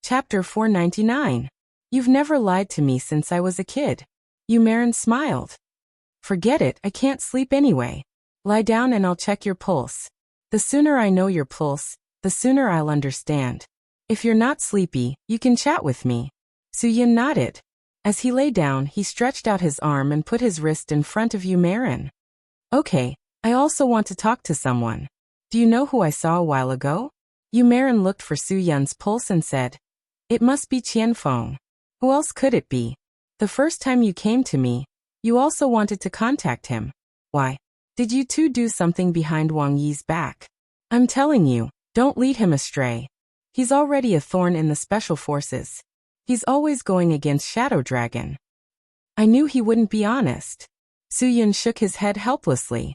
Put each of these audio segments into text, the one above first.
Chapter 499. You've never lied to me since I was a kid. Yumarin smiled. Forget it, I can't sleep anyway. Lie down and I'll check your pulse. The sooner I know your pulse, the sooner I'll understand. If you're not sleepy, you can chat with me. Suyin nodded. As he lay down, he stretched out his arm and put his wrist in front of Yumarin. Okay, I also want to talk to someone. Do you know who I saw a while ago? Yumarin looked for Suyun's pulse and said, It must be Qianfeng. Who else could it be? The first time you came to me, you also wanted to contact him. Why? Did you two do something behind Wang Yi's back? I'm telling you, don't lead him astray. He's already a thorn in the special forces. He's always going against Shadow Dragon. I knew he wouldn't be honest. Suyun shook his head helplessly.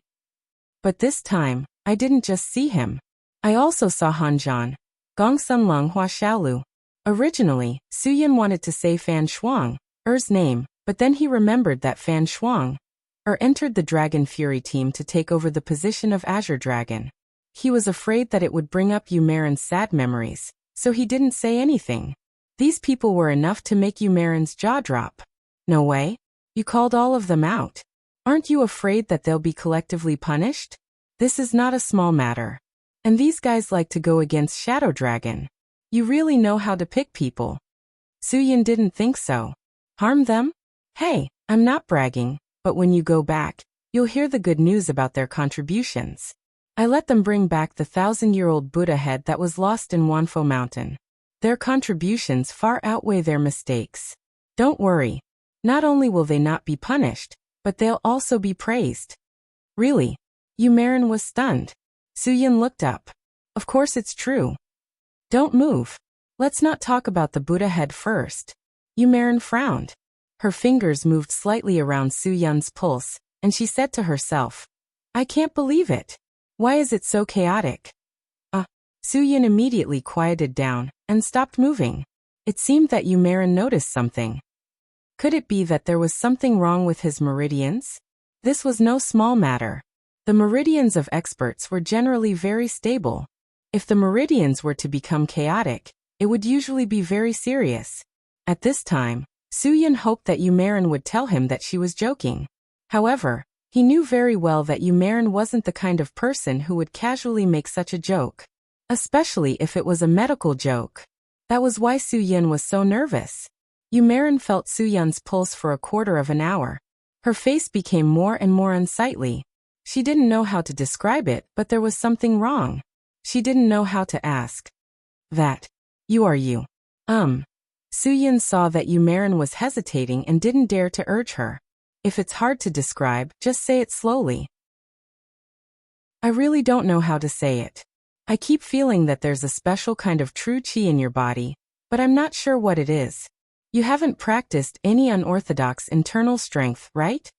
But this time, I didn't just see him. I also saw Hanzhan, Gongsun Lung Hua Xiaolu. Originally, Suyun wanted to say Fan Shuang, name, but then he remembered that Fan Shuang, entered the Dragon Fury team to take over the position of Azure Dragon. He was afraid that it would bring up Yumarin's sad memories, so he didn't say anything. These people were enough to make Yumarin's jaw drop. No way? You called all of them out. Aren't you afraid that they'll be collectively punished? This is not a small matter. And these guys like to go against Shadow Dragon. You really know how to pick people. Suyin didn't think so. Harm them? Hey, I'm not bragging, but when you go back, you'll hear the good news about their contributions. I let them bring back the 1,000-year-old Buddha head that was lost in Wanfo Mountain. Their contributions far outweigh their mistakes. Don't worry. Not only will they not be punished, but they'll also be praised. Really? Yumarin was stunned. Suyin looked up. Of course it's true. Don't move. Let's not talk about the Buddha head first. Yumarin frowned. Her fingers moved slightly around Suyun's pulse, and she said to herself, I can't believe it. Why is it so chaotic? Suyin immediately quieted down and stopped moving. It seemed that Yumarin noticed something. Could it be that there was something wrong with his meridians? This was no small matter. The meridians of experts were generally very stable. If the meridians were to become chaotic, it would usually be very serious. At this time, Suyin hoped that Yumarin would tell him that she was joking. However, he knew very well that Yumarin wasn't the kind of person who would casually make such a joke. Especially if it was a medical joke. That was why Suyin was so nervous. Yumarin felt Suyun's pulse for a quarter of an hour. Her face became more and more unsightly. She didn't know how to describe it, but there was something wrong. She didn't know how to ask. That. You are you. Suyin saw that Yumarin was hesitating and didn't dare to urge her. If it's hard to describe, just say it slowly. I really don't know how to say it. I keep feeling that there's a special kind of true qi in your body, but I'm not sure what it is. You haven't practiced any unorthodox internal strength, right?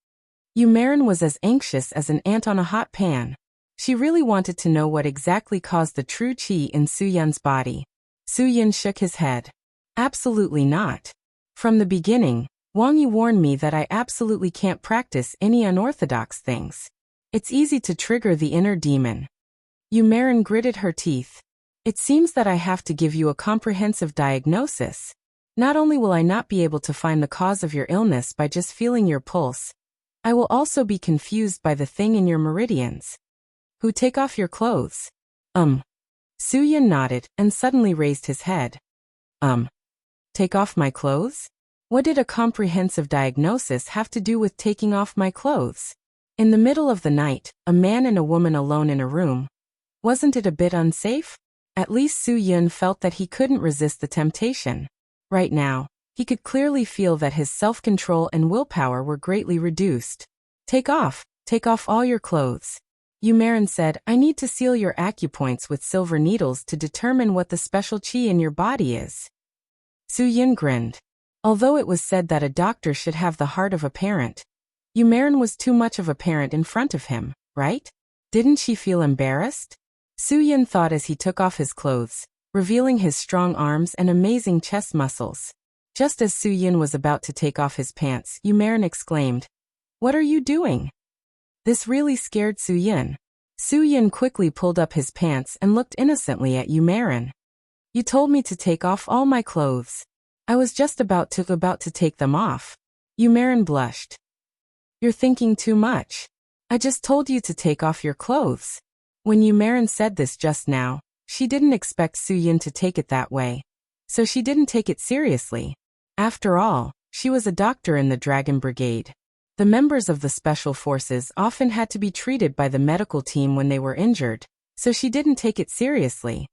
Yumarin was as anxious as an ant on a hot pan. She really wanted to know what exactly caused the true qi in Suyun's body. Suyin shook his head. Absolutely not. From the beginning, Wang Yi warned me that I absolutely can't practice any unorthodox things. It's easy to trigger the inner demon. Yumarin gritted her teeth. It seems that I have to give you a comprehensive diagnosis. Not only will I not be able to find the cause of your illness by just feeling your pulse, I will also be confused by the thing in your meridians. Who take off your clothes? Suyin nodded and suddenly raised his head. Take off my clothes? What did a comprehensive diagnosis have to do with taking off my clothes? In the middle of the night, a man and a woman alone in a room. Wasn't it a bit unsafe? At least Suyin felt that he couldn't resist the temptation. Right now, he could clearly feel that his self-control and willpower were greatly reduced. Take off all your clothes. Yumarin said, I need to seal your acupoints with silver needles to determine what the special qi in your body is. Suyin grinned. Although it was said that a doctor should have the heart of a parent, Yumarin was too much of a parent in front of him, right? Didn't she feel embarrassed? Suyin thought as he took off his clothes, revealing his strong arms and amazing chest muscles. Just as Suyin was about to take off his pants, Yumarin exclaimed, What are you doing? This really scared Suyin. Suyin quickly pulled up his pants and looked innocently at Yumarin. You told me to take off all my clothes. I was just about to take them off. Yumerin blushed. You're thinking too much. I just told you to take off your clothes. When Yumerin said this just now, she didn't expect Suyin to take it that way. So she didn't take it seriously. After all, she was a doctor in the Dragon Brigade. The members of the Special Forces often had to be treated by the medical team when they were injured, so she didn't take it seriously.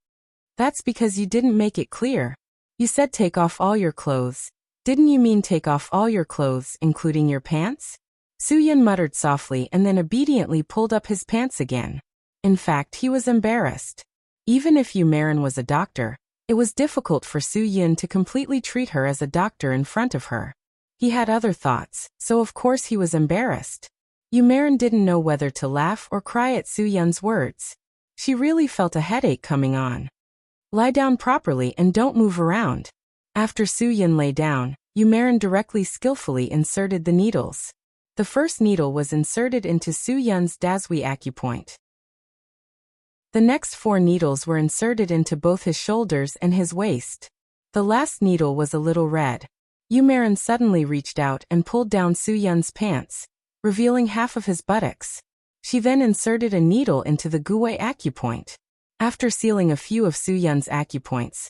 That's because you didn't make it clear. You said take off all your clothes. Didn't you mean take off all your clothes, including your pants? Suyin muttered softly and then obediently pulled up his pants again. In fact, he was embarrassed. Even if Yumerin was a doctor, it was difficult for Suyin to completely treat her as a doctor in front of her. He had other thoughts, so of course he was embarrassed. Yumerin didn't know whether to laugh or cry at Suyin's words. She really felt a headache coming on. Lie down properly and don't move around. After Suyin lay down, Yumerin directly skillfully inserted the needles. The first needle was inserted into Suyin's Dazui acupoint. The next 4 needles were inserted into both his shoulders and his waist. The last needle was a little red. Yumerin suddenly reached out and pulled down Suyin's pants, revealing half of his buttocks. She then inserted a needle into the Gui acupoint. After sealing a few of Suyin's acupoints,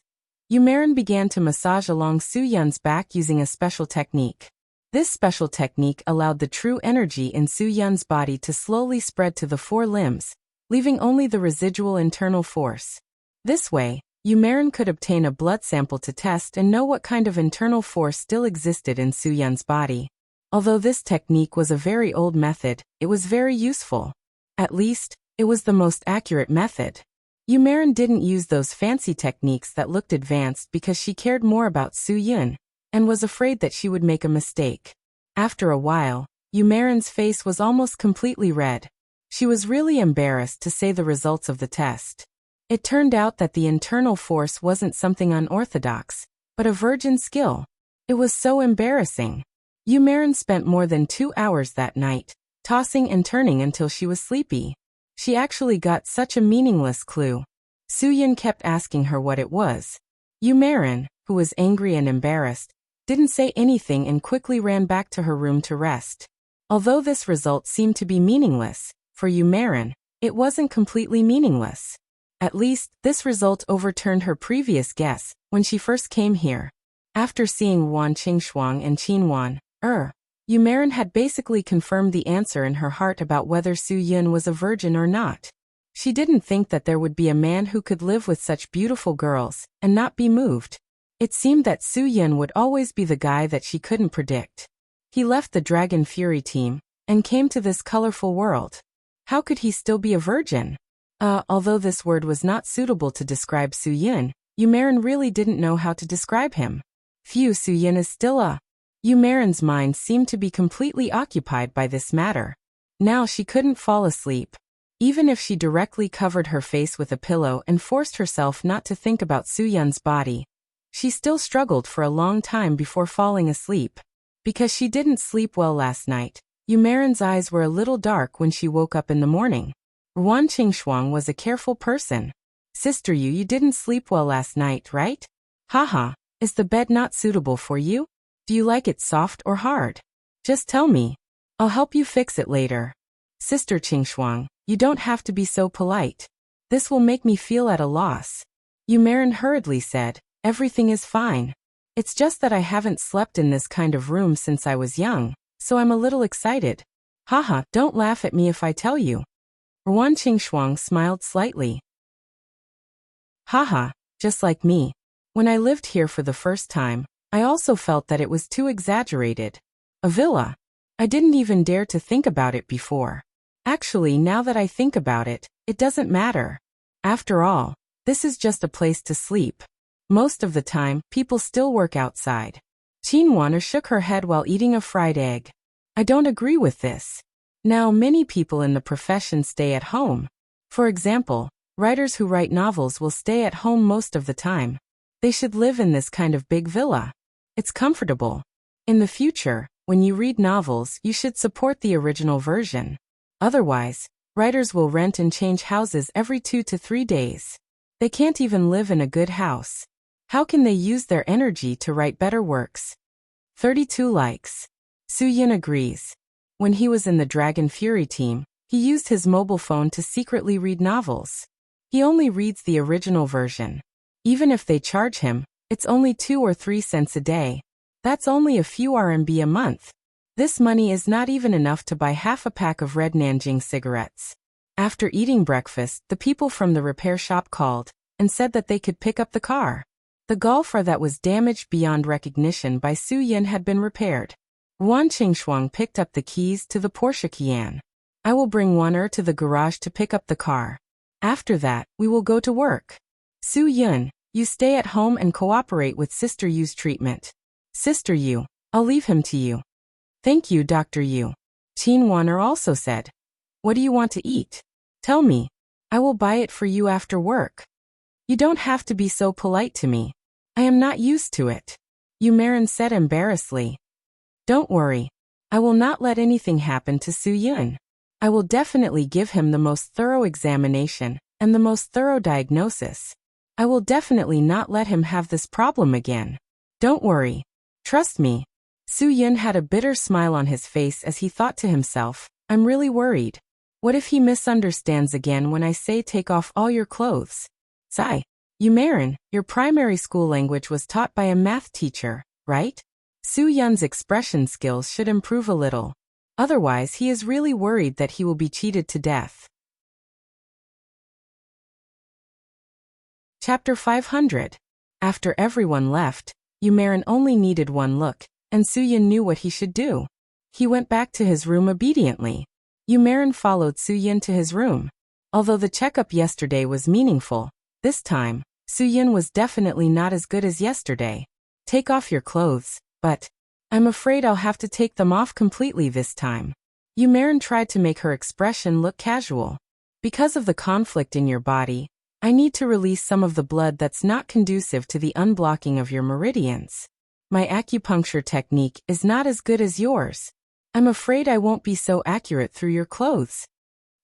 Yumerin began to massage along Suyin's back using a special technique. This special technique allowed the true energy in Suyin's body to slowly spread to the 4 limbs, leaving only the residual internal force. This way, Yumerin could obtain a blood sample to test and know what kind of internal force still existed in Suyin's body. Although this technique was a very old method, it was very useful. At least, it was the most accurate method. Yumerin didn't use those fancy techniques that looked advanced because she cared more about Suyin and was afraid that she would make a mistake. After a while, Yumerin's face was almost completely red. She was really embarrassed to say the results of the test. It turned out that the internal force wasn't something unorthodox, but a virgin skill. It was so embarrassing. Yumerin spent more than 2 hours that night, tossing and turning until she was sleepy. She actually got such a meaningless clue. Suyin kept asking her what it was. Yumerin, who was angry and embarrassed, didn't say anything and quickly ran back to her room to rest. Although this result seemed to be meaningless, for Yumerin, it wasn't completely meaningless. At least, this result overturned her previous guess when she first came here. After seeing Wan Qingshuang and Qinwan, Yumerin had basically confirmed the answer in her heart about whether Suyin was a virgin or not. She didn't think that there would be a man who could live with such beautiful girls and not be moved. It seemed that Suyin would always be the guy that she couldn't predict. He left the Dragon Fury team and came to this colorful world. How could he still be a virgin? Although this word was not suitable to describe Suyin, Yumerin really didn't know how to describe him. Phew, Suyin is still a... Yumerin's mind seemed to be completely occupied by this matter. Now she couldn't fall asleep. Even if she directly covered her face with a pillow and forced herself not to think about Suyin's body, she still struggled for a long time before falling asleep. Because she didn't sleep well last night, Yumerin's eyes were a little dark when she woke up in the morning. Wan Qingshuang was a careful person. Sister, you didn't sleep well last night, right? Haha, is the bed not suitable for you? Do you like it soft or hard? Just tell me. I'll help you fix it later. Sister Qingshuang, you don't have to be so polite. This will make me feel at a loss. Yumerin hurriedly said, everything is fine. It's just that I haven't slept in this kind of room since I was young, so I'm a little excited. Haha, don't laugh at me if I tell you. Wan Qingshuang smiled slightly. Haha, just like me. When I lived here for the first time, I also felt that it was too exaggerated. A villa. I didn't even dare to think about it before. Actually, now that I think about it, it doesn't matter. After all, this is just a place to sleep. Most of the time, people still work outside. Qinwan shook her head while eating a fried egg. I don't agree with this. Now, many people in the profession stay at home. For example, writers who write novels will stay at home most of the time. They should live in this kind of big villa. It's comfortable. In the future, when you read novels, you should support the original version. Otherwise, writers will rent and change houses every 2 to 3 days. They can't even live in a good house. How can they use their energy to write better works? 32 likes. Soo-Yun agrees. When he was in the Dragon Fury team, he used his mobile phone to secretly read novels. He only reads the original version. Even if they charge him, it's only 2 or 3 cents a day. That's only a few RMB a month. This money is not even enough to buy half a pack of red Nanjing cigarettes. After eating breakfast, the people from the repair shop called and said that they could pick up the car. The Golf R that was damaged beyond recognition by Soo-Yun had been repaired. Wan Qingshuang picked up the keys to the Porsche Cayenne. I will bring Wan Er to the garage to pick up the car. After that, we will go to work. Soo-Yun, you stay at home and cooperate with Sister Yu's treatment. Sister Yu, I'll leave him to you. Thank you, Dr. Yu. Qin Wan Er also said. What do you want to eat? Tell me. I will buy it for you after work. You don't have to be so polite to me. I am not used to it. Yu Marin said embarrassedly. Don't worry. I will not let anything happen to Soo-Yun. I will definitely give him the most thorough examination and the most thorough diagnosis. I will definitely not let him have this problem again. Don't worry. Trust me. Soo-Yun had a bitter smile on his face as he thought to himself, I'm really worried. What if he misunderstands again when I say take off all your clothes? Sigh. Yu Marin, your primary school language was taught by a math teacher, right? Soo-Yun's expression skills should improve a little. Otherwise, he is really worried that he will be cheated to death. Chapter 500. After everyone left, Yu Marin only needed one look, and Soo-Yun knew what he should do. He went back to his room obediently. Yu Marin followed Soo-Yun to his room. Although the checkup yesterday was meaningful, this time, Soo-Yun was definitely not as good as yesterday. Take off your clothes, but I'm afraid I'll have to take them off completely this time. Yu Marin tried to make her expression look casual. Because of the conflict in your body, I need to release some of the blood that's not conducive to the unblocking of your meridians. My acupuncture technique is not as good as yours. I'm afraid I won't be so accurate through your clothes.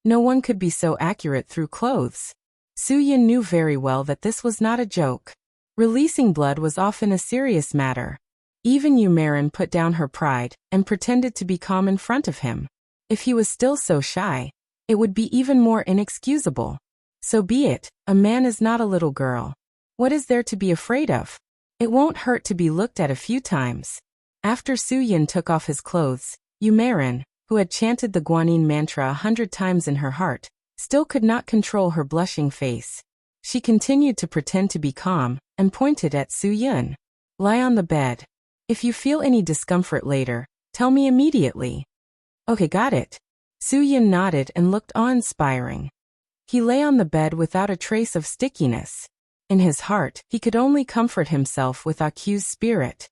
No one could be so accurate through clothes. Soo-Yun knew very well that this was not a joke. Releasing blood was often a serious matter. Even Yu Marin put down her pride and pretended to be calm in front of him. If he was still so shy, it would be even more inexcusable. So be it, a man is not a little girl. What is there to be afraid of? It won't hurt to be looked at a few times. After Soo-Yun took off his clothes, Yu Marin, who had chanted the Guanyin mantra 100 times in her heart, still could not control her blushing face. She continued to pretend to be calm and pointed at Soo-Yun. Lie on the bed. If you feel any discomfort later, tell me immediately. Okay, got it. Soo-Yun nodded and looked awe-inspiring. He lay on the bed without a trace of stickiness. In his heart, he could only comfort himself with Aku's spirit.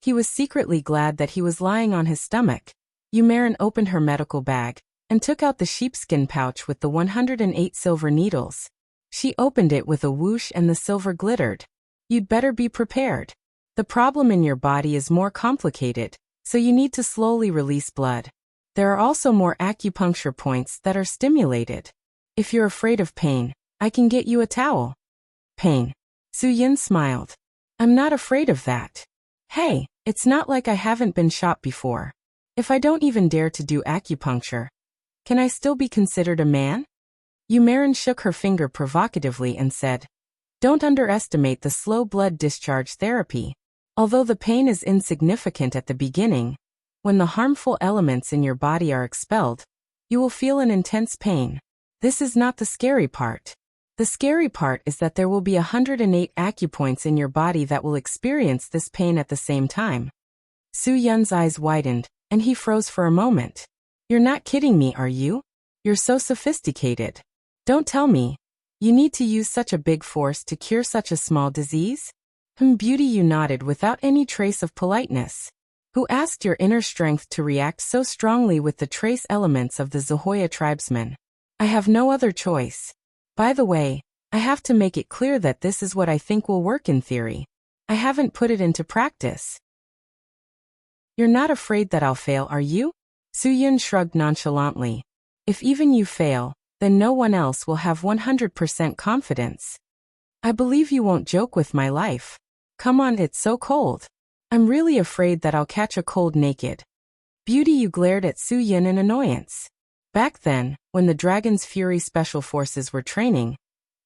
He was secretly glad that he was lying on his stomach. Yu Marin opened her medical bag and took out the sheepskin pouch with the 108 silver needles. She opened it with a whoosh and the silver glittered. You'd better be prepared. The problem in your body is more complicated, so you need to slowly release blood. There are also more acupuncture points that are stimulated. If you're afraid of pain, I can get you a towel. Pain. Soo-Yun smiled. I'm not afraid of that. Hey, it's not like I haven't been shot before. If I don't even dare to do acupuncture, can I still be considered a man? Yu Marin shook her finger provocatively and said, Don't underestimate the slow blood discharge therapy. Although the pain is insignificant at the beginning, when the harmful elements in your body are expelled, you will feel an intense pain. This is not the scary part. The scary part is that there will be 108 acupoints in your body that will experience this pain at the same time. Soo-Yun's eyes widened, and he froze for a moment. You're not kidding me, are you? You're so sophisticated. Don't tell me. You need to use such a big force to cure such a small disease? Beauty, you nodded without any trace of politeness. Who asked your inner strength to react so strongly with the trace elements of the Zahoya tribesmen? I have no other choice. By the way, I have to make it clear that this is what I think will work in theory. I haven't put it into practice. You're not afraid that I'll fail, are you? Soo-Yun shrugged nonchalantly. If even you fail, then no one else will have 100% confidence. I believe you won't joke with my life. Come on, it's so cold. I'm really afraid that I'll catch a cold naked. Beauty, you glared at Su Yin in annoyance. Back then, when the Dragon's Fury Special Forces were training,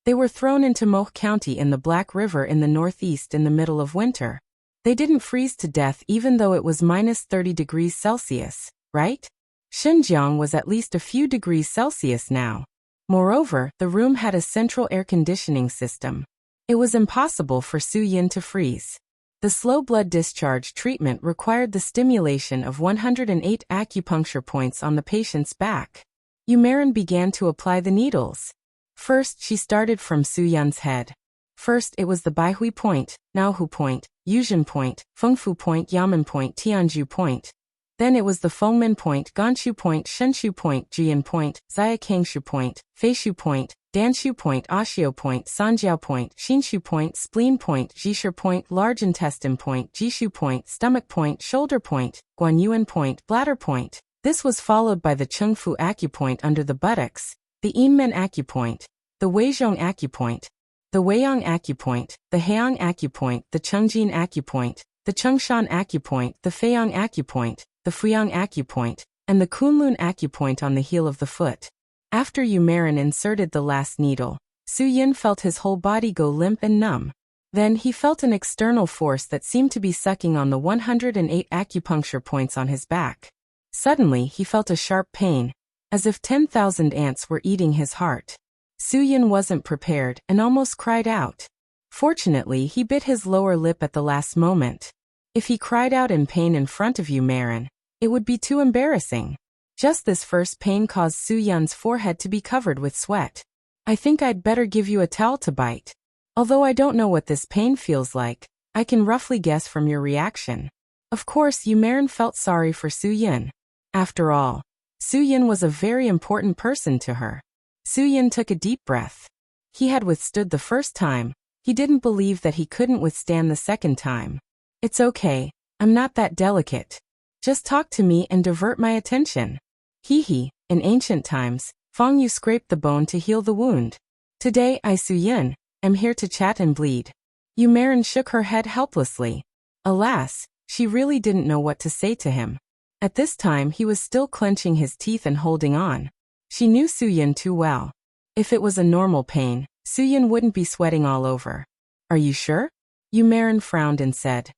they were thrown into Mohe County in the Black River in the northeast in the middle of winter. They didn't freeze to death even though it was minus 30 degrees Celsius, right? Xinjiang was at least a few degrees Celsius now. Moreover, the room had a central air conditioning system. It was impossible for Su Yin to freeze. The slow blood discharge treatment required the stimulation of 108 acupuncture points on the patient's back. Yumarin began to apply the needles. First, she started from Su Yun's head. First, it was the Baihui point, Naohu point, Yuzhen point, Fengfu point, Yamen point, Tianju point. Then it was the Fengmen point, Ganshu point, Shenshu point, Jian point, Xiakengshu point, Feishu point, Danshu point, Ashio point, Sanjiao point, Xinshu point, Spleen point, Jishur point, Large intestine point, Jishu point, Stomach point, Shoulder point, Guanyuan point, Bladder point. This was followed by the Chengfu acupoint under the buttocks, the Yinmen acupoint, the Weizhong acupoint, the Weiyang acupoint, the Heiyang acupoint, the Chengjin acupoint, the Chengshan acupoint, the Feiyang acupoint, the Fuyang acupoint, and the Kunlun acupoint on the heel of the foot. After Yumarin inserted the last needle, Su Yin felt his whole body go limp and numb. Then he felt an external force that seemed to be sucking on the 108 acupuncture points on his back. Suddenly he felt a sharp pain, as if 10,000 ants were eating his heart. Su Yin wasn't prepared and almost cried out. Fortunately, he bit his lower lip at the last moment. If he cried out in pain in front of Yumarin, it would be too embarrassing. Just this first pain caused Su Yun's forehead to be covered with sweat. I think I'd better give you a towel to bite. Although I don't know what this pain feels like, I can roughly guess from your reaction. Of course, Yumarin felt sorry for Su Yin. After all, Su Yin was a very important person to her. Su Yin took a deep breath. He had withstood the first time. He didn't believe that he couldn't withstand the second time. It's okay, I'm not that delicate. Just talk to me and divert my attention. Hee. In ancient times, Fang Yu scraped the bone to heal the wound. Today, I Su Yin, am here to chat and bleed. Yumarin shook her head helplessly. Alas, she really didn't know what to say to him. At this time he was still clenching his teeth and holding on. She knew Su Yin too well. If it was a normal pain, Su Yin wouldn't be sweating all over. Are you sure? Yumarin frowned and said.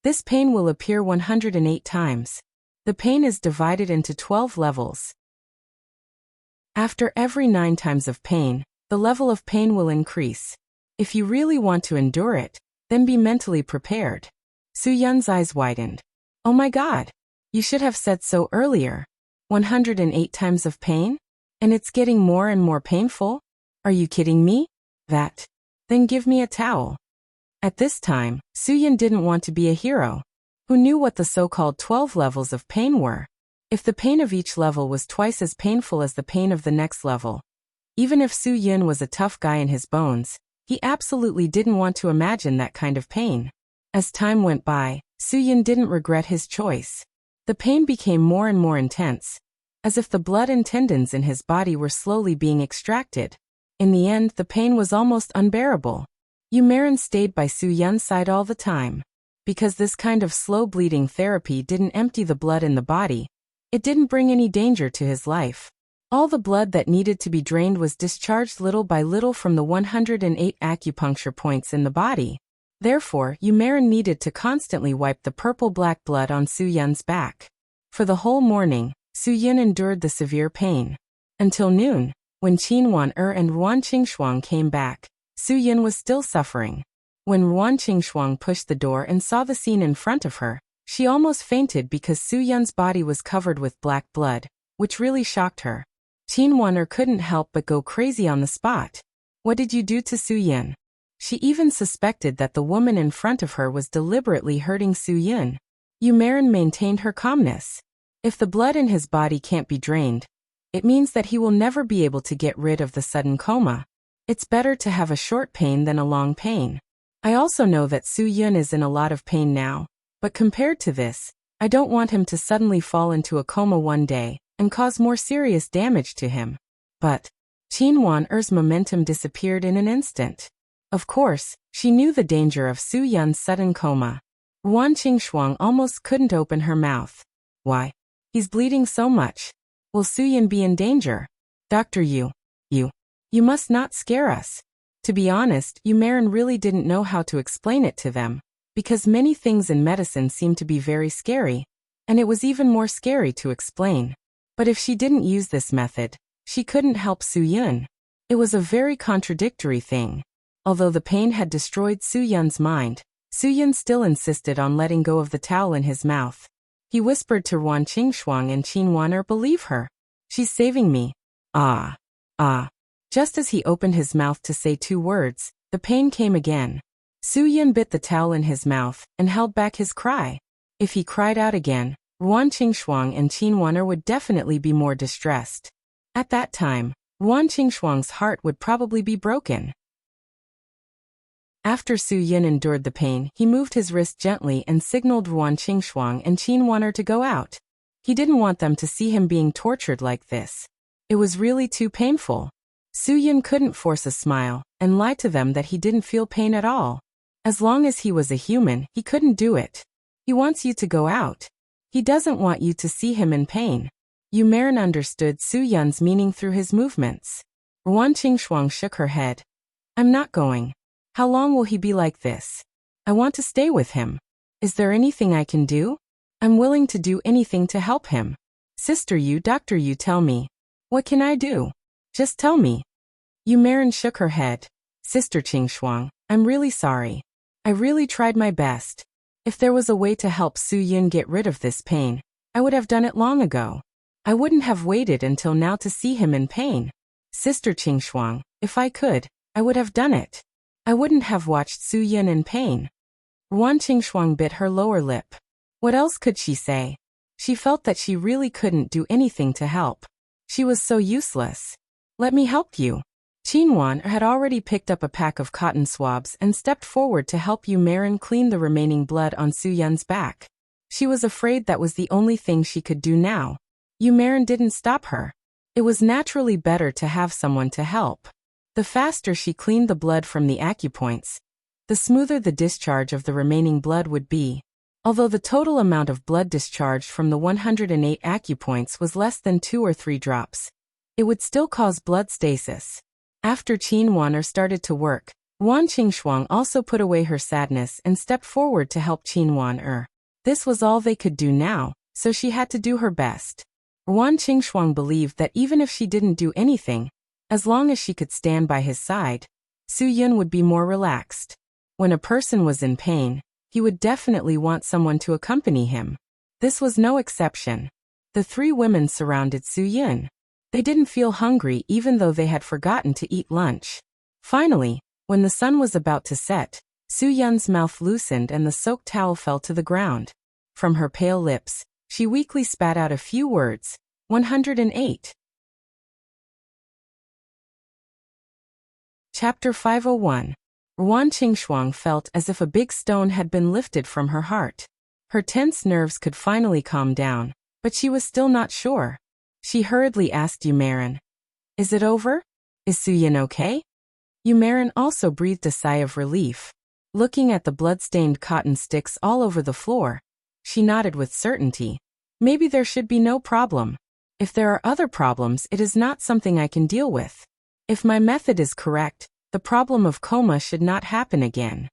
This pain will appear 108 times. The pain is divided into 12 levels. After every 9 times of pain, the level of pain will increase. If you really want to endure it, then be mentally prepared. Su Yun's eyes widened. Oh my God! You should have said so earlier. 108 times of pain? And it's getting more and more painful? Are you kidding me? That. Then give me a towel. At this time, Su Yin didn't want to be a hero. Who knew what the so-called 12 levels of pain were? If the pain of each level was twice as painful as the pain of the next level. Even if Su Yin was a tough guy in his bones, he absolutely didn't want to imagine that kind of pain. As time went by, Su Yin didn't regret his choice. The pain became more and more intense, as if the blood and tendons in his body were slowly being extracted. In the end, the pain was almost unbearable. Yumarin stayed by Su Yun's side all the time. Because this kind of slow bleeding therapy didn't empty the blood in the body, it didn't bring any danger to his life. All the blood that needed to be drained was discharged little by little from the 108 acupuncture points in the body. Therefore, Yumarin needed to constantly wipe the purple-black blood on Su Yun's back. For the whole morning, Su Yin endured the severe pain. Until noon, when Qin Wan-er and Ruan Qingshuang came back, Su Yin was still suffering. When Ruan Qingshuang pushed the door and saw the scene in front of her, she almost fainted because Su Yun's body was covered with black blood, which really shocked her. Qin Wan-er couldn't help but go crazy on the spot. What did you do to Su Yin? She even suspected that the woman in front of her was deliberately hurting Su Yin. Yumarin maintained her calmness. If the blood in his body can't be drained, it means that he will never be able to get rid of the sudden coma. It's better to have a short pain than a long pain. I also know that Su Yin is in a lot of pain now, but compared to this, I don't want him to suddenly fall into a coma one day and cause more serious damage to him. But Qin Wan-er's momentum disappeared in an instant. Of course, she knew the danger of Su Yun's sudden coma. Ruan Qingshuang almost couldn't open her mouth. Why? He's bleeding so much. Will Su Yun be in danger? Doctor Yu must not scare us. To be honest, Yu Marin really didn't know how to explain it to them, because many things in medicine seem to be very scary, and it was even more scary to explain. But if she didn't use this method, she couldn't help Su Yun. It was a very contradictory thing. Although the pain had destroyed Su Yun's mind, Su Yun still insisted on letting go of the towel in his mouth. He whispered to Ruan Qingshuang and Qin Wan'er, "Believe her. She's saving me." Ah. Just as he opened his mouth to say 2 words, the pain came again. Su Yun bit the towel in his mouth and held back his cry. If he cried out again, Ruan Qingshuang and Qin Wan'er would definitely be more distressed. At that time, Ruan Qingshuang's heart would probably be broken. After Su Yun endured the pain, he moved his wrist gently and signaled Ruan Qingshuang and Qin Wan'er to go out. He didn't want them to see him being tortured like this. It was really too painful. Su Yun couldn't force a smile and lie to them that he didn't feel pain at all. As long as he was a human, he couldn't do it. He wants you to go out. He doesn't want you to see him in pain. Yu Marin understood Su Yun's meaning through his movements. Ruan Qingshuang shook her head. "I'm not going. How long will he be like this? I want to stay with him. Is there anything I can do? I'm willing to do anything to help him. Sister Yu, Doctor Yu, tell me. What can I do? Just tell me." Yu Marin shook her head. "Sister Qingshuang, I'm really sorry. I really tried my best. If there was a way to help Su Yun get rid of this pain, I would have done it long ago. I wouldn't have waited until now to see him in pain. Sister Qingshuang, if I could, I would have done it. I wouldn't have watched Su Yun in pain." Ruan Qingshuang bit her lower lip. What else could she say? She felt that she really couldn't do anything to help. She was so useless. "Let me help you." Qin Wan'er had already picked up a pack of cotton swabs and stepped forward to help Yu Marin clean the remaining blood on Su Yun's back. She was afraid that was the only thing she could do now. Yu Marin didn't stop her. It was naturally better to have someone to help. The faster she cleaned the blood from the acupoints, the smoother the discharge of the remaining blood would be. Although the total amount of blood discharged from the 108 acupoints was less than 2 or 3 drops, it would still cause blood stasis. After Qin Wan'er started to work, Ruan Qingshuang also put away her sadness and stepped forward to help Qin Wan'er. This was all they could do now, so she had to do her best. Ruan Qingshuang believed that even if she didn't do anything, as long as she could stand by his side, Su Yun would be more relaxed. When a person was in pain, he would definitely want someone to accompany him. This was no exception. The 3 women surrounded Su Yun. They didn't feel hungry even though they had forgotten to eat lunch. Finally, when the sun was about to set, Su Yun's mouth loosened and the soaked towel fell to the ground. From her pale lips, she weakly spat out a few words. 108. Chapter 501. Ruan Qingshuang felt as if a big stone had been lifted from her heart. Her tense nerves could finally calm down, but she was still not sure. She hurriedly asked Yu Marin, "Is it over? Is Su Yun okay?" Yu Marin also breathed a sigh of relief. Looking at the blood-stained cotton sticks all over the floor, she nodded with certainty. "Maybe there should be no problem. If there are other problems, it is not something I can deal with. If my method is correct, the problem of coma should not happen again."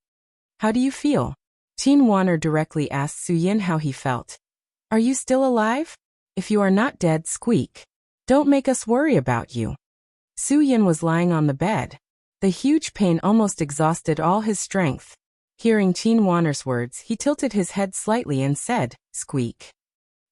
"How do you feel?" Qin Wan'er directly asked Su Yun how he felt. "Are you still alive? If you are not dead, squeak. Don't make us worry about you." Su Yun was lying on the bed. The huge pain almost exhausted all his strength. Hearing Qin Wan'er's words, he tilted his head slightly and said, "Squeak."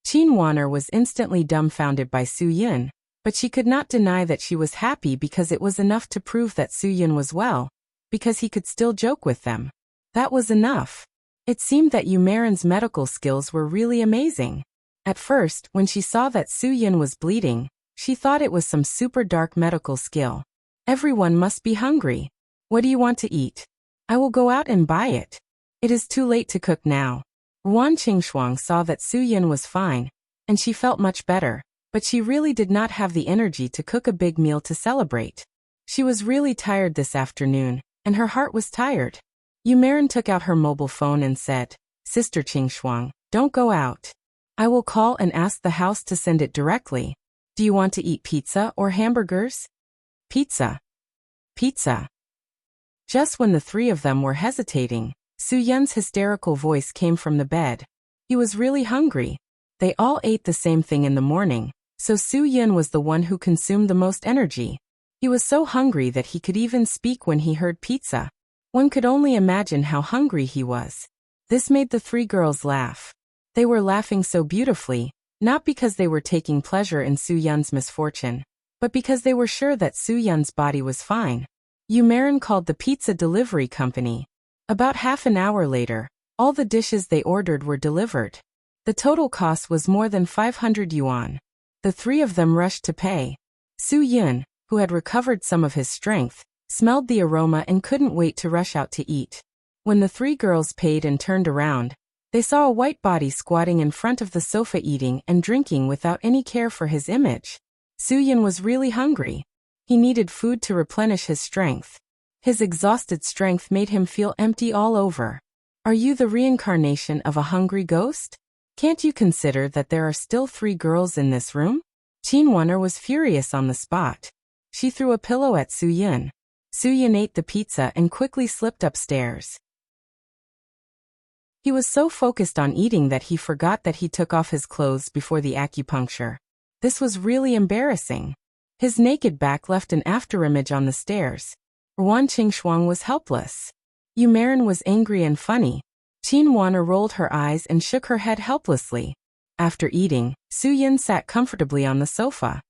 Qin Wan'er was instantly dumbfounded by Su Yun, but she could not deny that she was happy because it was enough to prove that Su Yun was well, because he could still joke with them. That was enough. It seemed that Yu Marin's medical skills were really amazing. At first, when she saw that Su Yun was bleeding, she thought it was some super dark medical skill. Everyone must be hungry. What do you want to eat? I will go out and buy it. It is too late to cook now. Ruan Qingshuang saw that Su Yun was fine, and she felt much better. But she really did not have the energy to cook a big meal to celebrate. She was really tired this afternoon, and her heart was tired. Yu Marin took out her mobile phone and said, "Sister Qingxuang, don't go out. I will call and ask the house to send it directly. Do you want to eat pizza or hamburgers?" "Pizza. Pizza." Just when the three of them were hesitating, Su Yun's hysterical voice came from the bed. He was really hungry. They all ate the same thing in the morning, so Su Yun was the one who consumed the most energy. He was so hungry that he could even speak when he heard pizza. One could only imagine how hungry he was. This made the three girls laugh. They were laughing so beautifully, not because they were taking pleasure in Su Yun's misfortune, but because they were sure that Su Yun's body was fine. Yu Marin called the pizza delivery company. About half an hour later, all the dishes they ordered were delivered. The total cost was more than 500 yuan. The three of them rushed to pay. Su Yun, who had recovered some of his strength, smelled the aroma and couldn't wait to rush out to eat. When the three girls paid and turned around, they saw a white body squatting in front of the sofa eating and drinking without any care for his image. Su Yun was really hungry. He needed food to replenish his strength. His exhausted strength made him feel empty all over. Are you the reincarnation of a hungry ghost? Can't you consider that there are still three girls in this room? Qin Wan'er was furious on the spot. She threw a pillow at Su Yun. Su Yun ate the pizza and quickly slipped upstairs. He was so focused on eating that he forgot that he took off his clothes before the acupuncture. This was really embarrassing. His naked back left an afterimage on the stairs. Ruan Qingxuang was helpless. Yu Marin was angry and funny. Qin Wan'er rolled her eyes and shook her head helplessly. After eating, Su Yun sat comfortably on the sofa.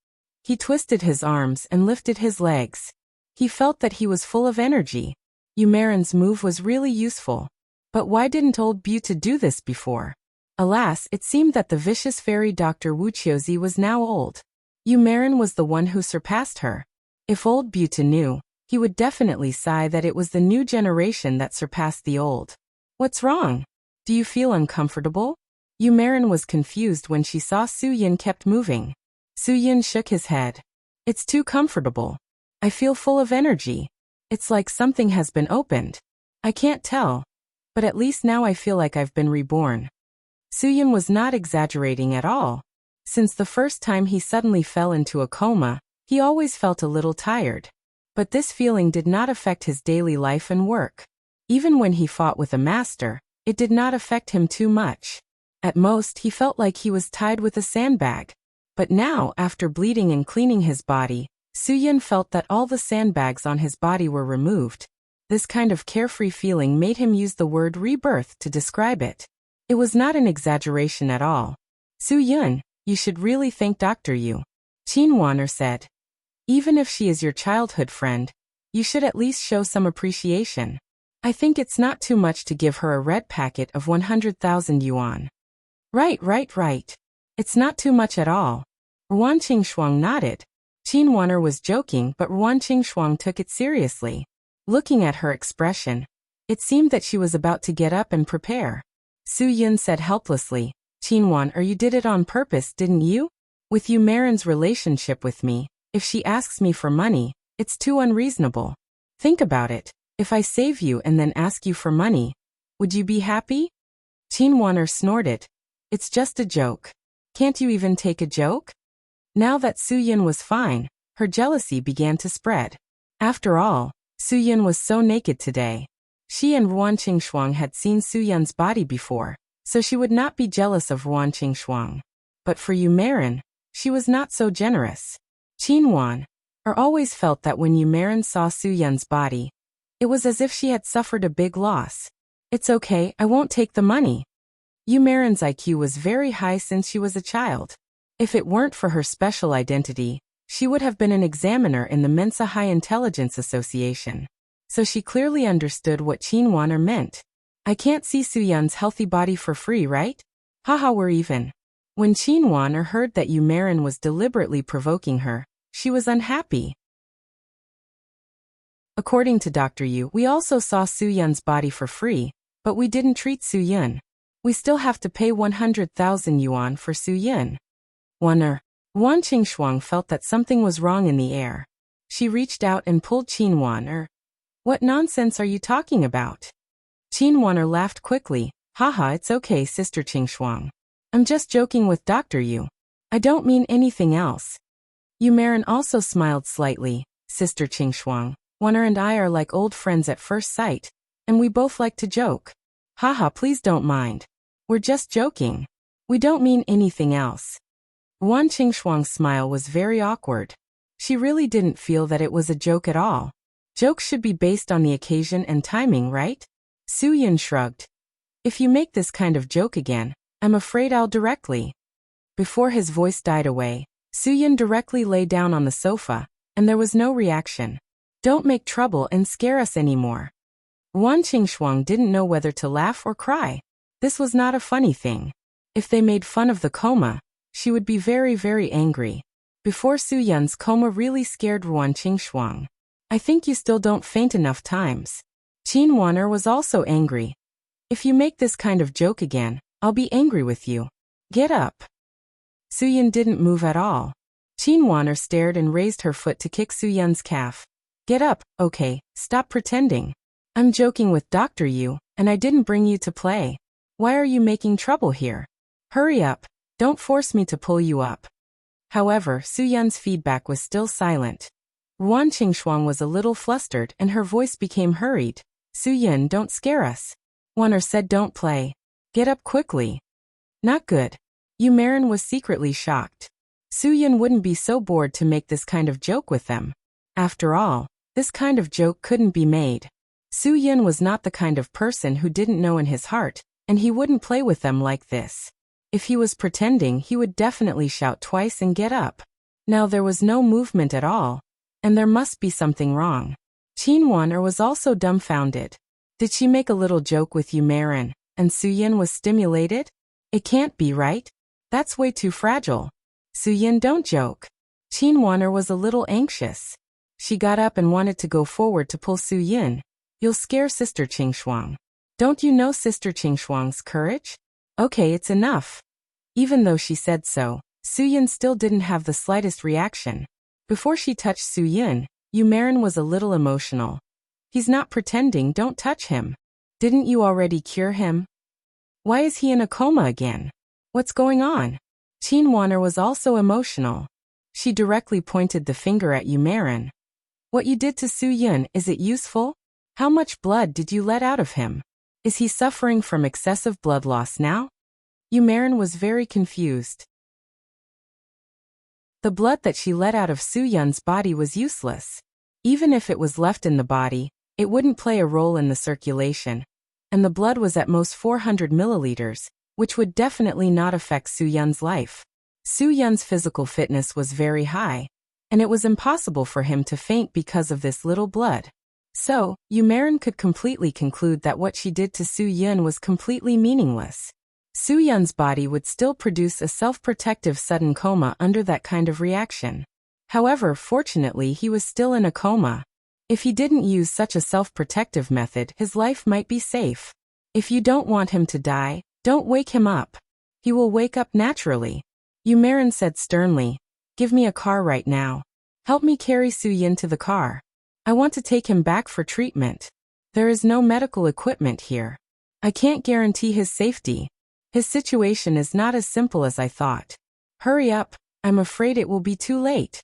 He twisted his arms and lifted his legs. He felt that he was full of energy. Yu Marin's move was really useful. But why didn't old Buta do this before? Alas, it seemed that the vicious fairy Dr. Wu Qiuzi was now old. Yu Marin was the one who surpassed her. If old Buta knew, he would definitely sigh that it was the new generation that surpassed the old. What's wrong? Do you feel uncomfortable? Yu Marin was confused when she saw Su Yun kept moving. Su Yun shook his head. It's too comfortable. I feel full of energy. It's like something has been opened. I can't tell. But at least now I feel like I've been reborn. Su Yun was not exaggerating at all. Since the first time he suddenly fell into a coma, he always felt a little tired. But this feeling did not affect his daily life and work. Even when he fought with a master, it did not affect him too much. At most, he felt like he was tied with a sandbag. But now, after bleeding and cleaning his body, Su Yun felt that all the sandbags on his body were removed. This kind of carefree feeling made him use the word rebirth to describe it. It was not an exaggeration at all. Su Yun, you should really thank Dr. Yu. Qin Wan'er said. Even if she is your childhood friend, you should at least show some appreciation. I think it's not too much to give her a red packet of 100,000 yuan. Right. It's not too much at all. Ruan Qingxuang nodded. Qin Wan'er was joking, but Ruan Qingxuang took it seriously. Looking at her expression, it seemed that she was about to get up and prepare. Su Yun said helplessly, Qin Wan'er, you did it on purpose, didn't you? With Yu Marin's relationship with me, if she asks me for money, it's too unreasonable. Think about it. If I save you and then ask you for money, would you be happy? Qin Wan'er snorted. It's just a joke. Can't you even take a joke? Now that Su Yun was fine, her jealousy began to spread. After all, Su Yun was so naked today. She and Ruan Qingxuang had seen Su Yun's body before, so she would not be jealous of Ruan Qingxuang. But for Yu Marin, she was not so generous. Qin Wan'er always felt that when Yu Marin saw Su Yun's body, it was as if she had suffered a big loss. It's okay, I won't take the money. Yu Marin's IQ was very high since she was a child. If it weren't for her special identity, she would have been an examiner in the Mensa High Intelligence Association. So she clearly understood what Qin Wan'er meant. I can't see Su Yun's healthy body for free, right? Haha, we're even. When Qin Wan'er heard that Yu Marin was deliberately provoking her, she was unhappy. According to Dr. Yu, we also saw Su Yun's body for free, but we didn't treat Su Yun. We still have to pay 100,000 yuan for Su Yun. Wan'er. Ruan Qingxuang felt that something was wrong in the air. She reached out and pulled Qin Wan'er. What nonsense are you talking about? Qin Wan'er laughed quickly. Haha, it's okay, Sister Qingxuang. I'm just joking with Dr. Yu. I don't mean anything else. Yu Marin also smiled slightly. Sister Qingxuang, Wan'er and I are like old friends at first sight, and we both like to joke. Haha, please don't mind. We're just joking. We don't mean anything else. Wan Qingxuang's smile was very awkward. She really didn't feel that it was a joke at all. Jokes should be based on the occasion and timing, right? Su Yin shrugged. If you make this kind of joke again, I'm afraid I'll directly. Before his voice died away, Su Yin directly lay down on the sofa, and there was no reaction. Don't make trouble and scare us anymore. Wan Qingxuang didn't know whether to laugh or cry. This was not a funny thing. If they made fun of the coma, she would be very, very angry. Before Su Yun's coma really scared Wan Qingxuang. I think you still don't faint enough times. Qin Wan'er was also angry. If you make this kind of joke again, I'll be angry with you. Get up. Su Yun didn't move at all. Qin Wan'er stared and raised her foot to kick Su Yun's calf. Get up, okay, stop pretending. I'm joking with Dr. Yu, and I didn't bring you to play. Why are you making trouble here? Hurry up, don't force me to pull you up. However, Su Yun's feedback was still silent. Wan Qingxuang was a little flustered and her voice became hurried. Su Yun, don't scare us. Wan'er said don't play. Get up quickly. Not good. Yu Marin was secretly shocked. Su Yun wouldn't be so bored to make this kind of joke with them. After all, this kind of joke couldn't be made. Su Yun was not the kind of person who didn't know in his heart, and he wouldn't play with them like this. If he was pretending, he would definitely shout twice and get up. Now there was no movement at all, and there must be something wrong. Qin Wan'er was also dumbfounded. Did she make a little joke with Yu Marin, and Su Yun was stimulated? It can't be, right? That's way too fragile. Su Yun, don't joke. Qin Wan'er was a little anxious. She got up and wanted to go forward to pull Su Yun. You'll scare Sister Qingxuang. Don't you know Sister Qingxuang's courage? Okay, it's enough. Even though she said so, Su Yun still didn't have the slightest reaction. Before she touched Su Yun, Yu Marin was a little emotional. He's not pretending, don't touch him. Didn't you already cure him? Why is he in a coma again? What's going on? Qin Wan'er was also emotional. She directly pointed the finger at Yu Marin. What you did to Su Yun, is it useful? How much blood did you let out of him? Is he suffering from excessive blood loss now? Yu Marin was very confused. The blood that she let out of Su Yun's body was useless. Even if it was left in the body, it wouldn't play a role in the circulation, and the blood was at most 400 milliliters, which would definitely not affect Su Yun's life. Su Yun's physical fitness was very high, and it was impossible for him to faint because of this little blood. So, Yu Marin could completely conclude that what she did to Su Yun was completely meaningless. Su Yun's body would still produce a self-protective sudden coma under that kind of reaction. However, fortunately he was still in a coma. If he didn't use such a self-protective method, his life might be safe. If you don't want him to die, don't wake him up. He will wake up naturally. Yu Marin said sternly, give me a car right now. Help me carry Su Yun to the car. I want to take him back for treatment. There is no medical equipment here. I can't guarantee his safety. His situation is not as simple as I thought. Hurry up, I'm afraid it will be too late.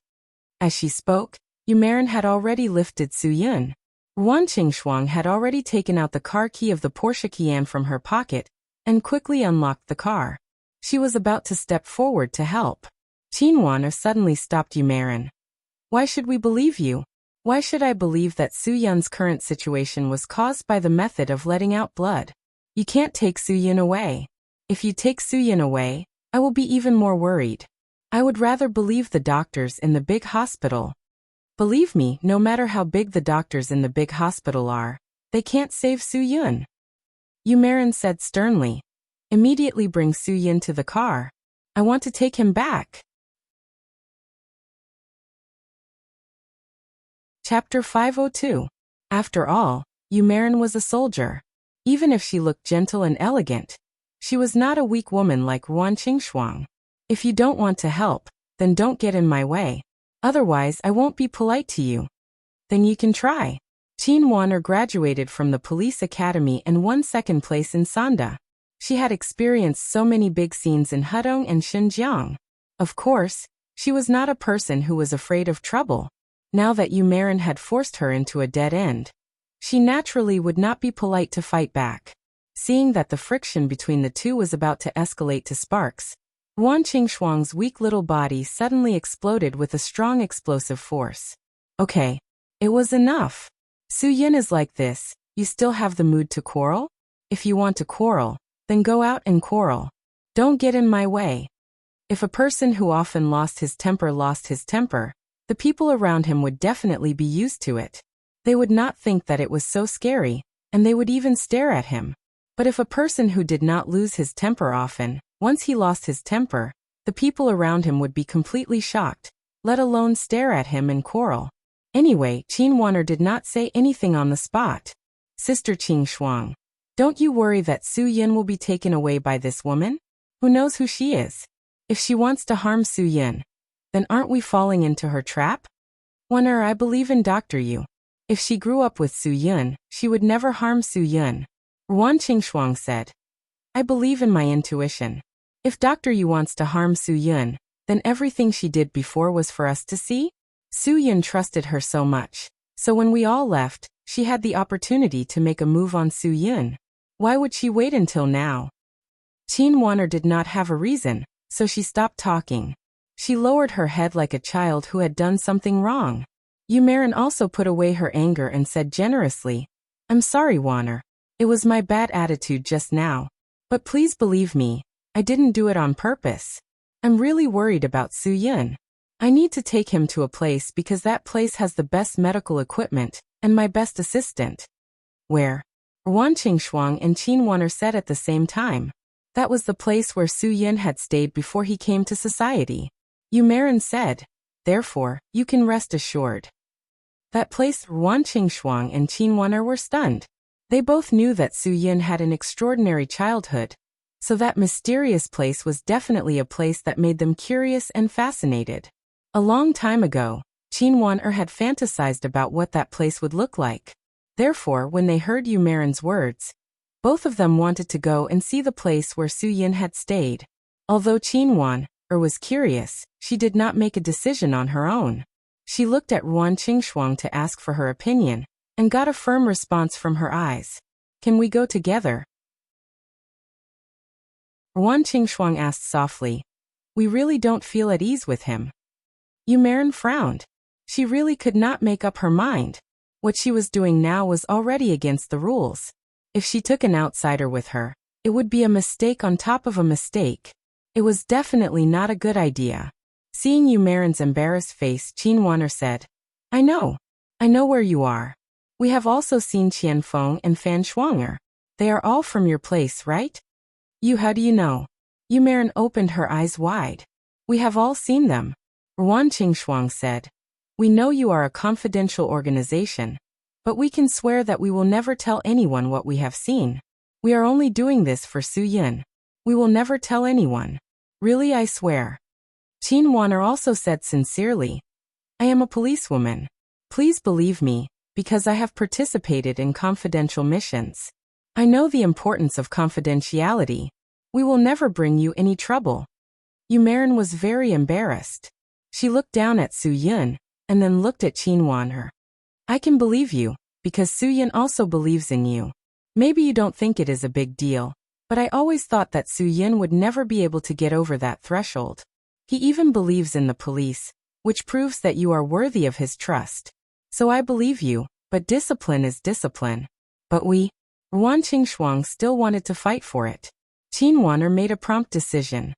As she spoke, Yu Marin had already lifted Su Yun. Wan Qingxuang had already taken out the car key of the Porsche Cayenne from her pocket and quickly unlocked the car. She was about to step forward to help. Qin Wan'er suddenly stopped Yu Marin. Why should we believe you? Why should I believe that Su Yun's current situation was caused by the method of letting out blood? You can't take Su Yun away. If you take Su Yun away, I will be even more worried. I would rather believe the doctors in the big hospital. Believe me, no matter how big the doctors in the big hospital are, they can't save Su Yun. Yu Marin said sternly. Immediately bring Su Yun to the car. I want to take him back. Chapter 502. After all, Yu Marin was a soldier. Even if she looked gentle and elegant, she was not a weak woman like Wan Qingxuang. If you don't want to help, then don't get in my way. Otherwise I won't be polite to you. Then you can try. Qin Wan'er graduated from the police academy and won second place in Sanda. She had experienced so many big scenes in Hudong and Xinjiang. Of course, she was not a person who was afraid of trouble. Now that Yu Marin had forced her into a dead end, she naturally would not be polite to fight back. Seeing that the friction between the two was about to escalate to sparks, Wan Qingshuang's weak little body suddenly exploded with a strong explosive force. Okay. It was enough. Su Yin is like this, you still have the mood to quarrel? If you want to quarrel, then go out and quarrel. Don't get in my way. If a person who often lost his temper, the people around him would definitely be used to it. They would not think that it was so scary, and they would even stare at him. But if a person who did not lose his temper often, once he lost his temper, the people around him would be completely shocked, let alone stare at him and quarrel. Anyway, Qin Wan'er did not say anything on the spot. Sister Qingshuang, don't you worry that Su Yin will be taken away by this woman? Who knows who she is? If she wants to harm Su Yin, then aren't we falling into her trap? Wan'er, I believe in Dr. Yu. If she grew up with Su Yin, she would never harm Su Yin. Wan Qingshuang said. I believe in my intuition. If Dr. Yu wants to harm Su Yin, then everything she did before was for us to see? Su Yin trusted her so much, so when we all left, she had the opportunity to make a move on Su Yin. Why would she wait until now? Qin Wan'er did not have a reason, so she stopped talking. She lowered her head like a child who had done something wrong. Yu Marin also put away her anger and said generously, I'm sorry, Wan'er. It was my bad attitude just now. But please believe me, I didn't do it on purpose. I'm really worried about Su Yin. I need to take him to a place because that place has the best medical equipment and my best assistant. Where? Wan Qingshuang and Qin Wan'er said at the same time. That was the place where Su Yin had stayed before he came to society. Yu Marin said. Therefore, you can rest assured. That place. Wan Qingshuang and Qin Wan'er were stunned. They both knew that Su Yin had an extraordinary childhood, so that mysterious place was definitely a place that made them curious and fascinated. A long time ago, Qin Wan'er had fantasized about what that place would look like. Therefore, when they heard Yu Marin's words, both of them wanted to go and see the place where Su Yin had stayed. Although Qin Wan'er was curious, she did not make a decision on her own. She looked at Wan Qingshuang to ask for her opinion, and got a firm response from her eyes. Can we go together? Wan Qingshuang asked softly. We really don't feel at ease with him. Yu Marin frowned. She really could not make up her mind. What she was doing now was already against the rules. If she took an outsider with her, it would be a mistake on top of a mistake. It was definitely not a good idea. Seeing Yu Marin's embarrassed face, Qin Wan'er said, I know where you are. We have also seen Qian Feng and Fan Shuanger. They are all from your place, right? How do you know? Yu Marin opened her eyes wide. We have all seen them. Wan Qingshuang said. We know you are a confidential organization, but we can swear that we will never tell anyone what we have seen. We are only doing this for Su Yin. We will never tell anyone. Really, I swear. Qin Wan'er also said sincerely. I am a policewoman. Please believe me, because I have participated in confidential missions. I know the importance of confidentiality. We will never bring you any trouble. Yu Marin was very embarrassed. She looked down at Su Yin, and then looked at Qin Wan'er. I can believe you, because Su Yin also believes in you. Maybe you don't think it is a big deal, but I always thought that Su Yin would never be able to get over that threshold. He even believes in the police, which proves that you are worthy of his trust. So I believe you, but discipline is discipline. But Wan Qingshuang still wanted to fight for it. Qin Wan'er made a prompt decision.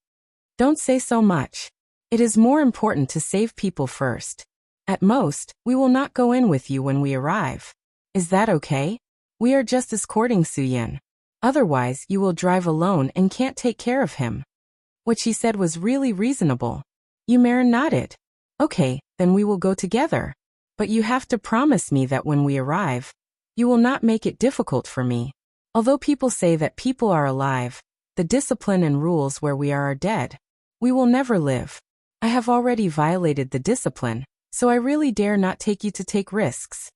Don't say so much. It is more important to save people first. At most, we will not go in with you when we arrive. Is that okay? We are just escorting Su Yin. Otherwise, you will drive alone and can't take care of him. What she said was really reasonable. Yu Marin nodded. Okay, then we will go together. But you have to promise me that when we arrive, you will not make it difficult for me. Although people say that people are alive, the discipline and rules where we are dead. We will never live. I have already violated the discipline, so I really dare not take you to take risks.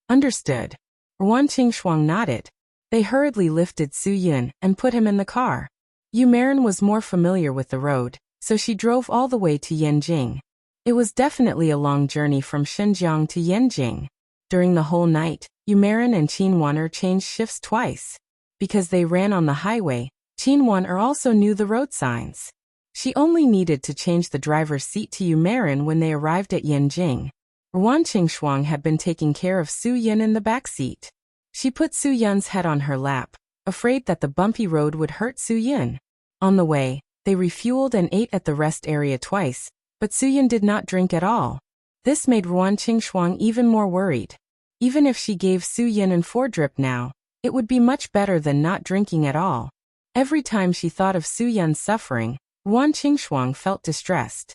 Understood. Ruan Qingxuang nodded. They hurriedly lifted Su Yun and put him in the car. Yu Marin was more familiar with the road, so she drove all the way to Yanjing. It was definitely a long journey from Xinjiang to Yanjing. During the whole night, Yu Marin and Qin Wan'er changed shifts twice. Because they ran on the highway, Qin Wan'er also knew the road signs. She only needed to change the driver's seat to Yu Marin when they arrived at Yanjing. Ruan Qingxuang had been taking care of Su Yun in the back seat. She put Su Yun's head on her lap, afraid that the bumpy road would hurt Su Yun. On the way, they refueled and ate at the rest area twice, but Su Yun did not drink at all. This made Ruan Qingxuang even more worried. Even if she gave Su Yun an 4-drip now, it would be much better than not drinking at all. Every time she thought of Su Yun's suffering, Ruan Qingxuang felt distressed.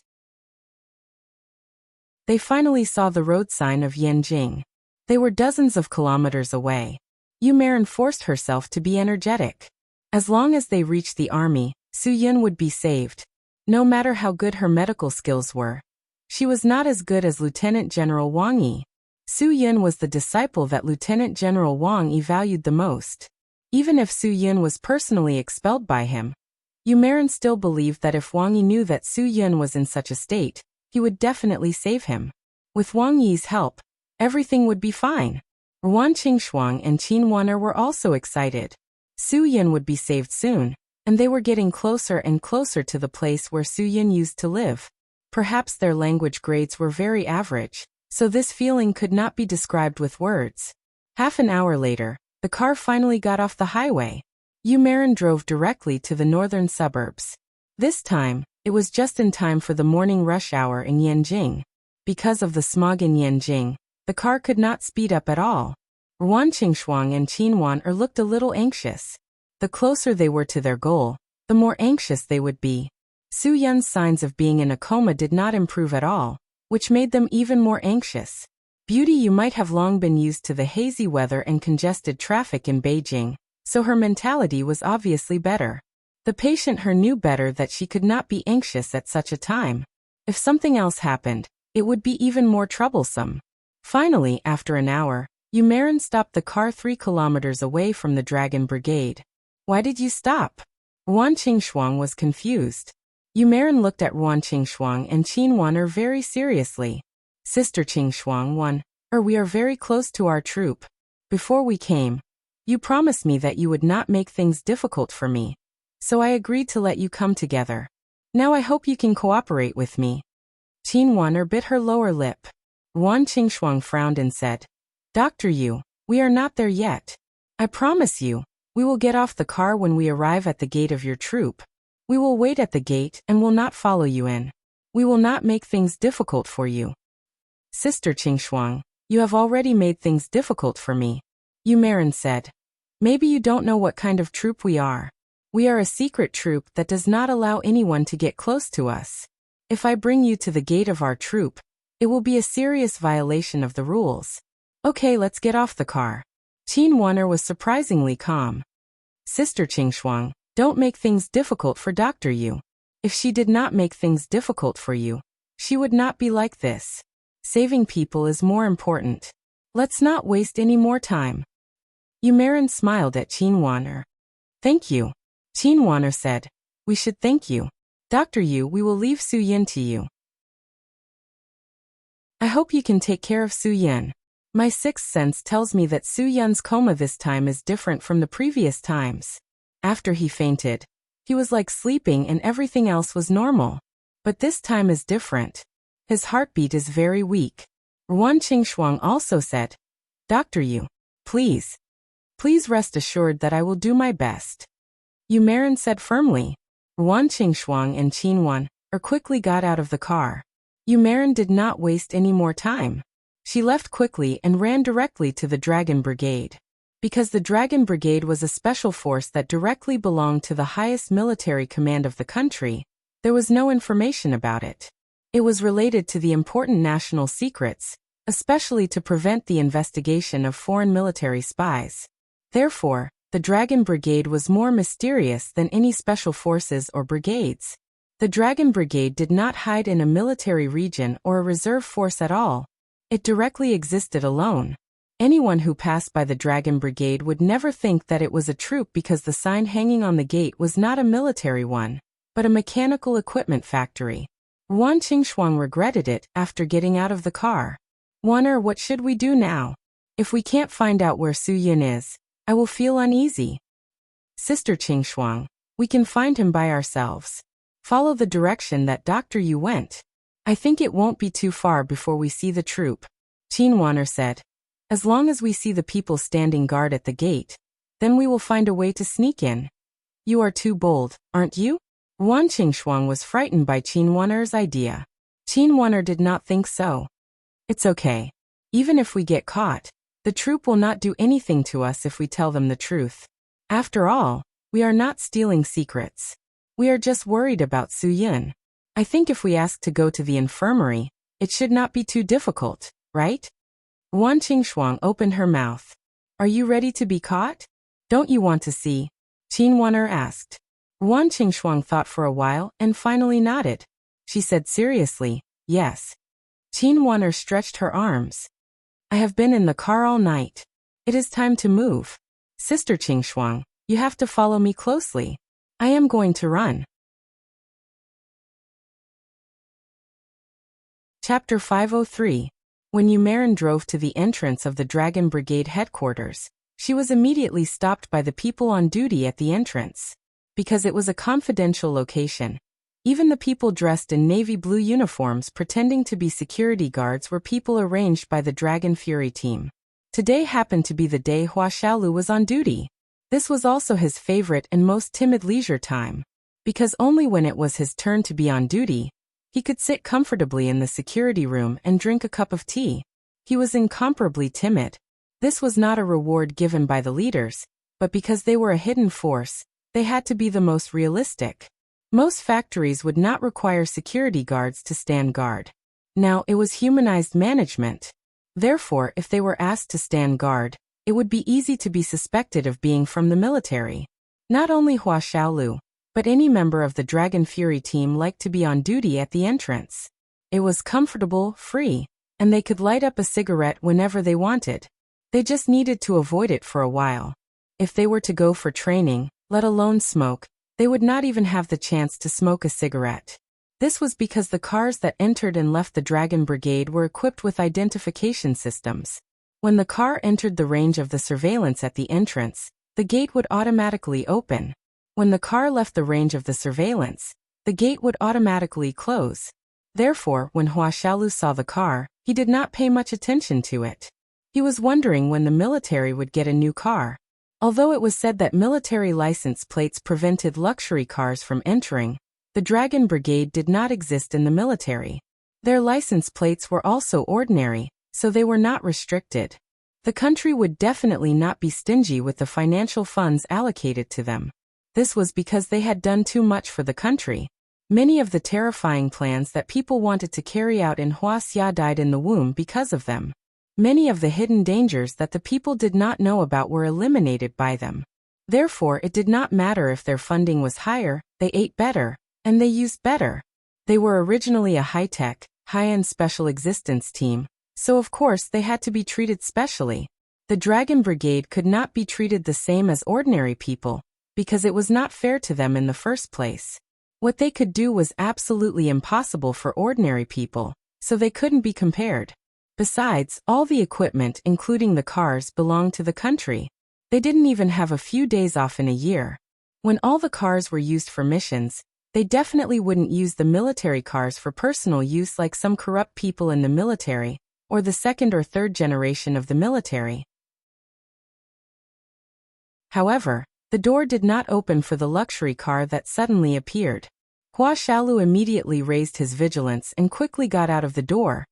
They finally saw the road sign of Yanjing. They were dozens of kilometers away. Yu Marin forced herself to be energetic. As long as they reached the army, Su Yun would be saved. No matter how good her medical skills were. She was not as good as Lieutenant General Wang Yi. Su Yun was the disciple that Lieutenant General Wang Yi valued the most. Even if Su Yun was personally expelled by him, Yu Marin still believed that if Wang Yi knew that Su Yun was in such a state, he would definitely save him. With Wang Yi's help, everything would be fine. Ruan Qingxuang and Qin Wan'er were also excited. Su Yun would be saved soon, and they were getting closer and closer to the place where Su Yun used to live. Perhaps their language grades were very average, so this feeling could not be described with words. Half an hour later, the car finally got off the highway. Yu Marin drove directly to the northern suburbs. This time, it was just in time for the morning rush hour in Yanjing. Because of the smog in Yanjing, the car could not speed up at all. Ruan Qingxuang and Qin Wan'er looked a little anxious. The closer they were to their goal, the more anxious they would be. Su Yun's signs of being in a coma did not improve at all, which made them even more anxious. Beauty Yu might have long been used to the hazy weather and congested traffic in Beijing, so her mentality was obviously better. The patient her knew better that she could not be anxious at such a time. If something else happened, it would be even more troublesome. Finally, after an hour, Yu Marin stopped the car 3 kilometers away from the Dragon Brigade. Why did you stop? Ruan Qingxuang was confused. Yu Marin looked at Ruan Qingxuang and Qin Wan'er very seriously. Sister Qingxuang, we are very close to our troop. Before we came, you promised me that you would not make things difficult for me. So I agreed to let you come together. Now I hope you can cooperate with me. Qin Wan'er bit her lower lip. Ruan Qingxuang frowned and said, Dr. Yu, we are not there yet. I promise you, we will get off the car when we arrive at the gate of your troop. We will wait at the gate and will not follow you in. We will not make things difficult for you. Sister Qingxuang, you have already made things difficult for me. Yu Marin said. Maybe you don't know what kind of troop we are. We are a secret troop that does not allow anyone to get close to us. If I bring you to the gate of our troop, it will be a serious violation of the rules. Okay, let's get off the car. Qin Wan'er was surprisingly calm. Sister Qingxuang, don't make things difficult for Dr. Yu. If she did not make things difficult for you, she would not be like this. Saving people is more important. Let's not waste any more time. Yu Marin smiled at Qin Wan'er. Thank you. Qin Wan'er said, we should thank you. Dr. Yu, we will leave Su Yun to you. I hope you can take care of Su Yun. My sixth sense tells me that Su Yun's coma this time is different from the previous times. After he fainted, he was like sleeping and everything else was normal. But this time is different. His heartbeat is very weak. Ruan Qingxuang also said, Dr. Yu, please rest assured that I will do my best. Yu Marin said firmly. Ruan Qingxuang and Qin Wan'er quickly got out of the car. Yu Marin did not waste any more time. She left quickly and ran directly to the Dragon Brigade. Because the Dragon Brigade was a special force that directly belonged to the highest military command of the country, there was no information about it. It was related to the important national secrets, especially to prevent the investigation of foreign military spies. Therefore, the Dragon Brigade was more mysterious than any special forces or brigades. The Dragon Brigade did not hide in a military region or a reserve force at all. It directly existed alone. Anyone who passed by the Dragon Brigade would never think that it was a troop because the sign hanging on the gate was not a military one, but a mechanical equipment factory. Yuan Qingshuang regretted it after getting out of the car. Wanner, what should we do now? If we can't find out where Su Yin is, I will feel uneasy. Sister Qingshuang, we can find him by ourselves. Follow the direction that Dr. Yu went. I think it won't be too far before we see the troop. Qin Wanner said. As long as we see the people standing guard at the gate, then we will find a way to sneak in. You are too bold, aren't you? Yuan Qingshuang was frightened by Qin Wanner's idea. Qin Wanner did not think so. It's okay. Even if we get caught, the troop will not do anything to us if we tell them the truth. After all, we are not stealing secrets. We are just worried about Su Yin. I think if we ask to go to the infirmary, it should not be too difficult, right? Yuan Qingshuang opened her mouth. Are you ready to be caught? Don't you want to see? Qin Wanner asked. Yuan Qingshuang thought for a while and finally nodded. She said seriously, yes. Qin Wanner stretched her arms. I have been in the car all night. It is time to move. Sister Qingshuang, you have to follow me closely. I am going to run. Chapter 503. When Yumerin drove to the entrance of the Dragon Brigade headquarters, she was immediately stopped by the people on duty at the entrance. Because it was a confidential location, even the people dressed in navy blue uniforms pretending to be security guards were people arranged by the Dragon Fury team. Today happened to be the day Hua Xiaolu was on duty. This was also his favorite and most timid leisure time. Because only when it was his turn to be on duty, he could sit comfortably in the security room and drink a cup of tea. He was incomparably timid. This was not a reward given by the leaders, but because they were a hidden force, they had to be the most realistic. Most factories would not require security guards to stand guard. Now it was humanized management. Therefore, if they were asked to stand guard, it would be easy to be suspected of being from the military. Not only Hua Xiaolu, but any member of the Dragon Fury team liked to be on duty at the entrance. It was comfortable, free, and they could light up a cigarette whenever they wanted. They just needed to avoid it for a while. If they were to go for training, let alone smoke, they would not even have the chance to smoke a cigarette. This was because the cars that entered and left the Dragon Brigade were equipped with identification systems. When the car entered the range of the surveillance at the entrance, the gate would automatically open. When the car left the range of the surveillance, the gate would automatically close. Therefore, when Hua Xiaolu saw the car, he did not pay much attention to it. He was wondering when the military would get a new car. Although it was said that military license plates prevented luxury cars from entering, the Dragon Brigade did not exist in the military. Their license plates were also ordinary, so they were not restricted. The country would definitely not be stingy with the financial funds allocated to them. This was because they had done too much for the country. Many of the terrifying plans that people wanted to carry out in Huaxia died in the womb because of them. Many of the hidden dangers that the people did not know about were eliminated by them. Therefore, it did not matter if their funding was higher, they ate better, and they used better. They were originally a high-tech, high-end special existence team, so of course they had to be treated specially. The Dragon Brigade could not be treated the same as ordinary people, because it was not fair to them in the first place. What they could do was absolutely impossible for ordinary people, so they couldn't be compared. Besides, all the equipment, including the cars, belonged to the country. They didn't even have a few days off in a year. When all the cars were used for missions, they definitely wouldn't use the military cars for personal use like some corrupt people in the military, or the second or third generation of the military. However, the door did not open for the luxury car that suddenly appeared. Hua Xiaolu immediately raised his vigilance and quickly got out of the door,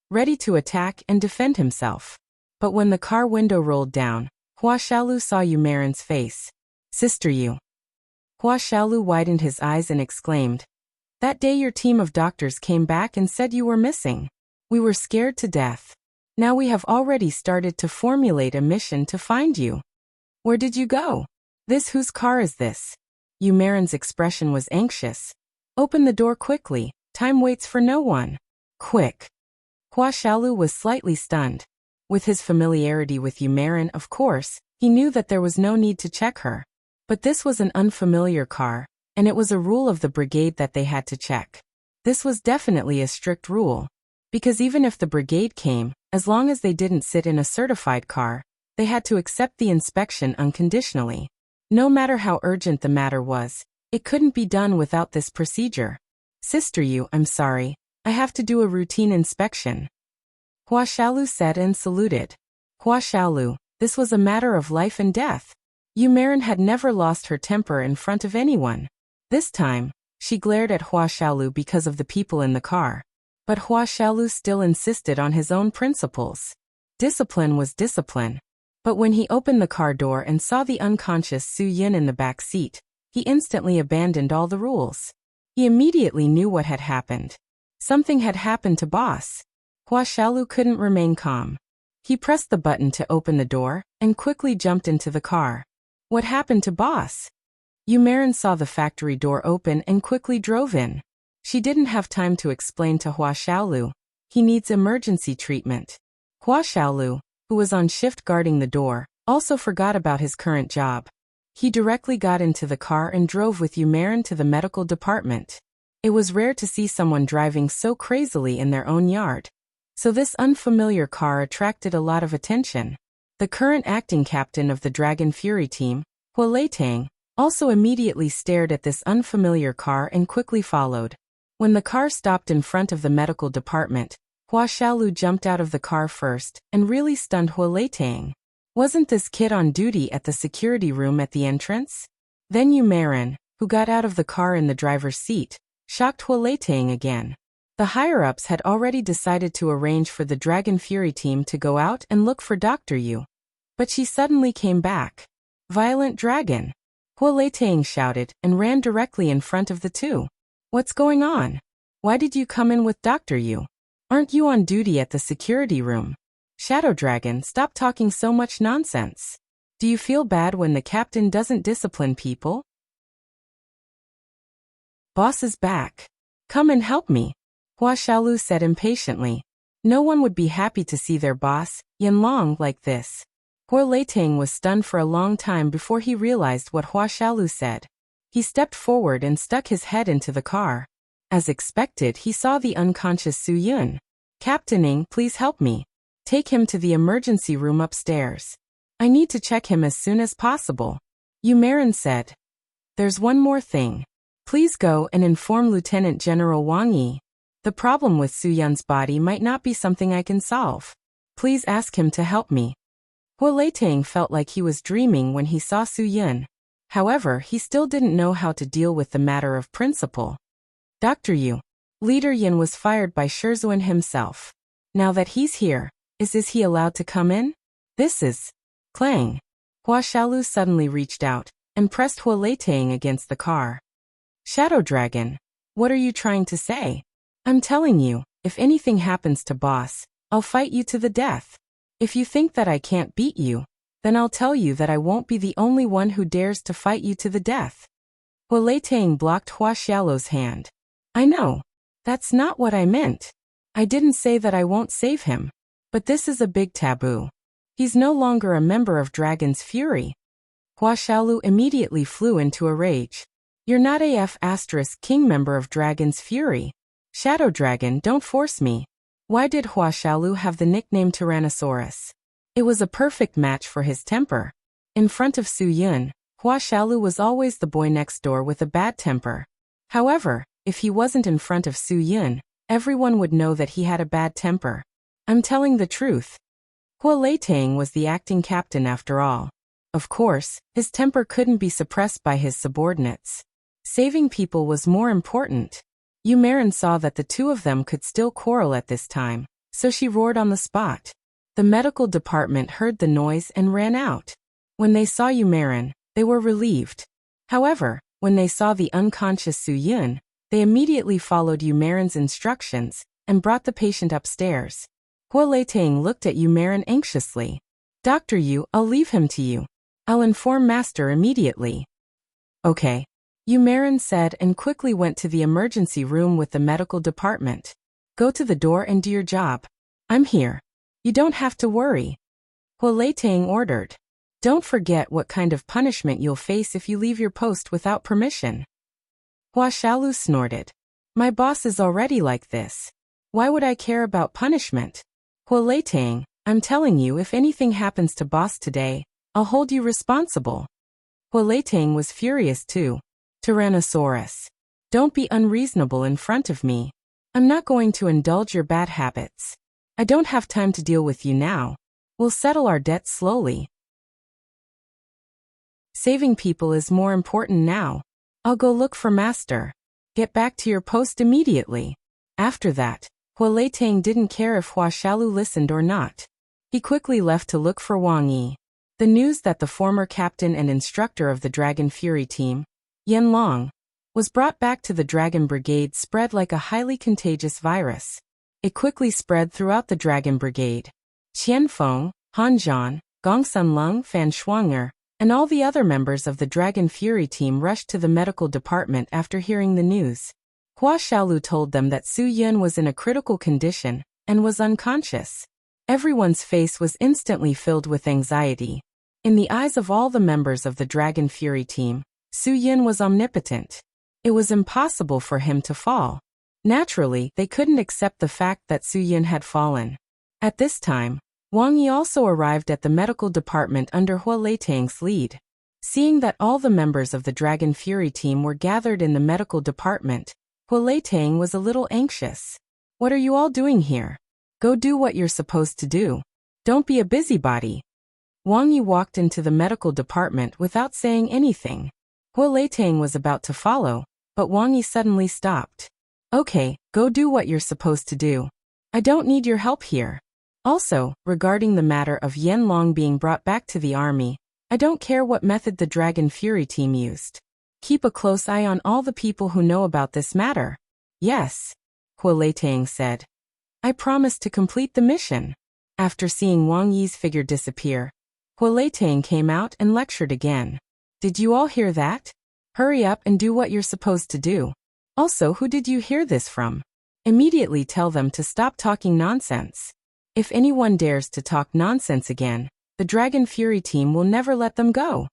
ready to attack and defend himself. But when the car window rolled down, Hua Xiaolu saw Yumerin's face. Sister Yu. Hua Xiaolu widened his eyes and exclaimed, "That day your team of doctors came back and said you were missing. We were scared to death. Now we have already started to formulate a mission to find you. Where did you go? Whose car is this?" Yumerin's expression was anxious. "Open the door quickly, time waits for no one. Quick." Hua Xiaolu was slightly stunned. With his familiarity with Umarin, of course, he knew that there was no need to check her. But this was an unfamiliar car, and it was a rule of the brigade that they had to check. This was definitely a strict rule. Because even if the brigade came, as long as they didn't sit in a certified car, they had to accept the inspection unconditionally. No matter how urgent the matter was, it couldn't be done without this procedure. Sister Yu, I'm sorry, I have to do a routine inspection. Hua Xiaolu said and saluted. Hua Xiaolu, this was a matter of life and death. Umarin had never lost her temper in front of anyone. This time, she glared at Hua Xiaolu because of the people in the car. But Hua Xiaolu still insisted on his own principles. Discipline was discipline. But when he opened the car door and saw the unconscious Su Yin in the back seat, he instantly abandoned all the rules. He immediately knew what had happened. Something had happened to Boss. Hua Xiaolu couldn't remain calm. He pressed the button to open the door and quickly jumped into the car. What happened to Boss? Umarin saw the factory door open and quickly drove in. She didn't have time to explain to Hua Xiaolu. He needs emergency treatment. Hua Xiaolu, who was on shift guarding the door, also forgot about his current job. He directly got into the car and drove with Umarin to the medical department. It was rare to see someone driving so crazily in their own yard. So this unfamiliar car attracted a lot of attention. The current acting captain of the Dragon Fury team, Hua Leitang, also immediately stared at this unfamiliar car and quickly followed. When the car stopped in front of the medical department, Hua Xiaolu jumped out of the car first and really stunned Hua Leitang. Wasn't this kid on duty at the security room at the entrance? Then Umarin, who got out of the car in the driver's seat, shocked Hua Leitang again. The higher-ups had already decided to arrange for the Dragon Fury team to go out and look for Dr. Yu. But she suddenly came back. Violent Dragon! Hua Leitang shouted and ran directly in front of the two. What's going on? Why did you come in with Dr. Yu? Aren't you on duty at the security room? Shadow Dragon, stop talking so much nonsense. Do you feel bad when the captain doesn't discipline people? Boss is back. Come and help me, Hua Xiaolu said impatiently. No one would be happy to see their boss, Yanlong, like this. Hua Leitang was stunned for a long time before he realized what Hua Xiaolu said. He stepped forward and stuck his head into the car. As expected, he saw the unconscious Su Yun. Captaining, please help me. Take him to the emergency room upstairs. I need to check him as soon as possible. Umarin said. There's one more thing. Please go and inform Lieutenant General Wang Yi. The problem with Su Yun's body might not be something I can solve. Please ask him to help me. Hua Leitang felt like he was dreaming when he saw Su Yun. However, he still didn't know how to deal with the matter of principle. Dr. Yu. Leader Yin was fired by Shizhuan himself. Now that he's here, is he allowed to come in? This is... Clang. Hua Xiaolu suddenly reached out and pressed Hua Leitang against the car. Shadow Dragon, what are you trying to say? I'm telling you, if anything happens to Boss, I'll fight you to the death. If you think that I can't beat you, then I'll tell you that I won't be the only one who dares to fight you to the death. Hua Leitang blocked Hua Xiaolu's hand. I know. That's not what I meant. I didn't say that I won't save him. But this is a big taboo. He's no longer a member of Dragon's Fury. Hua Xiaolu immediately flew into a rage. You're not a F*King member of Dragon's Fury. Shadow Dragon, don't force me. Why did Hua Xiaolu have the nickname Tyrannosaurus? It was a perfect match for his temper. In front of Su Yun, Hua Xiaolu was always the boy next door with a bad temper. However, if he wasn't in front of Su Yun, everyone would know that he had a bad temper. I'm telling the truth. Hua Leitang was the acting captain after all. Of course, his temper couldn't be suppressed by his subordinates. Saving people was more important. Umarin saw that the two of them could still quarrel at this time, so she roared on the spot. The medical department heard the noise and ran out. When they saw Umarin, they were relieved. However, when they saw the unconscious Su Yun, they immediately followed Umarin's instructions and brought the patient upstairs. Hua Leitang looked at Umarin anxiously. Dr. Yu, I'll leave him to you. I'll inform Master immediately. Okay. Umarin said and quickly went to the emergency room with the medical department. Go to the door and do your job. I'm here. You don't have to worry. Hua Tang ordered. Don't forget what kind of punishment you'll face if you leave your post without permission. Hua Xiaolu snorted. My boss is already like this. Why would I care about punishment? Hua Tang, I'm telling you, if anything happens to boss today, I'll hold you responsible. Hua Tang was furious too. Tyrannosaurus. Don't be unreasonable in front of me. I'm not going to indulge your bad habits. I don't have time to deal with you now. We'll settle our debts slowly. Saving people is more important now. I'll go look for Master. Get back to your post immediately. After that, Hua Tang didn't care if Hua Xiaolu listened or not. He quickly left to look for Wang Yi. The news that the former captain and instructor of the Dragon Fury team, Yan Long, was brought back to the Dragon Brigade spread like a highly contagious virus. It quickly spread throughout the Dragon Brigade. Qian Feng, Han Zhan, Gongsun Lung, Fan Shuanger, and all the other members of the Dragon Fury team rushed to the medical department after hearing the news. Hua Xiaolu told them that Su Yun was in a critical condition and was unconscious. Everyone's face was instantly filled with anxiety. In the eyes of all the members of the Dragon Fury team, Su Yun was omnipotent. It was impossible for him to fall. Naturally, they couldn't accept the fact that Su Yun had fallen. At this time, Wang Yi also arrived at the medical department under Hua Tang's lead. Seeing that all the members of the Dragon Fury team were gathered in the medical department, Hua Tang was a little anxious. What are you all doing here? Go do what you're supposed to do. Don't be a busybody. Wang Yi walked into the medical department without saying anything. Hua Tang was about to follow, but Wang Yi suddenly stopped. Okay, go do what you're supposed to do. I don't need your help here. Also, regarding the matter of Yan Long being brought back to the army, I don't care what method the Dragon Fury team used. Keep a close eye on all the people who know about this matter. Yes, Hua Tang said. I promise to complete the mission. After seeing Wang Yi's figure disappear, Hua Tang came out and lectured again. Did you all hear that? Hurry up and do what you're supposed to do. Also, who did you hear this from? Immediately tell them to stop talking nonsense. If anyone dares to talk nonsense again, the Dragon Fury team will never let them go.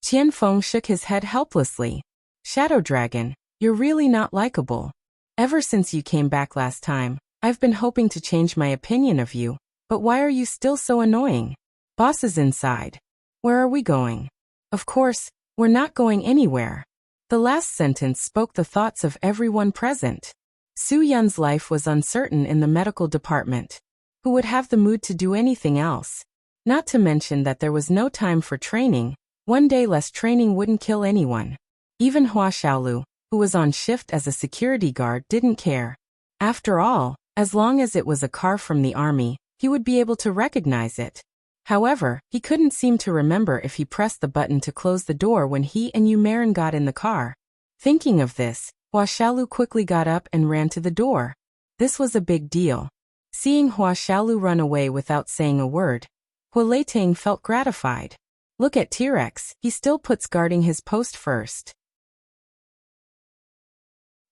Qian Feng shook his head helplessly. Shadow Dragon, you're really not likable. Ever since you came back last time, I've been hoping to change my opinion of you, but why are you still so annoying? Boss is inside. Where are we going? Of course, we're not going anywhere. The last sentence spoke the thoughts of everyone present. Su Yun's life was uncertain in the medical department. Who would have the mood to do anything else? Not to mention that there was no time for training. One day less training wouldn't kill anyone. Even Hua Xiaolu, who was on shift as a security guard, didn't care. After all, as long as it was a car from the army, he would be able to recognize it. However, he couldn't seem to remember if he pressed the button to close the door when he and Yumarin got in the car. Thinking of this, Hua Xiaolu quickly got up and ran to the door. This was a big deal. Seeing Hua Xiaolu run away without saying a word, Hua Tang felt gratified. Look at T-Rex, he still puts guarding his post first.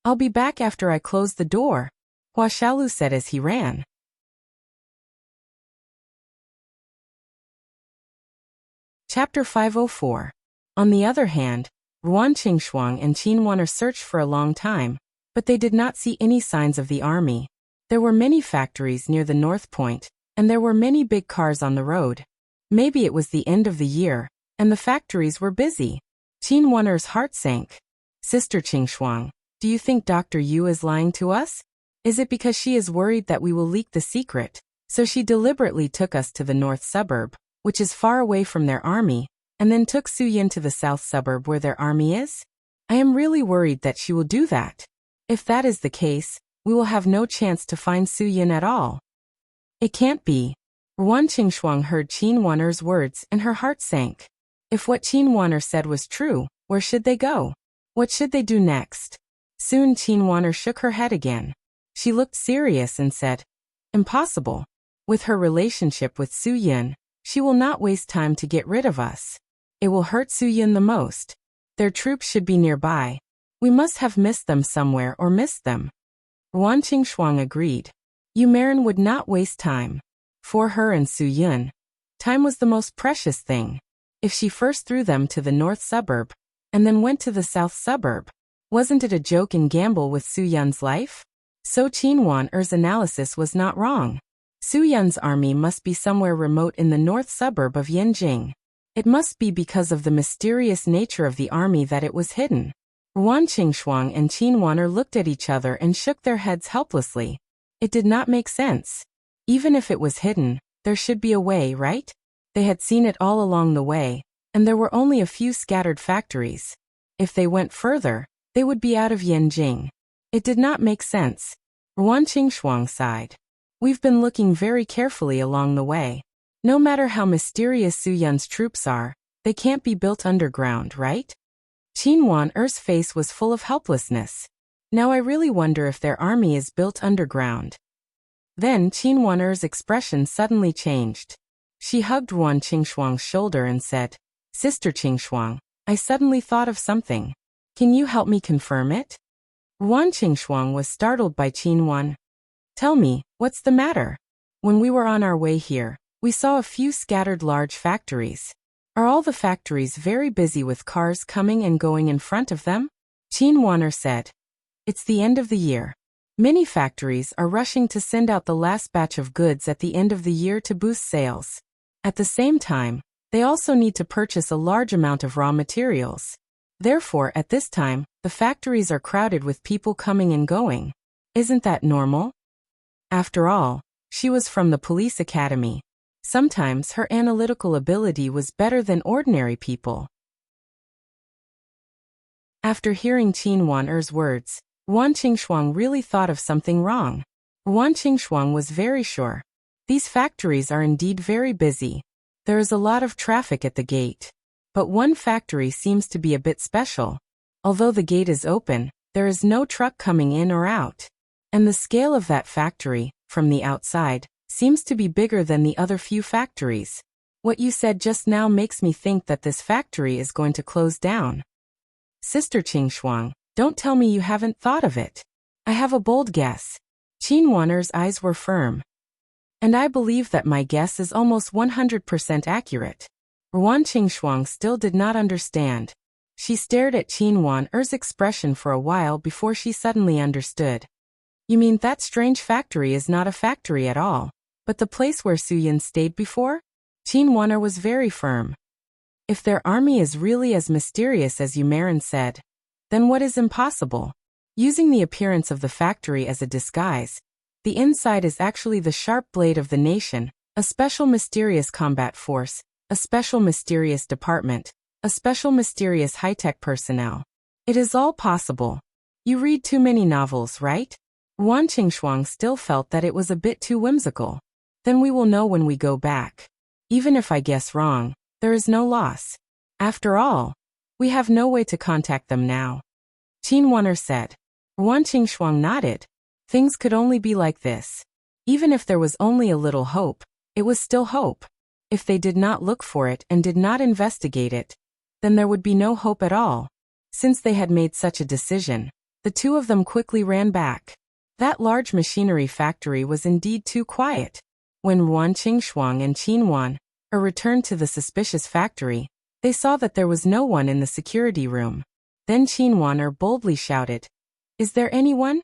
I'll be back after I close the door, Hua Xiaolu said as he ran. Chapter 504. On the other hand, Ruan Qingshuang and Qin Wan'er searched for a long time, but they did not see any signs of the army. There were many factories near the North Point, and there were many big cars on the road. Maybe it was the end of the year, and the factories were busy. Qin Wan'er's heart sank. Sister Qingshuang, do you think Dr. Yu is lying to us? Is it because she is worried that we will leak the secret, so she deliberately took us to the north suburb, which is far away from their army, and then took Su Yin to the south suburb where their army is? I am really worried that she will do that. If that is the case, we will have no chance to find Su Yin at all. It can't be. Ruan Qingshuang heard Qin Wan'er's words and her heart sank. If what Qin Wan'er said was true, where should they go? What should they do next? Soon Qin Wan'er shook her head again. She looked serious and said, Impossible. With her relationship with Su Yin, she will not waste time to get rid of us. It will hurt Su Yin the most. Their troops should be nearby. We must have missed them somewhere or missed them. Ruan Qingshuang agreed. Yumarin would not waste time. For her and Su Yun, time was the most precious thing. If she first threw them to the north suburb, and then went to the south suburb, wasn't it a joke and gamble with Su Yun's life? So Qinwan-er's analysis was not wrong. Su Yun's army must be somewhere remote in the north suburb of Yanjing. It must be because of the mysterious nature of the army that it was hidden. Ruan Qingshuang and Qinwan-er looked at each other and shook their heads helplessly. It did not make sense. Even if it was hidden, there should be a way, right? They had seen it all along the way, and there were only a few scattered factories. If they went further, they would be out of Yanjing. It did not make sense. Ruan Qingshuang sighed. We've been looking very carefully along the way. No matter how mysterious Su Yun's troops are, they can't be built underground, right? Qinwan-er's face was full of helplessness. Now I really wonder if their army is built underground. Then Qinwan-er's expression suddenly changed. She hugged Ruan Qingshuang's shoulder and said, Sister Qingshuang, I suddenly thought of something. Can you help me confirm it? Ruan Qingshuang was startled by Qinwan. Tell me, what's the matter? When we were on our way here, we saw a few scattered large factories. Are all the factories very busy with cars coming and going in front of them? Qinwan-er said. It's the end of the year. Many factories are rushing to send out the last batch of goods at the end of the year to boost sales. At the same time, they also need to purchase a large amount of raw materials. Therefore, at this time, the factories are crowded with people coming and going. Isn't that normal? After all, she was from the police academy. Sometimes her analytical ability was better than ordinary people. After hearing Qinwan-er's words, Ruan Qingshuang really thought of something wrong. Ruan Qingshuang was very sure. These factories are indeed very busy. There is a lot of traffic at the gate. But one factory seems to be a bit special. Although the gate is open, there is no truck coming in or out. And the scale of that factory, from the outside, seems to be bigger than the other few factories. What you said just now makes me think that this factory is going to close down. Sister Qingshuang, don't tell me you haven't thought of it. I have a bold guess. Qinwan-er's eyes were firm. And I believe that my guess is almost 100% accurate. Ruan Qingshuang still did not understand. She stared at Qinwan-er's expression for a while before she suddenly understood. You mean that strange factory is not a factory at all, but the place where Su Yun stayed before? Qinwan-er was very firm. If their army is really as mysterious as Yumarin said, then what is impossible? Using the appearance of the factory as a disguise, the inside is actually the sharp blade of the nation, a special mysterious combat force, a special mysterious department, a special mysterious high-tech personnel. It is all possible. You read too many novels, right? Ruan Qingshuang still felt that it was a bit too whimsical. Then we will know when we go back. Even if I guess wrong, there is no loss. After all, we have no way to contact them now. Qinwan-er said. Ruan Qingshuang nodded. Things could only be like this. Even if there was only a little hope, it was still hope. If they did not look for it and did not investigate it, then there would be no hope at all. Since they had made such a decision, the two of them quickly ran back. That large machinery factory was indeed too quiet. When Ruan Qingshuang and Qinwan-er returned to the suspicious factory, they saw that there was no one in the security room. Then Qinwan-er boldly shouted, Is there anyone?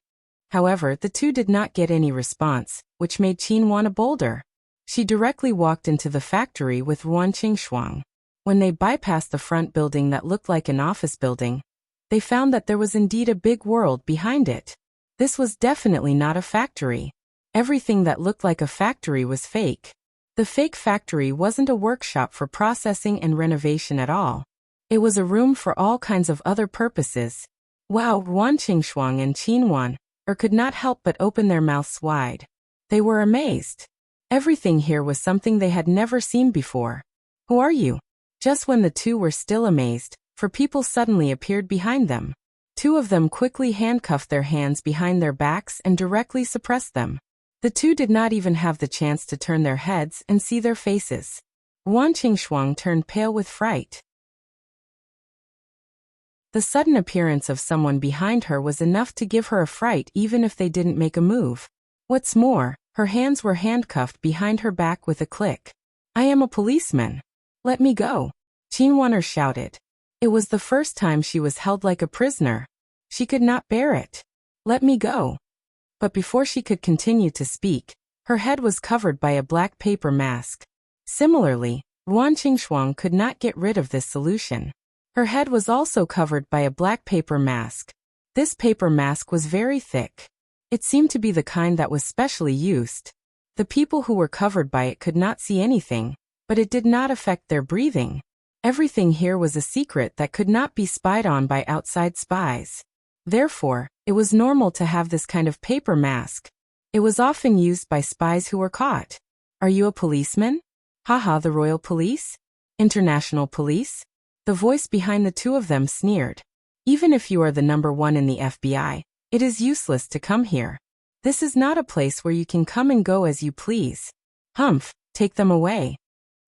However, the two did not get any response, which made Qinwan bolder. She directly walked into the factory with Ruan Qingshuang. When they bypassed the front building that looked like an office building, they found that there was indeed a big world behind it. This was definitely not a factory. Everything that looked like a factory was fake. The fake factory wasn't a workshop for processing and renovation at all. It was a room for all kinds of other purposes. Wow! Ruan Qingshuang and Qinwan-er could not help but open their mouths wide. They were amazed. Everything here was something they had never seen before. Who are you? Just when the two were still amazed, for people suddenly appeared behind them. Two of them quickly handcuffed their hands behind their backs and directly suppressed them. The two did not even have the chance to turn their heads and see their faces. Ruan Qingshuang turned pale with fright. The sudden appearance of someone behind her was enough to give her a fright even if they didn't make a move. What's more, Her hands were handcuffed behind her back with a click. I am a policeman. Let me go. Qinwaner shouted. It was the first time she was held like a prisoner. She could not bear it. Let me go. But before she could continue to speak, her head was covered by a black paper mask. Similarly, Ruan Qingshuang could not get rid of this solution. Her head was also covered by a black paper mask. This paper mask was very thick. It seemed to be the kind that was specially used. The people who were covered by it could not see anything, but it did not affect their breathing. Everything here was a secret that could not be spied on by outside spies. Therefore, it was normal to have this kind of paper mask. It was often used by spies who were caught. Are you a policeman? Haha, the Royal Police? International Police? The voice behind the two of them sneered. Even if you are the #1 in the FBI, it is useless to come here. This is not a place where you can come and go as you please. Humph, take them away.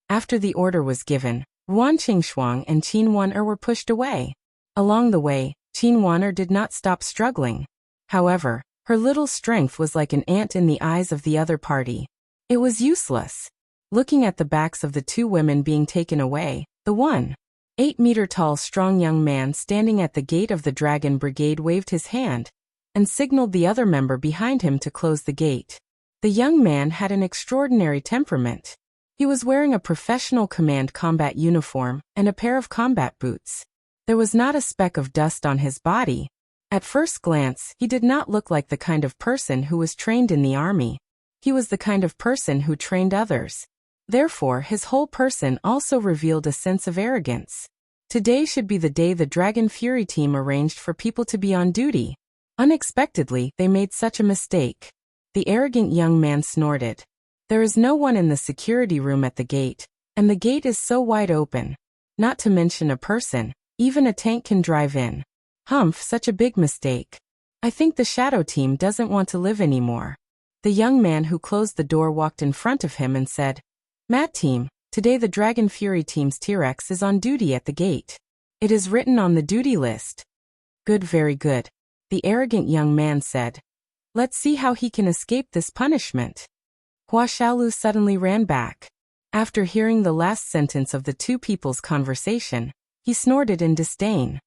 After the order was given, Ruan Qingshuang and Qinwaner were pushed away. Along the way, Qinwaner did not stop struggling. However, her little strength was like an ant in the eyes of the other party. It was useless. Looking at the backs of the two women being taken away, the 1.8-meter-tall strong young man standing at the gate of the Dragon Brigade waved his hand and signaled the other member behind him to close the gate. The young man had an extraordinary temperament. He was wearing a professional command combat uniform and a pair of combat boots. There was not a speck of dust on his body. At first glance, he did not look like the kind of person who was trained in the army. He was the kind of person who trained others. Therefore, his whole person also revealed a sense of arrogance. Today should be the day the Dragon Fury team arranged for people to be on duty. Unexpectedly, they made such a mistake. The arrogant young man snorted. There is no one in the security room at the gate, and the gate is so wide open. Not to mention a person, even a tank can drive in. Humph, such a big mistake. I think the Shadow team doesn't want to live anymore. The young man who closed the door walked in front of him and said, Matt team, today the Dragon Fury team's T-Rex is on duty at the gate. It is written on the duty list. Good, very good. The arrogant young man said. Let's see how he can escape this punishment. Hua Xiaolu suddenly ran back. After hearing the last sentence of the two people's conversation, he snorted in disdain.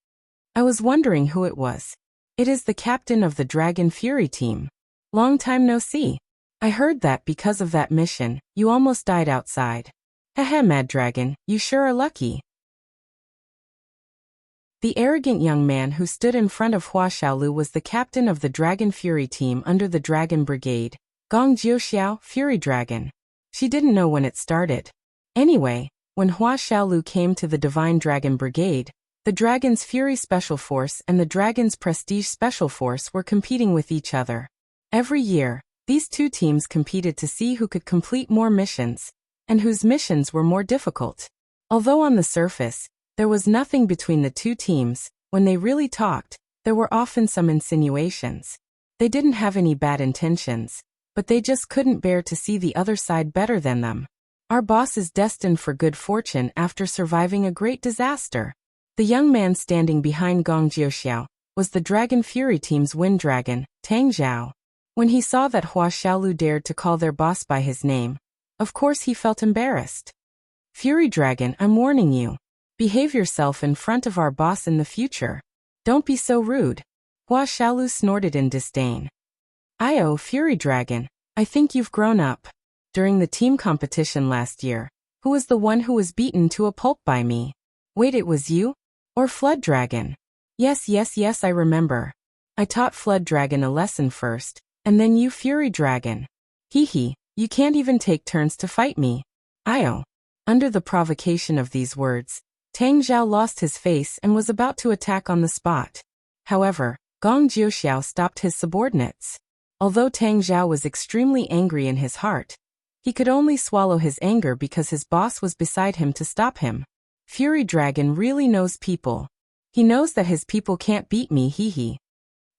I was wondering who it was. It is the captain of the Dragon Fury team. Long time no see. I heard that because of that mission, you almost died outside. Hehe, Mad Dragon, you sure are lucky. The arrogant young man who stood in front of Hua Xiaolu was the captain of the Dragon Fury team under the Dragon Brigade, Gong Jiuxiao, Fury Dragon. She didn't know when it started. Anyway, when Hua Xiaolu came to the Divine Dragon Brigade, the Dragon's Fury Special Force and the Dragon's Prestige Special Force were competing with each other. Every year, these two teams competed to see who could complete more missions, and whose missions were more difficult. Although on the surface, there was nothing between the two teams, when they really talked, there were often some insinuations. They didn't have any bad intentions, but they just couldn't bear to see the other side better than them. Our boss is destined for good fortune after surviving a great disaster. The young man standing behind Gong Jiuxiao was the Dragon Fury team's Wind Dragon, Tang Zhao. When he saw that Hua Xiaolu dared to call their boss by his name, of course he felt embarrassed. Fury Dragon, I'm warning you. Behave yourself in front of our boss in the future. Don't be so rude. Hua Xiaolu snorted in disdain. Fury Dragon, I think you've grown up. During the team competition last year, who was the one who was beaten to a pulp by me? Wait, it was you? Or Flood Dragon? Yes, I remember. I taught Flood Dragon a lesson first, and then you Fury Dragon. Hee, you can't even take turns to fight me. Under the provocation of these words, Tang Zhao lost his face and was about to attack on the spot. However, Gong Jiuxiao stopped his subordinates. Although Tang Zhao was extremely angry in his heart, he could only swallow his anger because his boss was beside him to stop him. Fury Dragon really knows people. He knows that his people can't beat me, hee.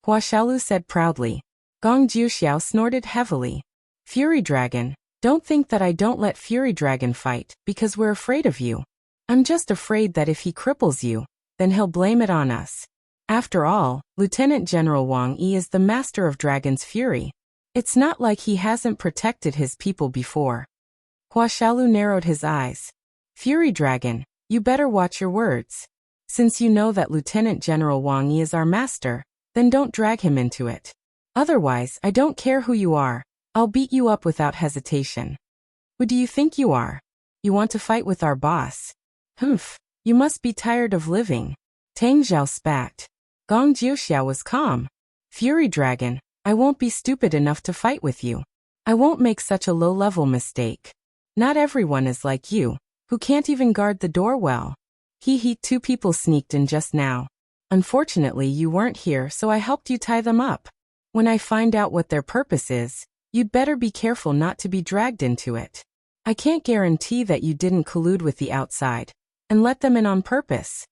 Hua Xiaolu said proudly. Gong Jiuxiao snorted heavily. Fury Dragon, don't think that I don't let Fury Dragon fight, because we're afraid of you. I'm just afraid that if he cripples you, then he'll blame it on us. After all, Lieutenant General Wang Yi is the master of Dragon's Fury. It's not like he hasn't protected his people before. Hua Xiaolu narrowed his eyes. Fury Dragon, you better watch your words. Since you know that Lieutenant General Wang Yi is our master, then don't drag him into it. Otherwise, I don't care who you are, I'll beat you up without hesitation. Who do you think you are? You want to fight with our boss? Humph, you must be tired of living. Tang Zhao spat. Gong Jiuxiao was calm. Fury Dragon, I won't be stupid enough to fight with you. I won't make such a low-level mistake. Not everyone is like you, who can't even guard the door well. Hee, 2 people sneaked in just now. Unfortunately, you weren't here, so I helped you tie them up. When I find out what their purpose is, you'd better be careful not to be dragged into it. I can't guarantee that you didn't collude with the outside and let them in on purpose.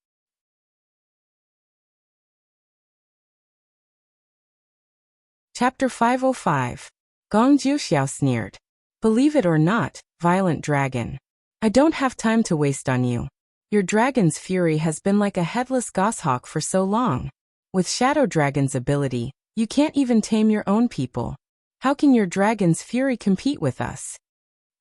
Chapter 505. Gong Jiuxiao sneered. Believe it or not, Violent Dragon, I don't have time to waste on you. Your dragon's fury has been like a headless goshawk for so long. With Shadow Dragon's ability, you can't even tame your own people. How can your dragon's fury compete with us?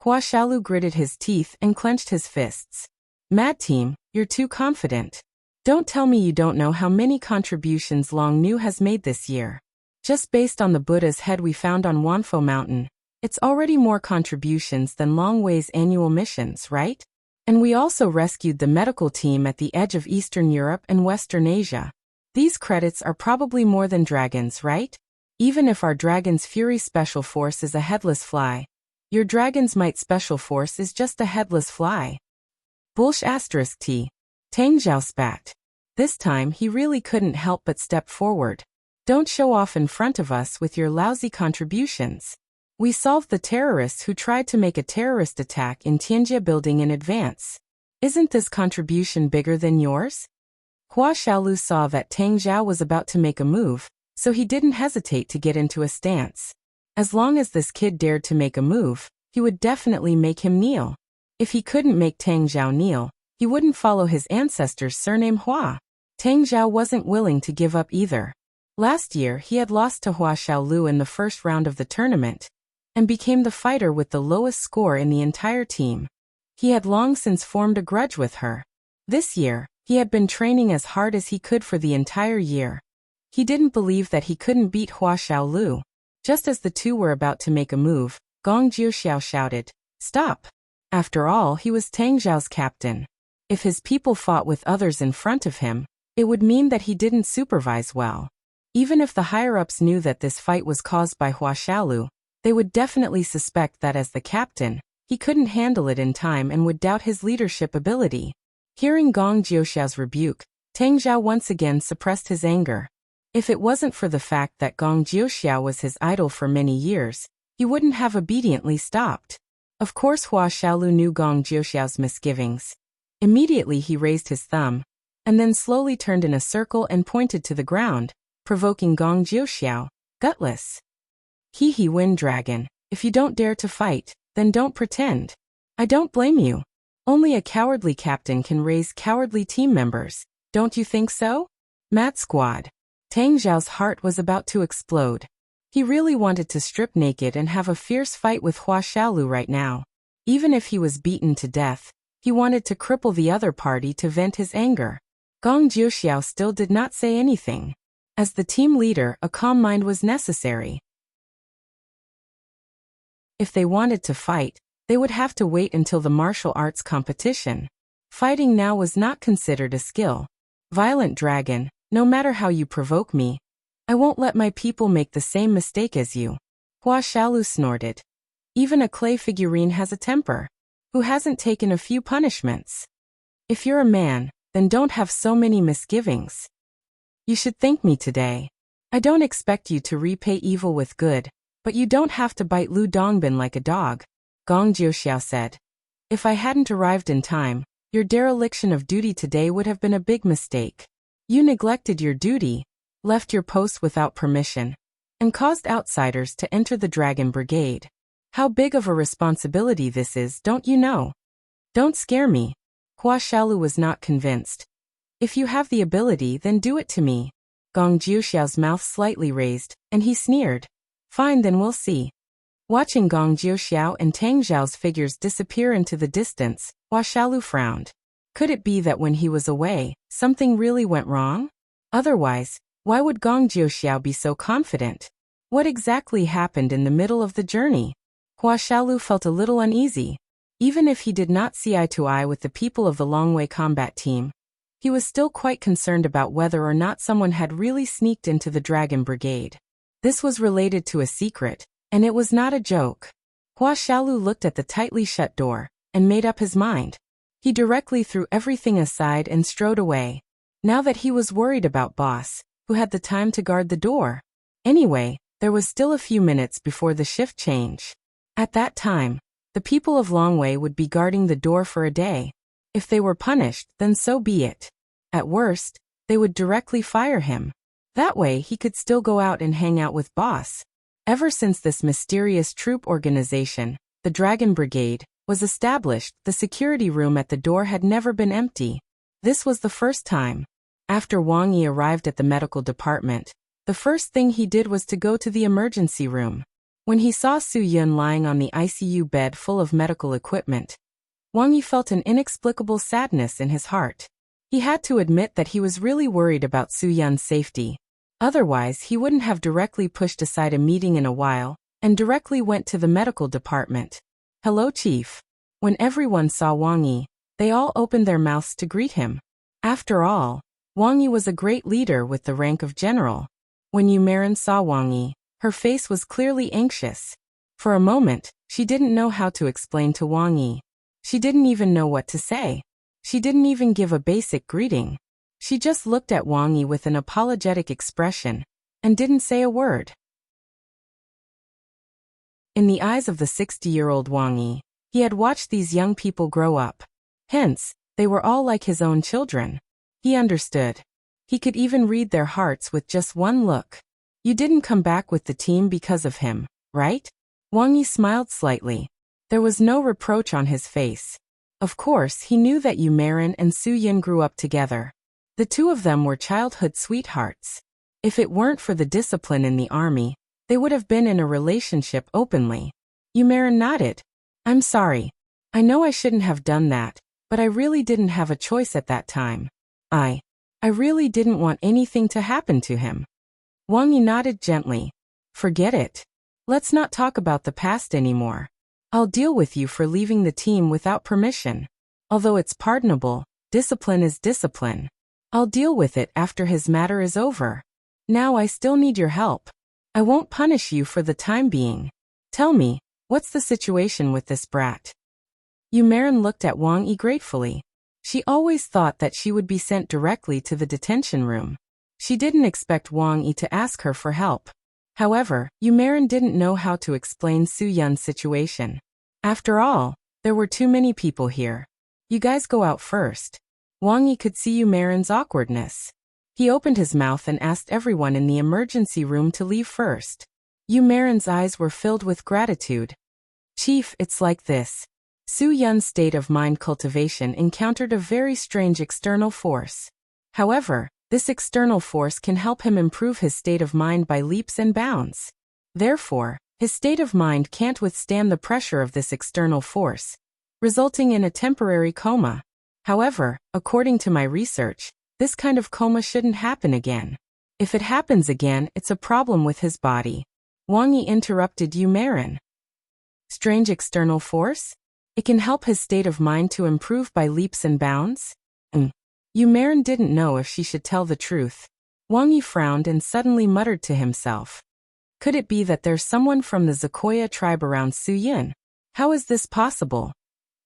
Hua Xiaolu gritted his teeth and clenched his fists. Mad Team, you're too confident. Don't tell me you don't know how many contributions Long Nu has made this year. Just based on the Buddha's head we found on Wanfo Mountain, it's already more contributions than Long Wei's annual missions, right? And we also rescued the medical team at the edge of Eastern Europe and Western Asia. These credits are probably more than dragons, right? Even if our Dragon's Fury Special Force is a headless fly, your Dragon's Might Special Force is just a headless fly. T. Tang Zhao spat. This time he really couldn't help but step forward. Don't show off in front of us with your lousy contributions. We solved the terrorists who tried to make a terrorist attack in Tianjie building in advance. Isn't this contribution bigger than yours? Hua Xiaolu saw that Tang Zhao was about to make a move, so he didn't hesitate to get into a stance. As long as this kid dared to make a move, he would definitely make him kneel. If he couldn't make Tang Zhao kneel, he wouldn't follow his ancestor's surname Hua. Tang Zhao wasn't willing to give up either. Last year he had lost to Hua Xiaolu in the first round of the tournament, and became the fighter with the lowest score in the entire team. He had long since formed a grudge with her. This year, he had been training as hard as he could for the entire year. He didn't believe that he couldn't beat Hua Xiaolu. Just as the two were about to make a move, Gong Jiuxiao shouted, "Stop!" After all, he was Tang Zhao's captain. If his people fought with others in front of him, it would mean that he didn't supervise well. Even if the higher-ups knew that this fight was caused by Hua Xiaolu, they would definitely suspect that as the captain, he couldn't handle it in time and would doubt his leadership ability. Hearing Gong Jiuxiao's rebuke, Tang Zhao once again suppressed his anger. If it wasn't for the fact that Gong Jiuxiao was his idol for many years, he wouldn't have obediently stopped. Of course Hua Xiaolu knew Gong Jiuxiao's misgivings. Immediately he raised his thumb, and then slowly turned in a circle and pointed to the ground, provoking Gong Jiuxiao, gutless. Hee Wind Dragon, if you don't dare to fight, then don't pretend. I don't blame you. Only a cowardly captain can raise cowardly team members, don't you think so? Mad Squad. Tang Zhao's heart was about to explode. He really wanted to strip naked and have a fierce fight with Hua Xiaolu right now. Even if he was beaten to death, he wanted to cripple the other party to vent his anger. Gong Jiuxiao still did not say anything. As the team leader, a calm mind was necessary. If they wanted to fight, they would have to wait until the martial arts competition. Fighting now was not considered a skill. Violent Dragon, no matter how you provoke me, I won't let my people make the same mistake as you. Hua Xiaolu snorted. Even a clay figurine has a temper. Who hasn't taken a few punishments? If you're a man, then don't have so many misgivings. You should thank me today. I don't expect you to repay evil with good, but you don't have to bite Lu Dongbin like a dog, Gong Jiuxiao said. If I hadn't arrived in time, your dereliction of duty today would have been a big mistake. You neglected your duty, left your post without permission, and caused outsiders to enter the Dragon Brigade. How big of a responsibility this is, don't you know? Don't scare me. Hua Xiaolu was not convinced. If you have the ability, then do it to me. Gong Jiuxiao's mouth slightly raised, and he sneered. Fine, then we'll see. Watching Gong Jiuxiao and Tang Zhao's figures disappear into the distance, Hua Xiaolu frowned. Could it be that when he was away, something really went wrong? Otherwise, why would Gong Jiuxiao be so confident? What exactly happened in the middle of the journey? Hua Xiaolu felt a little uneasy. Even if he did not see eye to eye with the people of the Longwei combat team, he was still quite concerned about whether or not someone had really sneaked into the Dragon Brigade. This was related to a secret, and it was not a joke. Hua Xiaolu looked at the tightly shut door, and made up his mind. He directly threw everything aside and strode away. Now that he was worried about Boss, who had the time to guard the door. Anyway, there was still a few minutes before the shift change. At that time, the people of Longwei would be guarding the door for a day. If they were punished, then so be it. At worst, they would directly fire him. That way he could still go out and hang out with Boss. Ever since this mysterious troop organization, the Dragon Brigade, was established, the security room at the door had never been empty. This was the first time. After Wang Yi arrived at the medical department, the first thing he did was to go to the emergency room. When he saw Su Yun lying on the ICU bed full of medical equipment, Wang Yi felt an inexplicable sadness in his heart. He had to admit that he was really worried about Su Yun's safety. Otherwise, he wouldn't have directly pushed aside a meeting in a while, and directly went to the medical department. Hello, Chief. When everyone saw Wang Yi, they all opened their mouths to greet him. After all, Wang Yi was a great leader with the rank of general. When Yu Marin saw Wang Yi, her face was clearly anxious. For a moment, she didn't know how to explain to Wang Yi. She didn't even know what to say. She didn't even give a basic greeting. She just looked at Wang Yi with an apologetic expression, and didn't say a word. In the eyes of the 60-year-old Wang Yi, he had watched these young people grow up. Hence, they were all like his own children. He understood. He could even read their hearts with just one look. You didn't come back with the team because of him, right? Wang Yi smiled slightly. There was no reproach on his face. Of course, he knew that Yu Marin and Su Yun grew up together. The two of them were childhood sweethearts. If it weren't for the discipline in the army, they would have been in a relationship openly. Yu Marin nodded. I'm sorry. I know I shouldn't have done that, but I really didn't have a choice at that time. I really didn't want anything to happen to him. Wang Yi nodded gently. Forget it. Let's not talk about the past anymore. I'll deal with you for leaving the team without permission. Although it's pardonable, discipline is discipline. I'll deal with it after his matter is over. Now I still need your help. I won't punish you for the time being. Tell me, what's the situation with this brat? Yu Marin looked at Wang Yi gratefully. She always thought that she would be sent directly to the detention room. She didn't expect Wang Yi to ask her for help. However, Yu Marin didn't know how to explain Su Yun's situation. After all, there were too many people here. You guys go out first. Wang Yi could see Yu Marin's awkwardness. He opened his mouth and asked everyone in the emergency room to leave first. Yu Marin's eyes were filled with gratitude. Chief, it's like this. Su Yun's state of mind cultivation encountered a very strange external force. However, this external force can help him improve his state of mind by leaps and bounds. Therefore, his state of mind can't withstand the pressure of this external force, resulting in a temporary coma. However, according to my research, this kind of coma shouldn't happen again. If it happens again, it's a problem with his body. Wang Yi interrupted Yu Marin. Strange external force? It can help his state of mind to improve by leaps and bounds? Yu Marin didn't know if she should tell the truth. Wang Yi frowned and suddenly muttered to himself. Could it be that there's someone from the Sequoia tribe around Su Yun? How is this possible?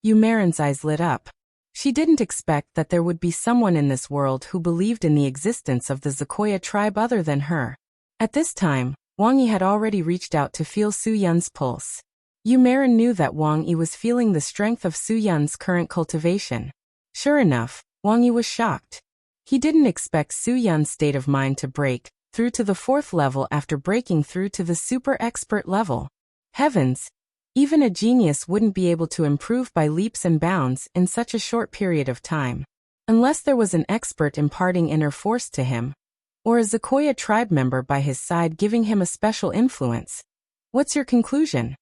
Yu Marin's eyes lit up. She didn't expect that there would be someone in this world who believed in the existence of the Sequoia tribe other than her. At this time, Wang Yi had already reached out to feel Su Yun's pulse. Yu Marin knew that Wang Yi was feeling the strength of Su Yun's current cultivation. Sure enough, Wang Yi was shocked. He didn't expect Su Yun's state of mind to break through to the 4th level after breaking through to the super expert level. Heavens! Even a genius wouldn't be able to improve by leaps and bounds in such a short period of time. Unless there was an expert imparting inner force to him, or a Sequoia tribe member by his side giving him a special influence. What's your conclusion?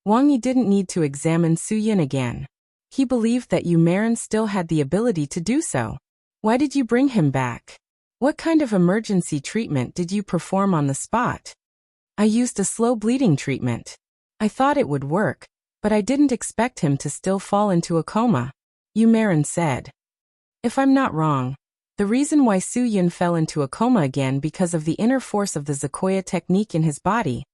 Wang Yi didn't need to examine Su Yin again. He believed that Yu Marin still had the ability to do so. Why did you bring him back? What kind of emergency treatment did you perform on the spot? I used a slow bleeding treatment. I thought it would work, but I didn't expect him to still fall into a coma, Yu Marin said. If I'm not wrong, the reason why Su Yin fell into a coma again because of the inner force of the Sequoia technique in his body.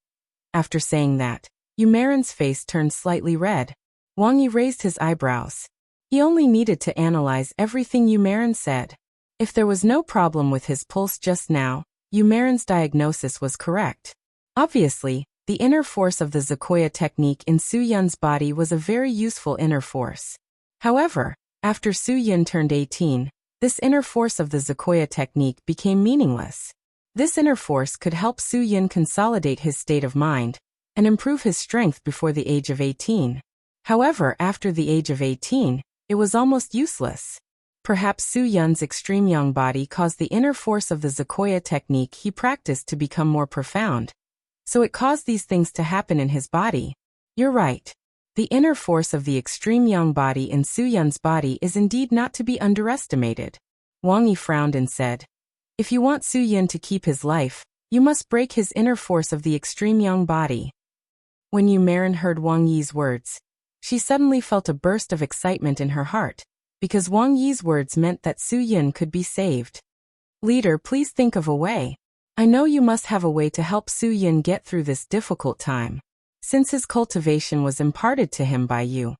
After saying that, Yu Marin's face turned slightly red. Wang Yi raised his eyebrows. He only needed to analyze everything Yu Marin said. If there was no problem with his pulse just now, Yu Marin's diagnosis was correct. Obviously, the inner force of the Sequoia technique in Su Yun's body was a very useful inner force. However, after Su Yun turned 18, this inner force of the Sequoia technique became meaningless. This inner force could help Su Yun consolidate his state of mind and improve his strength before the age of 18. However, after the age of 18, it was almost useless. Perhaps Su Yun's extreme young body caused the inner force of the Sequoia technique he practiced to become more profound. So it caused these things to happen in his body. You're right. The inner force of the extreme young body in Su Yun's body is indeed not to be underestimated. Wang Yi frowned and said, if you want Su Yun to keep his life, you must break his inner force of the extreme young body. When Yu Marin heard Wang Yi's words, she suddenly felt a burst of excitement in her heart, because Wang Yi's words meant that Su Yun could be saved. Leader, please think of a way. I know you must have a way to help Su Yun get through this difficult time. Since his cultivation was imparted to him by you,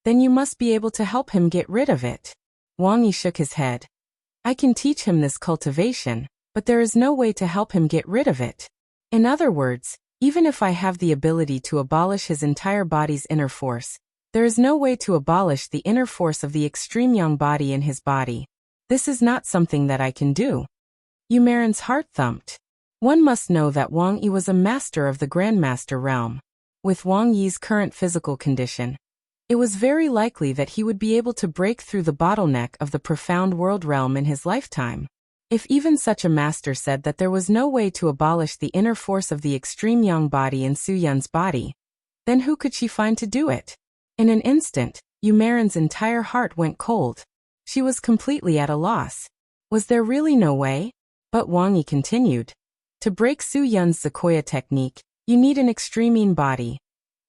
then you must be able to help him get rid of it. Wang Yi shook his head. I can teach him this cultivation, but there is no way to help him get rid of it. In other words, even if I have the ability to abolish his entire body's inner force, there is no way to abolish the inner force of the extreme young body in his body. This is not something that I can do. Yu Marin's heart thumped. One must know that Wang Yi was a master of the Grandmaster realm. With Wang Yi's current physical condition, it was very likely that he would be able to break through the bottleneck of the profound world realm in his lifetime. If even such a master said that there was no way to abolish the inner force of the extreme young body in Su Yun's body, then who could she find to do it? In an instant, Yu Marin's entire heart went cold. She was completely at a loss. Was there really no way? But Wang Yi continued. To break Su Yun's Sequoia technique, you need an extreme body.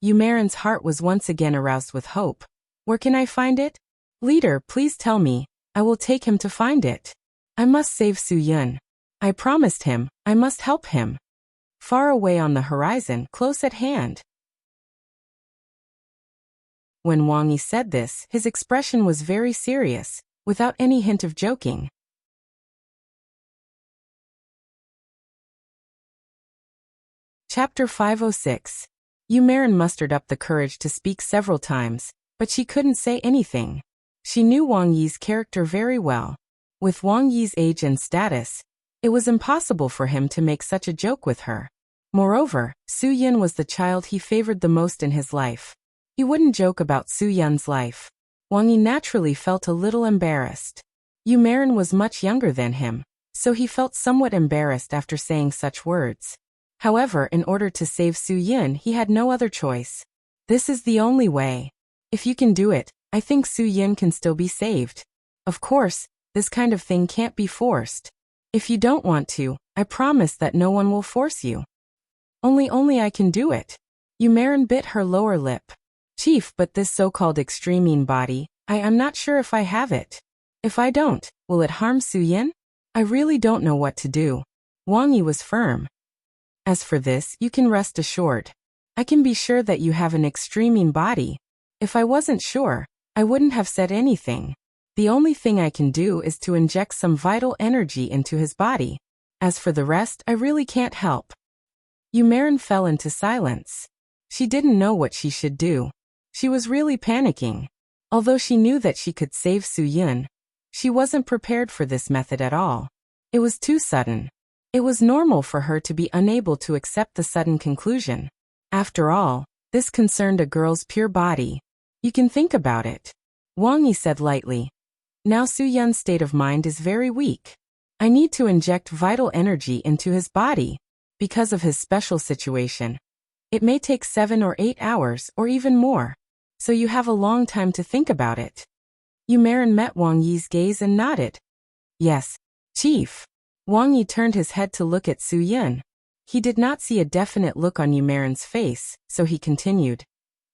Yu Marin's heart was once again aroused with hope. Where can I find it? Leader, please tell me. I will take him to find it. I must save Su Yun. I promised him, I must help him. Far away on the horizon, close at hand. When Wang Yi said this, his expression was very serious, without any hint of joking. Chapter 506. Yu Marin mustered up the courage to speak several times, but she couldn't say anything. She knew Wang Yi's character very well. With Wang Yi's age and status, it was impossible for him to make such a joke with her. Moreover, Su Yun was the child he favored the most in his life. He wouldn't joke about Su Yun's life. Wang Yi naturally felt a little embarrassed. Yu Marin was much younger than him, so he felt somewhat embarrassed after saying such words. However, in order to save Su Yun, he had no other choice. This is the only way. If you can do it, I think Su Yun can still be saved. Of course, this kind of thing can't be forced. If you don't want to, I promise that no one will force you. Only I can do it. Yu Marin bit her lower lip. Chief, but this so-called extreme body, I'm not sure if I have it. If I don't, will it harm Su Yun? I really don't know what to do. Wang Yi was firm. As for this, you can rest assured. I can be sure that you have an extreme body. If I wasn't sure, I wouldn't have said anything. The only thing I can do is to inject some vital energy into his body. As for the rest, I really can't help. Yu Marin fell into silence. She didn't know what she should do. She was really panicking. Although she knew that she could save Su Yun, she wasn't prepared for this method at all. It was too sudden. It was normal for her to be unable to accept the sudden conclusion. After all, this concerned a girl's pure body. You can think about it. Wang Yi said lightly. Now Su Yun's state of mind is very weak. I need to inject vital energy into his body. Because of his special situation, it may take 7 or 8 hours or even more, so you have a long time to think about it. Yu Marin met Wang Yi's gaze and nodded. Yes, Chief. Wang Yi turned his head to look at Su Yin. He did not see a definite look on Yu Marin's face, so he continued.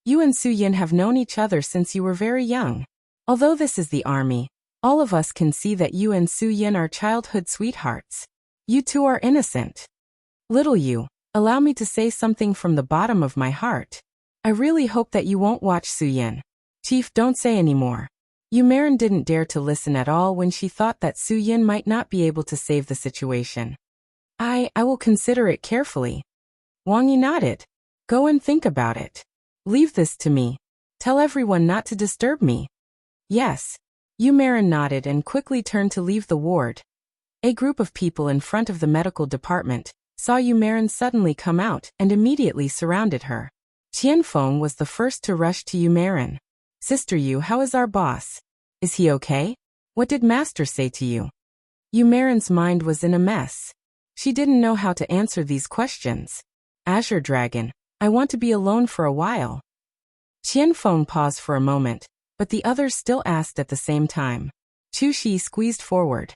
You and Su Yin have known each other since you were very young. Although this is the army, all of us can see that you and Su Yin are childhood sweethearts. You two are innocent. Little Yu, allow me to say something from the bottom of my heart. I really hope that you won't watch Su Yin. Chief, don't say any more. Yu Marin didn't dare to listen at all when she thought that Su Yin might not be able to save the situation. I will consider it carefully. Wang Yi nodded. Go and think about it. Leave this to me. Tell everyone not to disturb me. Yes. Yu Marin nodded and quickly turned to leave the ward. A group of people in front of the medical department saw Yu Marin suddenly come out and immediately surrounded her. Qianfeng was the first to rush to Yu Marin. Sister Yu, how is our boss? Is he okay? What did Master say to you? Yu Marin's mind was in a mess. She didn't know how to answer these questions. Azure Dragon, I want to be alone for a while. Qianfeng paused for a moment, but the others still asked at the same time. Chu Shi squeezed forward.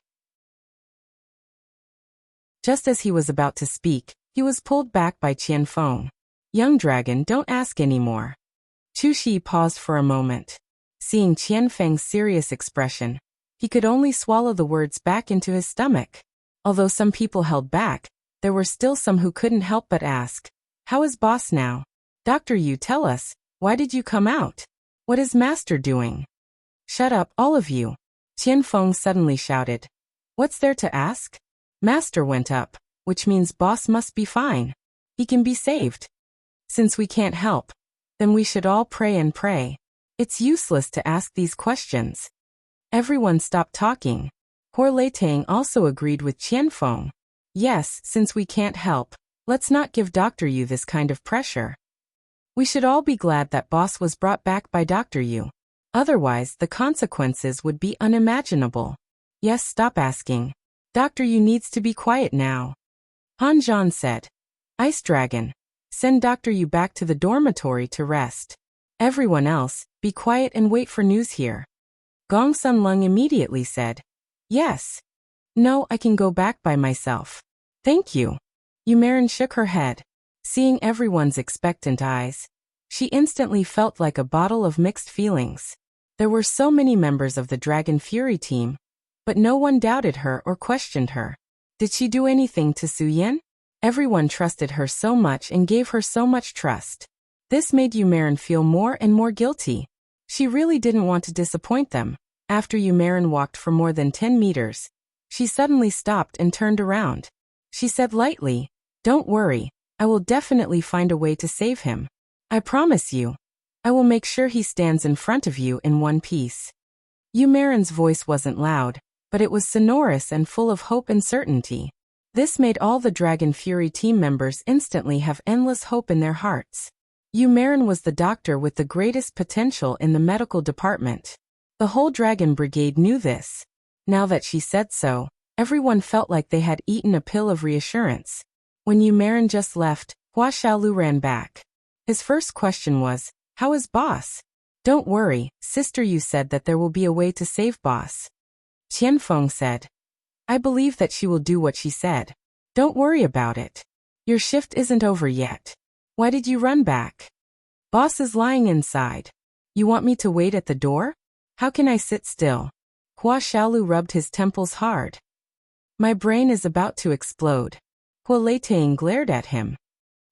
Just as he was about to speak, he was pulled back by Qianfeng. Young dragon, don't ask anymore. Chu Shi paused for a moment. Seeing Qianfeng's serious expression, he could only swallow the words back into his stomach. Although some people held back, there were still some who couldn't help but ask, how is boss now? Dr. Yu, tell us, why did you come out? What is Master doing? Shut up, all of you. Qianfeng suddenly shouted. What's there to ask? Master went up, which means boss must be fine. He can be saved. Since we can't help, then we should all pray and pray. It's useless to ask these questions. Everyone stopped talking. Hor Leitang also agreed with Qianfeng. Yes, since we can't help, let's not give Dr. Yu this kind of pressure. We should all be glad that boss was brought back by Dr. Yu. Otherwise, the consequences would be unimaginable. Yes, stop asking. Dr. Yu needs to be quiet now. Han Zhan said. Ice Dragon, send Dr. Yu back to the dormitory to rest. Everyone else, be quiet and wait for news here. Gong Sun Lung immediately said. Yes. No, I can go back by myself. Thank you. Yu Marin shook her head. Seeing everyone's expectant eyes, she instantly felt like a bottle of mixed feelings. There were so many members of the Dragon Fury team, but no one doubted her or questioned her. Did she do anything to Su Yin? Everyone trusted her so much and gave her so much trust. This made Yu Marin feel more and more guilty. She really didn't want to disappoint them. After Yu Marin walked for more than 10 meters, she suddenly stopped and turned around. She said lightly, don't worry, I will definitely find a way to save him. I promise you. I will make sure he stands in front of you in one piece. Yu Marin's voice wasn't loud, but it was sonorous and full of hope and certainty. This made all the Dragon Fury team members instantly have endless hope in their hearts. Yu Marin was the doctor with the greatest potential in the medical department. The whole Dragon Brigade knew this. Now that she said so, everyone felt like they had eaten a pill of reassurance. When Yu Marin just left, Hua Xiaolu ran back. His first question was, how is boss? Don't worry, Sister Yu said that there will be a way to save boss. Qianfeng said. I believe that she will do what she said. Don't worry about it. Your shift isn't over yet. Why did you run back? Boss is lying inside. You want me to wait at the door? How can I sit still? Hua Xiaolu rubbed his temples hard. My brain is about to explode. Hua Leitang glared at him.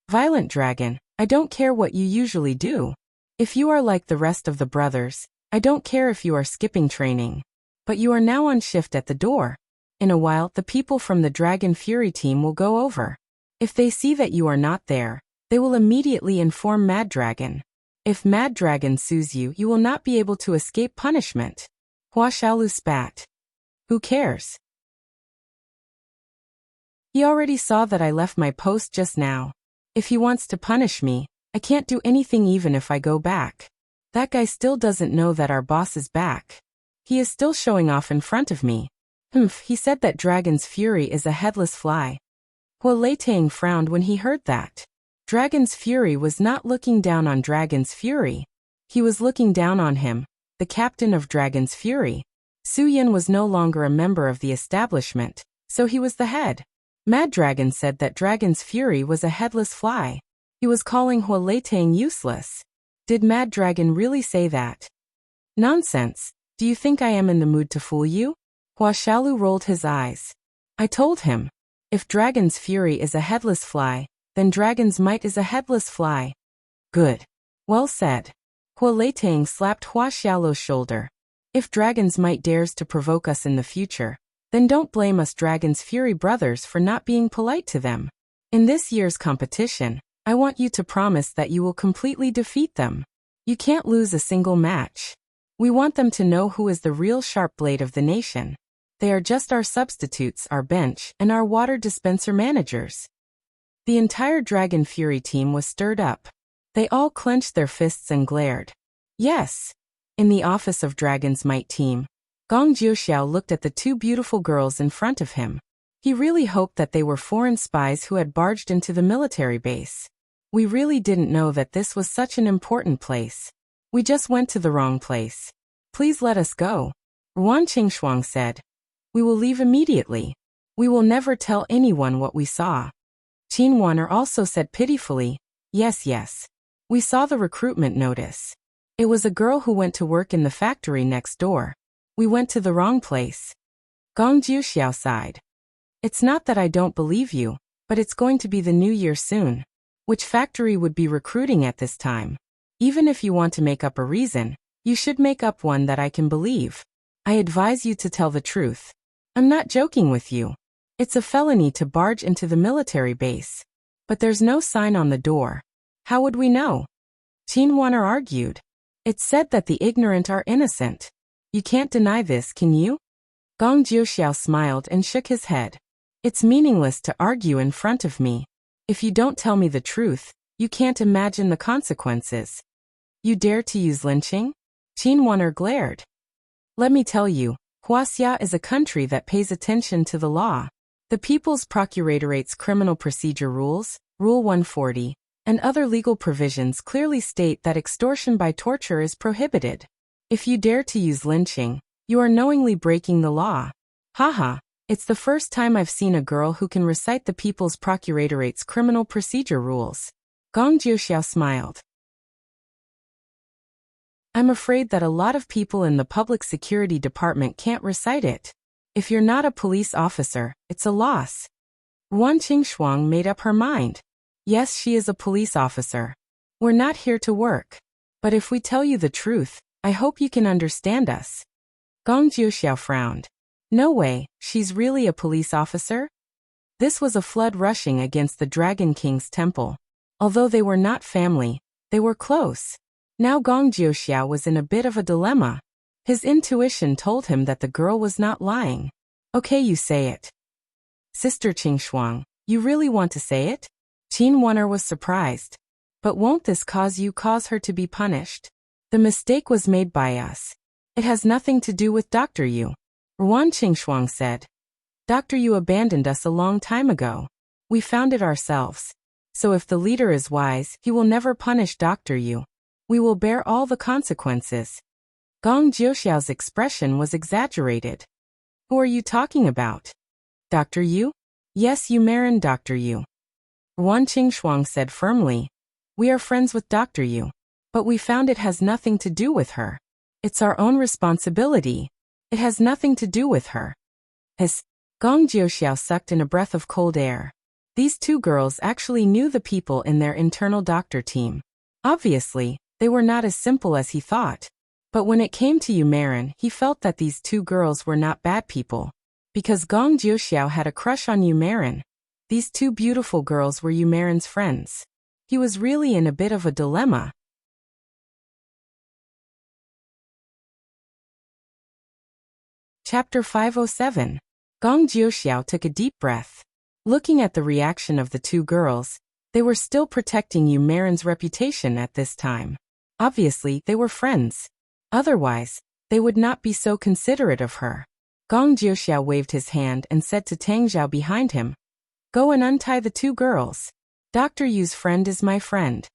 Violent Dragon, I don't care what you usually do. If you are like the rest of the brothers, I don't care if you are skipping training. But you are now on shift at the door. In a while, the people from the Dragon Fury team will go over. If they see that you are not there, they will immediately inform Mad Dragon. If Mad Dragon sues you, you will not be able to escape punishment. Hua Xiaolu spat. Who cares? He already saw that I left my post just now. If he wants to punish me, I can't do anything even if I go back. That guy still doesn't know that our boss is back. He is still showing off in front of me. He said that Dragon's Fury is a headless fly. Hua Leitang frowned when he heard that. Dragon's Fury was not looking down on Dragon's Fury. He was looking down on him, the captain of Dragon's Fury. Su Yin was no longer a member of the establishment, so he was the head. Mad Dragon said that Dragon's Fury was a headless fly. He was calling Hua Leitang useless. Did Mad Dragon really say that? Nonsense. Do you think I am in the mood to fool you? Hua Xiaolu rolled his eyes. I told him. If Dragon's Fury is a headless fly, then Dragon's Might is a headless fly. Good. Well said. Hua Leitang slapped Hua Xiaolu's shoulder. If Dragon's Might dares to provoke us in the future, then don't blame us Dragon's Fury brothers for not being polite to them. In this year's competition, I want you to promise that you will completely defeat them. You can't lose a single match. We want them to know who is the real sharp blade of the nation. They are just our substitutes, our bench, and our water dispenser managers. The entire Dragon Fury team was stirred up. They all clenched their fists and glared. Yes. In the office of Dragon's Might team, Gong Jiuxiao looked at the two beautiful girls in front of him. He really hoped that they were foreign spies who had barged into the military base. We really didn't know that this was such an important place. We just went to the wrong place. Please let us go. Ruan Qingshuang said. We will leave immediately. We will never tell anyone what we saw. Qin Wan'er also said pitifully, yes. We saw the recruitment notice. It was a girl who went to work in the factory next door. We went to the wrong place. Gong Jiuxiao sighed. It's not that I don't believe you, but it's going to be the new year soon. Which factory would be recruiting at this time? Even if you want to make up a reason, you should make up one that I can believe. I advise you to tell the truth. I'm not joking with you. It's a felony to barge into the military base. But there's no sign on the door. How would we know? Qin Wan'er argued. It's said that the ignorant are innocent. You can't deny this, can you? Gong Jiuxiao smiled and shook his head. It's meaningless to argue in front of me. If you don't tell me the truth, you can't imagine the consequences. You dare to use lynching? Qin Wan'er glared. Let me tell you, Huaxia is a country that pays attention to the law. The People's Procurator's Criminal Procedure Rules, Rule 140, and other legal provisions clearly state that extortion by torture is prohibited. If you dare to use lynching, you are knowingly breaking the law. Haha, it's the first time I've seen a girl who can recite the People's Procurator's Criminal Procedure Rules. Gong Jiuxiao smiled. I'm afraid that a lot of people in the public security department can't recite it. If you're not a police officer, it's a loss. Ruan Qingshuang made up her mind. Yes, she is a police officer. We're not here to work. But if we tell you the truth, I hope you can understand us. Gong Jiuxiao frowned. No way, she's really a police officer? This was a flood rushing against the Dragon King's temple. Although they were not family, they were close. Now Gong Jiuxiao was in a bit of a dilemma. His intuition told him that the girl was not lying. Okay, you say it. Sister Qingshuang, you really want to say it? Qin Wan'er was surprised. But won't this cause her to be punished? The mistake was made by us. It has nothing to do with Dr. Yu. Ruan Qingshuang said. Dr. Yu abandoned us a long time ago. We found it ourselves. So if the leader is wise, he will never punish Dr. Yu. We will bear all the consequences. Gong Jiuxiao's expression was exaggerated. Who are you talking about? Dr. Yu? Yes, you married Dr. Yu. Ruan Qingshuang said firmly. We are friends with Dr. Yu. But we found it has nothing to do with her. It's our own responsibility. It has nothing to do with her. Gong Jiuxiao sucked in a breath of cold air. These two girls actually knew the people in their internal doctor team. Obviously, they were not as simple as he thought. But when it came to Yu Marin, he felt that these two girls were not bad people. Because Gong Jiuxiao had a crush on Yu Marin. These two beautiful girls were Yu Marin's friends. He was really in a bit of a dilemma. Chapter 507. Gong Jiuxiao took a deep breath. Looking at the reaction of the two girls, they were still protecting Yu Marin's reputation at this time. Obviously, they were friends. Otherwise, they would not be so considerate of her. Gong Jiuxiao waved his hand and said to Tang Zhao behind him, Go and untie the two girls. Dr. Yu's friend is my friend.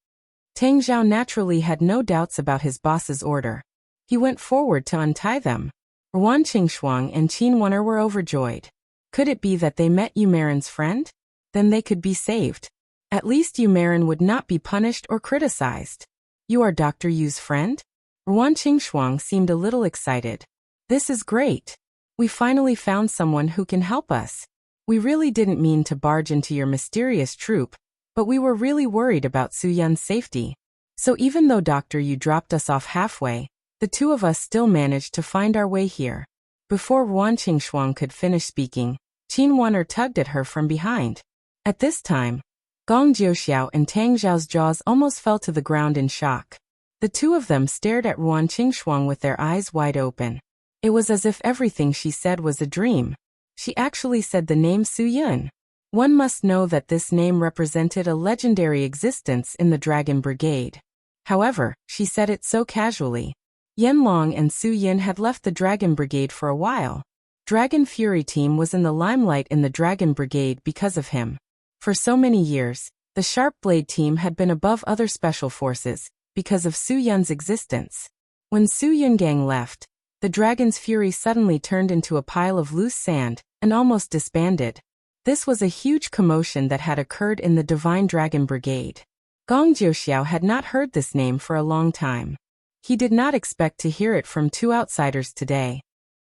Tang Zhao naturally had no doubts about his boss's order. He went forward to untie them. Ruan Qingshuang and Qin Wen'er were overjoyed. Could it be that they met Yu Marin's friend? Then they could be saved. At least Yu Marin would not be punished or criticized. You are Dr. Yu's friend? Ruan Qingshuang seemed a little excited. This is great. We finally found someone who can help us. We really didn't mean to barge into your mysterious troop, but we were really worried about Su Yun's safety. So even though Dr. Yu dropped us off halfway, the two of us still managed to find our way here. Before Ruan Qingshuang could finish speaking, Qin Wen'er tugged at her from behind. At this time, Gong Jiuxiao and Tang Zhao's jaws almost fell to the ground in shock. The two of them stared at Ruan Qingshuang with their eyes wide open. It was as if everything she said was a dream. She actually said the name Su Yun. One must know that this name represented a legendary existence in the Dragon Brigade. However, she said it so casually. Yanlong and Su Yin had left the Dragon Brigade for a while. Dragon Fury team was in the limelight in the Dragon Brigade because of him. For so many years, the Sharp Blade team had been above other special forces because of Su Yun's existence. When Su Yun gang left, the Dragon's Fury suddenly turned into a pile of loose sand and almost disbanded. This was a huge commotion that had occurred in the Divine Dragon Brigade. Gong Jiuxiao had not heard this name for a long time. He did not expect to hear it from two outsiders today.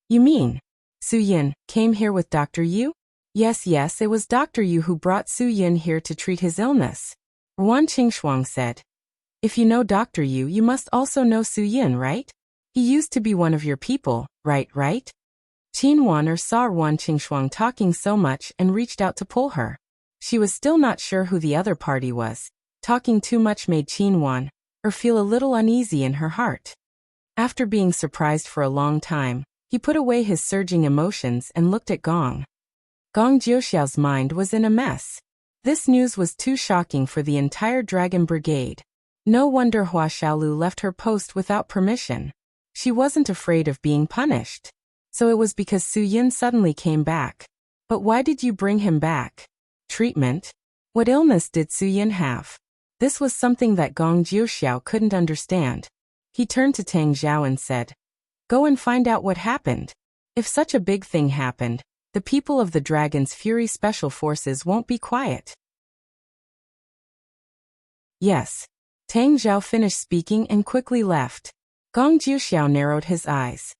You mean, Su Yin came here with Dr. Yu? Yes, it was Dr. Yu who brought Su Yin here to treat his illness. Ruan Qingshuang said. If you know Dr. Yu, you must also know Su Yin, right? He used to be one of your people, right? Qin Wen'er saw Ruan Qingshuang talking so much and reached out to pull her. She was still not sure who the other party was. Talking too much made Qin Wen'er feel a little uneasy in her heart. After being surprised for a long time, he put away his surging emotions and looked at Gong. Gong Jiuxiao's mind was in a mess. This news was too shocking for the entire Dragon Brigade. No wonder Hua Xiaolu left her post without permission. She wasn't afraid of being punished. So it was because Su Yin suddenly came back. But why did you bring him back? Treatment? What illness did Su Yin have? This was something that Gong Jiuxiao couldn't understand. He turned to Tang Zhao and said, Go and find out what happened. If such a big thing happened, the people of the Dragon's Fury Special Forces won't be quiet. Yes. Tang Zhao finished speaking and quickly left. Gong Jiuxiao narrowed his eyes.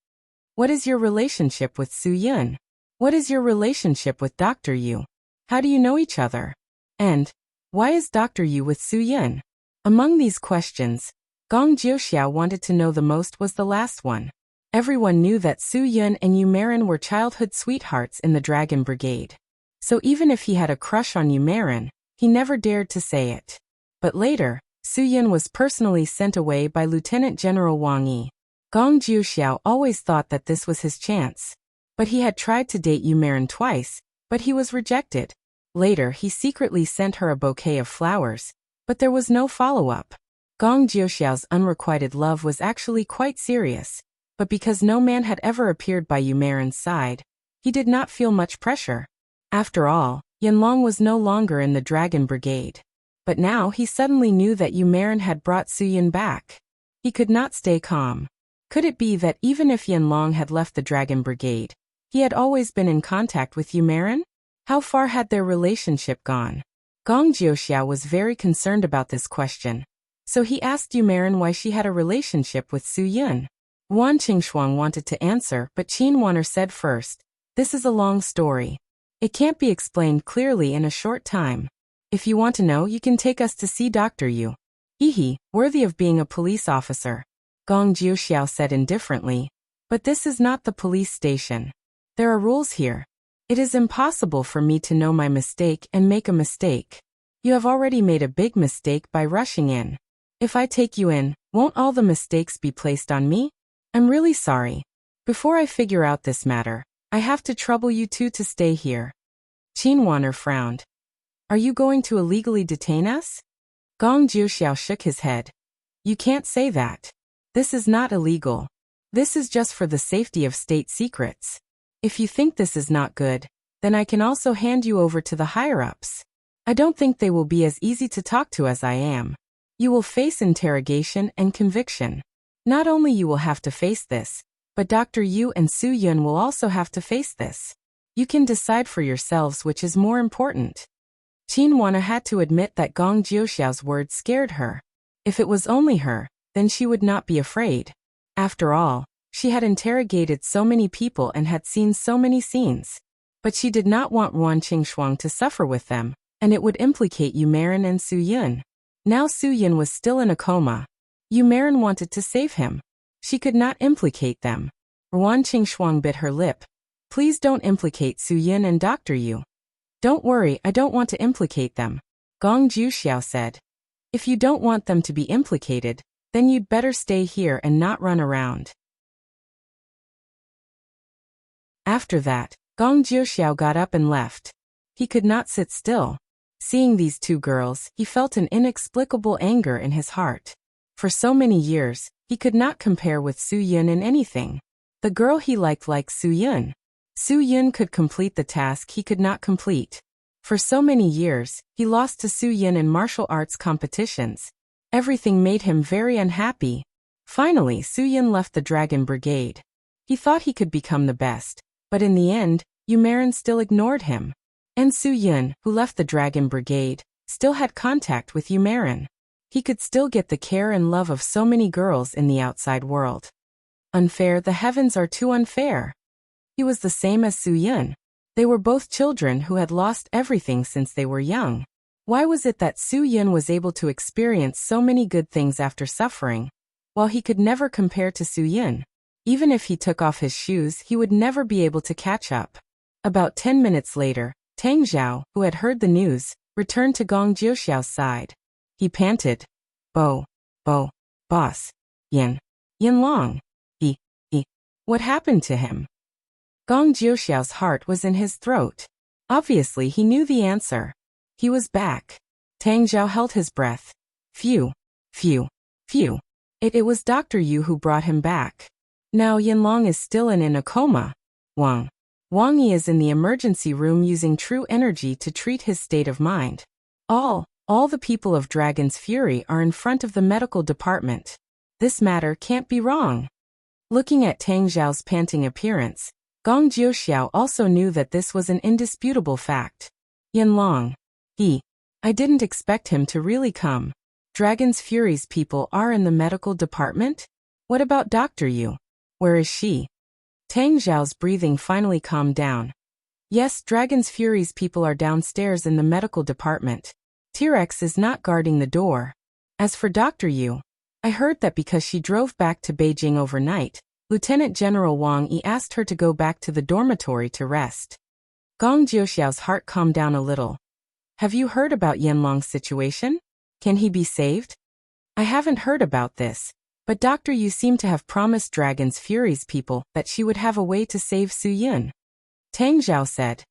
What is your relationship with Su Yun? What is your relationship with Dr. Yu? How do you know each other? And, why is Dr. Yu with Su Yun? Among these questions, Gong Jiuxiao wanted to know the most was the last one. Everyone knew that Su Yun and Yu Marin were childhood sweethearts in the Dragon Brigade. So even if he had a crush on Yu Marin, he never dared to say it. But later, Su Yun was personally sent away by Lieutenant General Wang Yi. Gong Jiuxiao always thought that this was his chance. But he had tried to date Yu Marin twice, but he was rejected. Later, he secretly sent her a bouquet of flowers, but there was no follow-up. Gong Jiuxiao's unrequited love was actually quite serious, but because no man had ever appeared by Yu Marin's side, he did not feel much pressure. After all, Yanlong was no longer in the Dragon Brigade. But now he suddenly knew that Yu Marin had brought Su Yun back. He could not stay calm. Could it be that even if Yanlong had left the Dragon Brigade, he had always been in contact with Yu Marin? How far had their relationship gone? Gong Jiuxiao was very concerned about this question. So he asked Yu Marin why she had a relationship with Su Yun. Ruan Qingshuang wanted to answer, but Qin Wen'er said first, This is a long story. It can't be explained clearly in a short time. If you want to know, you can take us to see Dr. Yu. Hehe, worthy of being a police officer. Gong Jiuxiao said indifferently, But this is not the police station. There are rules here. It is impossible for me to know my mistake and make a mistake. You have already made a big mistake by rushing in. If I take you in, won't all the mistakes be placed on me? I'm really sorry. Before I figure out this matter, I have to trouble you two to stay here. Qin Wen'er frowned. Are you going to illegally detain us? Gong Jiuxiao shook his head. You can't say that. This is not illegal. This is just for the safety of state secrets. If you think this is not good, then I can also hand you over to the higher-ups. I don't think they will be as easy to talk to as I am. You will face interrogation and conviction. Not only you will have to face this, but Dr. Yu and Su Yun will also have to face this. You can decide for yourselves which is more important. Qin Wana had to admit that Gong Jiuxiao's words scared her. If it was only her, then she would not be afraid. After all, she had interrogated so many people and had seen so many scenes. But she did not want Wan Qingshuang to suffer with them, and it would implicate Yu Marin and Su Yun. Now Su Yun was still in a coma. Yu Marin wanted to save him. She could not implicate them. Wan Qingshuang bit her lip. Please don't implicate Su Yun and Dr. Yu. Don't worry, I don't want to implicate them, Gong Jiuxiao said. If you don't want them to be implicated, then you'd better stay here and not run around. After that, Gong Jiuxiao got up and left. He could not sit still. Seeing these two girls, he felt an inexplicable anger in his heart. For so many years, he could not compare with Su Yun in anything. The girl he liked Su Yun. Su Yun could complete the task he could not complete. For so many years, he lost to Su Yun in martial arts competitions. Everything made him very unhappy. Finally, Su Yun left the Dragon Brigade. He thought he could become the best, but in the end, Yu Marin still ignored him. And Su Yun, who left the Dragon Brigade, still had contact with Yu Marin. He could still get the care and love of so many girls in the outside world. Unfair, the heavens are too unfair. He was the same as Su Yun. They were both children who had lost everything since they were young. Why was it that Su Yun was able to experience so many good things after suffering, while he could never compare to Su Yun? Even if he took off his shoes, he would never be able to catch up. About 10 minutes later, Tang Zhao, who had heard the news, returned to Gong Jiuxiao's side. He panted, Boss, Yin Long. What happened to him? Gong Jiuxiao's heart was in his throat. Obviously he knew the answer. He was back. Tang Zhao held his breath. Phew. It was Dr. Yu who brought him back. Now Yin Long is still in a coma. Wang Yi is in the emergency room using true energy to treat his state of mind. All the people of Dragon's Fury are in front of the medical department. This matter can't be wrong. Looking at Tang Zhao's panting appearance, Gong Jiuxiao also knew that this was an indisputable fact. Yin Long. I didn't expect him to really come. Dragon's Fury's people are in the medical department? What about Dr. Yu? Where is she? Tang Zhao's breathing finally calmed down. Yes, Dragon's Fury's people are downstairs in the medical department. T-Rex is not guarding the door. As for Dr. Yu, I heard that because she drove back to Beijing overnight, Lieutenant General Wang Yi asked her to go back to the dormitory to rest. Gong Jiuxiao's heart calmed down a little. Have you heard about Yin Long's situation? Can he be saved? I haven't heard about this, but Dr. Yu seemed to have promised Dragon's Fury's people that she would have a way to save Su Yun. Tang Zhao said.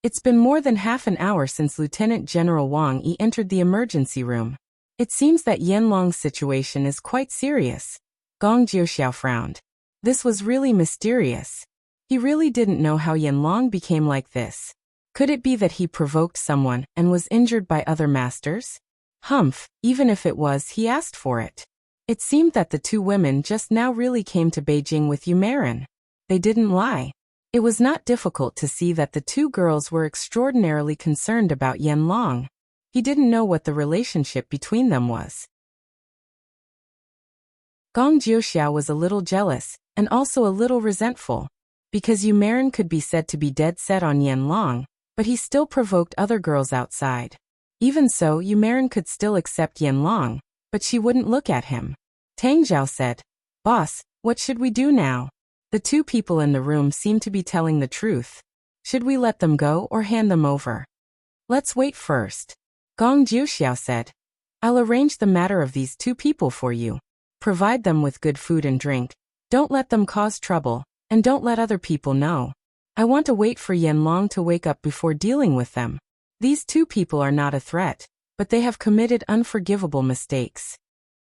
It's been more than half an hour since Lieutenant General Wang Yi entered the emergency room. It seems that Yin Long's situation is quite serious. Gong Jiuxiao frowned. This was really mysterious. He really didn't know how Yin Long became like this. Could it be that he provoked someone and was injured by other masters? Humph, even if it was, he asked for it. It seemed that the two women just now really came to Beijing with Yu Marin. They didn't lie. It was not difficult to see that the two girls were extraordinarily concerned about Yin Long. He didn't know what the relationship between them was. Gong Jiuxiao was a little jealous, and also a little resentful. Because Yu Marin could be said to be dead set on Yin Long, but he still provoked other girls outside. Even so, Yu Marin could still accept Yin Long, but she wouldn't look at him. Tang Zhao said, Boss, what should we do now? The two people in the room seemed to be telling the truth. Should we let them go or hand them over? Let's wait first. Gong Jiuxiao said. I'll arrange the matter of these two people for you. Provide them with good food and drink. Don't let them cause trouble, and don't let other people know. I want to wait for Yin Long to wake up before dealing with them. These two people are not a threat, but they have committed unforgivable mistakes.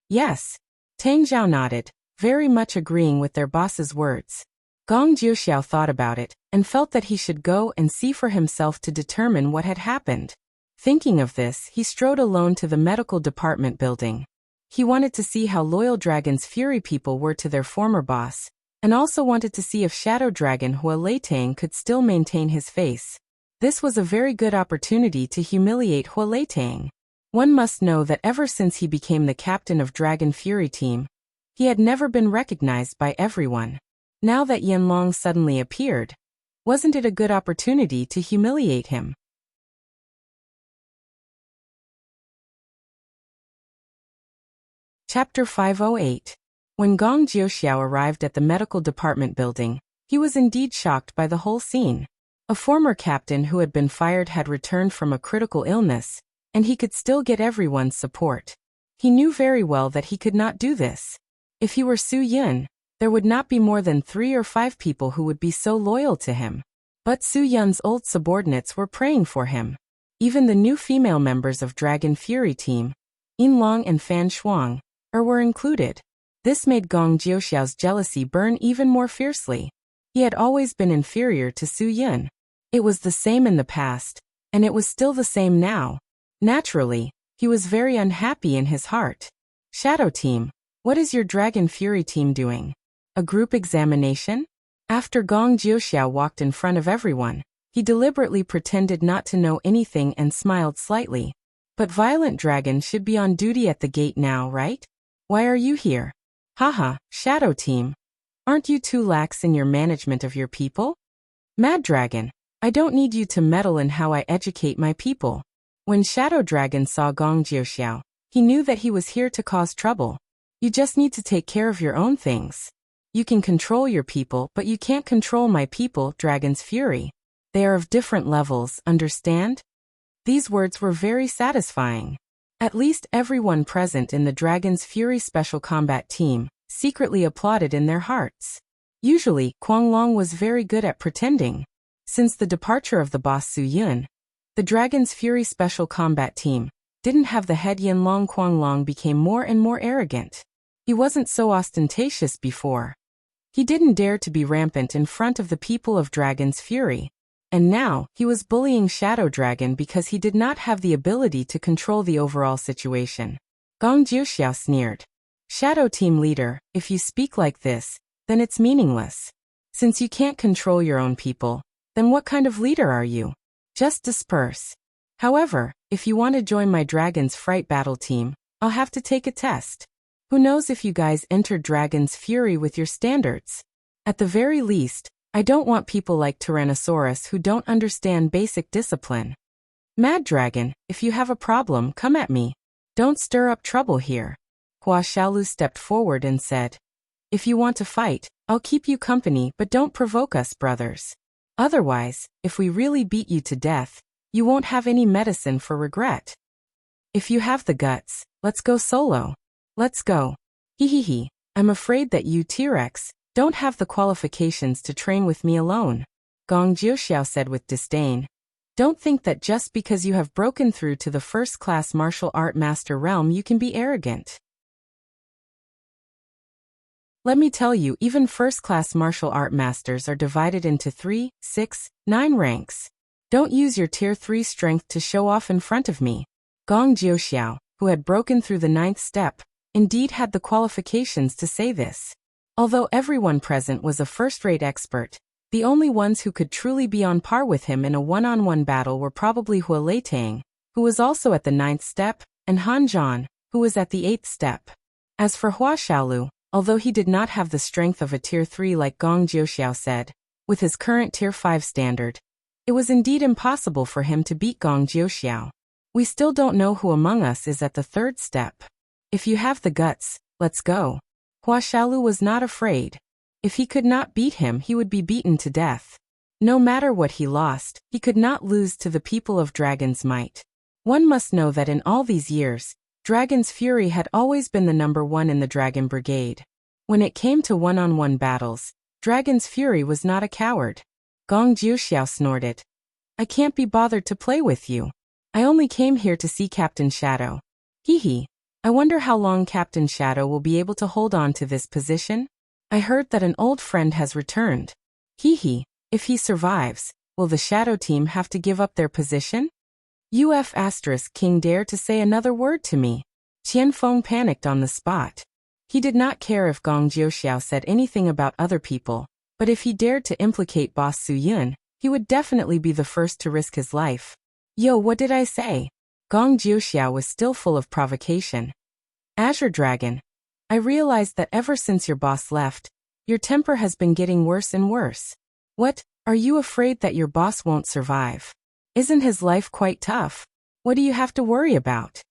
Yes. Tang Zhao nodded, very much agreeing with their boss's words. Gong Jiuxiao thought about it, and felt that he should go and see for himself to determine what had happened. Thinking of this, he strode alone to the medical department building. He wanted to see how loyal Dragon's Fury people were to their former boss, and also wanted to see if Shadow Dragon Huoletang could still maintain his face. This was a very good opportunity to humiliate Huoletang. One must know that ever since he became the captain of Dragon Fury team, he had never been recognized by everyone. Now that Yanlong suddenly appeared, wasn't it a good opportunity to humiliate him? Chapter 508. When Gong Jiuxiao arrived at the medical department building, he was indeed shocked by the whole scene. A former captain who had been fired had returned from a critical illness, and he could still get everyone's support. He knew very well that he could not do this. If he were Su Yun, there would not be more than 3 or 5 people who would be so loyal to him. But Su Yun's old subordinates were praying for him. Even the new female members of Dragon Fury team, Yin Long and Fan Shuang, were included. This made Gong Jiuxiao's jealousy burn even more fiercely. He had always been inferior to Su Yun. It was the same in the past, and it was still the same now. Naturally, he was very unhappy in his heart. Shadow Team, what is your Dragon Fury team doing? A group examination? After Gong Jiuxiao walked in front of everyone, he deliberately pretended not to know anything and smiled slightly. But Violent Dragon should be on duty at the gate now, right? Why are you here? Haha, Shadow Team. Aren't you too lax in your management of your people? Mad Dragon, I don't need you to meddle in how I educate my people. When Shadow Dragon saw Gong Jiuxiao, he knew that he was here to cause trouble. You just need to take care of your own things. You can control your people, but you can't control my people, Dragon's Fury. They are of different levels, understand? These words were very satisfying. At least everyone present in the Dragon's Fury Special Combat Team secretly applauded in their hearts. Usually, Guanglong was very good at pretending. Since the departure of the boss Su Yun, the Dragon's Fury Special Combat Team didn't have the head Yanlong. Guanglong became more and more arrogant. He wasn't so ostentatious before. He didn't dare to be rampant in front of the people of Dragon's Fury. And now, he was bullying Shadow Dragon because he did not have the ability to control the overall situation. Gong Jiuxiao sneered. Shadow Team Leader, if you speak like this, then it's meaningless. Since you can't control your own people, then what kind of leader are you? Just disperse. However, if you want to join my Dragon's Fright Battle team, I'll have to take a test. Who knows if you guys entered Dragon's Fury with your standards? At the very least, I don't want people like Tyrannosaurus who don't understand basic discipline. Mad Dragon, if you have a problem, come at me. Don't stir up trouble here. Hua Xiaolu stepped forward and said, If you want to fight, I'll keep you company, but don't provoke us, brothers. Otherwise, if we really beat you to death, you won't have any medicine for regret. If you have the guts, let's go solo. Let's go. Hehehe, I'm afraid that you T-Rex don't have the qualifications to train with me alone. Gong Jiuxiao said with disdain. Don't think that just because you have broken through to the first-class martial art master realm you can be arrogant. Let me tell you, even first-class martial art masters are divided into 3, 6, 9 ranks. Don't use your tier 3 strength to show off in front of me. Gong Jiuxiao, who had broken through the 9th step, indeed had the qualifications to say this. Although everyone present was a first-rate expert, the only ones who could truly be on par with him in a one-on-one battle were probably Huoletang, who was also at the 9th step, and Han Zhan, who was at the 8th step. As for Hua Xiaolu, although he did not have the strength of a tier 3 like Gong Jiuxiao said, with his current tier 5 standard, it was indeed impossible for him to beat Gong Jiuxiao. We still don't know who among us is at the 3rd step. If you have the guts, let's go. Hua Xiaolu was not afraid. If he could not beat him, he would be beaten to death. No matter what he lost, he could not lose to the people of Dragon's Might. One must know that in all these years, Dragon's Fury had always been the number 1 in the Dragon Brigade. When it came to one-on-one battles, Dragon's Fury was not a coward. Gong Jiuxiao snorted. I can't be bothered to play with you. I only came here to see Captain Shadow. Hehe. I wonder how long Captain Shadow will be able to hold on to this position? I heard that an old friend has returned. Hehe. If he survives, will the shadow team have to give up their position? King dare to say another word to me. Qianfeng panicked on the spot. He did not care if Gong Jiuxiao said anything about other people, but if he dared to implicate boss Su Yun, he would definitely be the first to risk his life. Yo, what did I say? Gong Jiuxiao was still full of provocation. Azure Dragon, I realized that ever since your boss left, your temper has been getting worse and worse. What, are you afraid that your boss won't survive? Isn't his life quite tough? What do you have to worry about?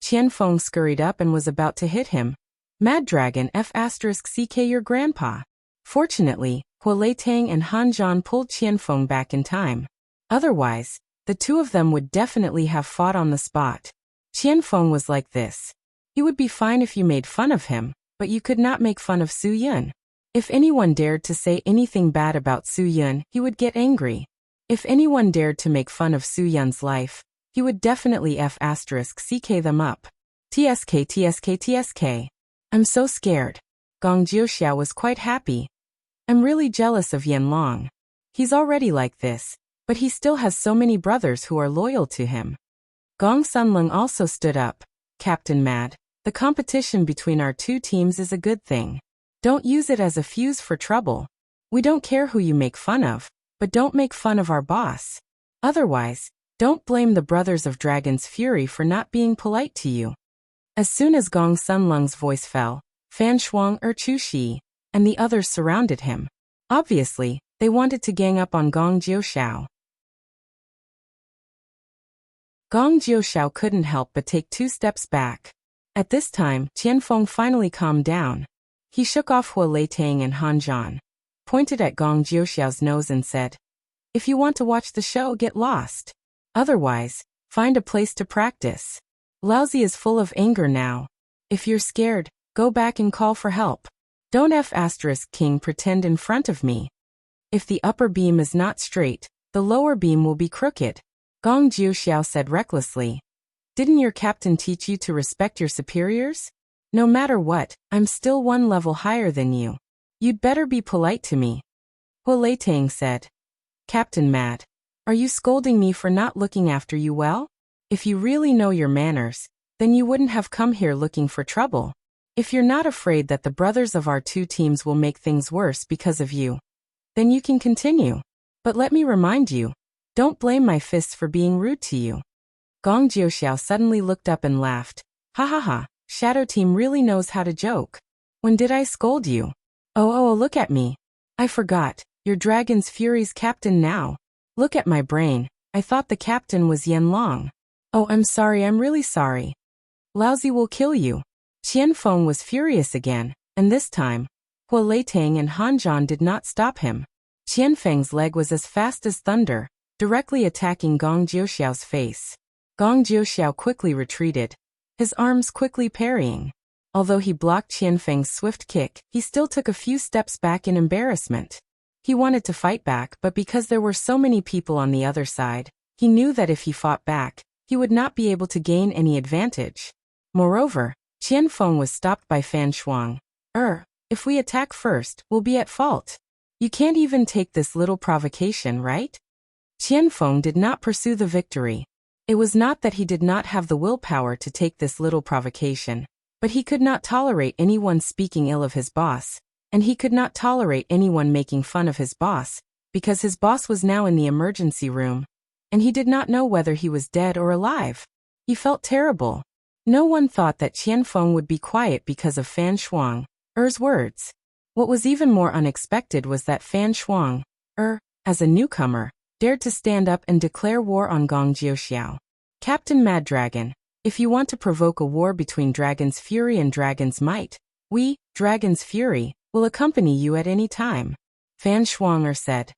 Qianfeng scurried up and was about to hit him. Mad Dragon F***ck your grandpa. Fortunately, Huolei Tang and Han Zhan pulled Qianfeng back in time. Otherwise, the two of them would definitely have fought on the spot. Qianfeng was like this. He would be fine if you made fun of him, but you could not make fun of Su Yun. If anyone dared to say anything bad about Su Yun, he would get angry. If anyone dared to make fun of Su Yun's life, he would definitely F***ck them up. TSK. I'm so scared. Gong Jiuxiao was quite happy. I'm really jealous of Yan Long. He's already like this, but he still has so many brothers who are loyal to him. Gong Sunlong also stood up. Captain Mad, the competition between our two teams is a good thing. Don't use it as a fuse for trouble. We don't care who you make fun of, but don't make fun of our boss. Otherwise, don't blame the Brothers of Dragon's Fury for not being polite to you. As soon as Gong Sunlong's voice fell, Fan Shuang Chu Shi and the others surrounded him. Obviously, they wanted to gang up on Gong Jiuxiao. Gong Jiuxiao couldn't help but take 2 steps back. At this time, Qianfeng finally calmed down. He shook off Huolei Tang and Han Zhan, pointed at Gong Jiuxiao's nose and said, "If you want to watch the show, get lost. Otherwise, find a place to practice." Laozi is full of anger now. If you're scared, go back and call for help. Don't King pretend in front of me. If the upper beam is not straight, the lower beam will be crooked. Gong Jiuxiao said recklessly. Didn't your captain teach you to respect your superiors? No matter what, I'm still 1 level higher than you. You'd better be polite to me. Huolei Tang said. Captain Mad, are you scolding me for not looking after you well? If you really know your manners, then you wouldn't have come here looking for trouble. If you're not afraid that the brothers of our 2 teams will make things worse because of you, then you can continue. But let me remind you, don't blame my fists for being rude to you. Gong Jiuxiao suddenly looked up and laughed. Ha ha ha, Shadow Team really knows how to joke. When did I scold you? Oh, look at me. I forgot, you're Dragon's Fury's captain now. Look at my brain, I thought the captain was Yan Long. Oh, I'm sorry, I'm really sorry. Laozi will kill you. Qianfeng was furious again, and this time, Huolei Tang and Han Zhan did not stop him. Qianfeng's leg was as fast as thunder, directly attacking Gong Jiuxiao's face. Gong Jiuxiao quickly retreated, his arms quickly parrying. Although he blocked Qianfeng's swift kick, he still took a few steps back in embarrassment. He wanted to fight back, but because there were so many people on the other side, he knew that if he fought back, he would not be able to gain any advantage. Moreover, Qianfeng was stopped by Fan Shuang. If we attack first, we'll be at fault. You can't even take this little provocation, right? Qianfeng did not pursue the victory. It was not that he did not have the willpower to take this little provocation, but he could not tolerate anyone speaking ill of his boss, and he could not tolerate anyone making fun of his boss, because his boss was now in the emergency room, and he did not know whether he was dead or alive. He felt terrible. No one thought that Qianfeng would be quiet because of Fan Shuang's words. What was even more unexpected was that Fan Shuang, as a newcomer, dared to stand up and declare war on Gong Jiuxiao. Captain Mad Dragon, if you want to provoke a war between Dragon's Fury and Dragon's Might, we, Dragon's Fury, will accompany you at any time. Fan Shuang said.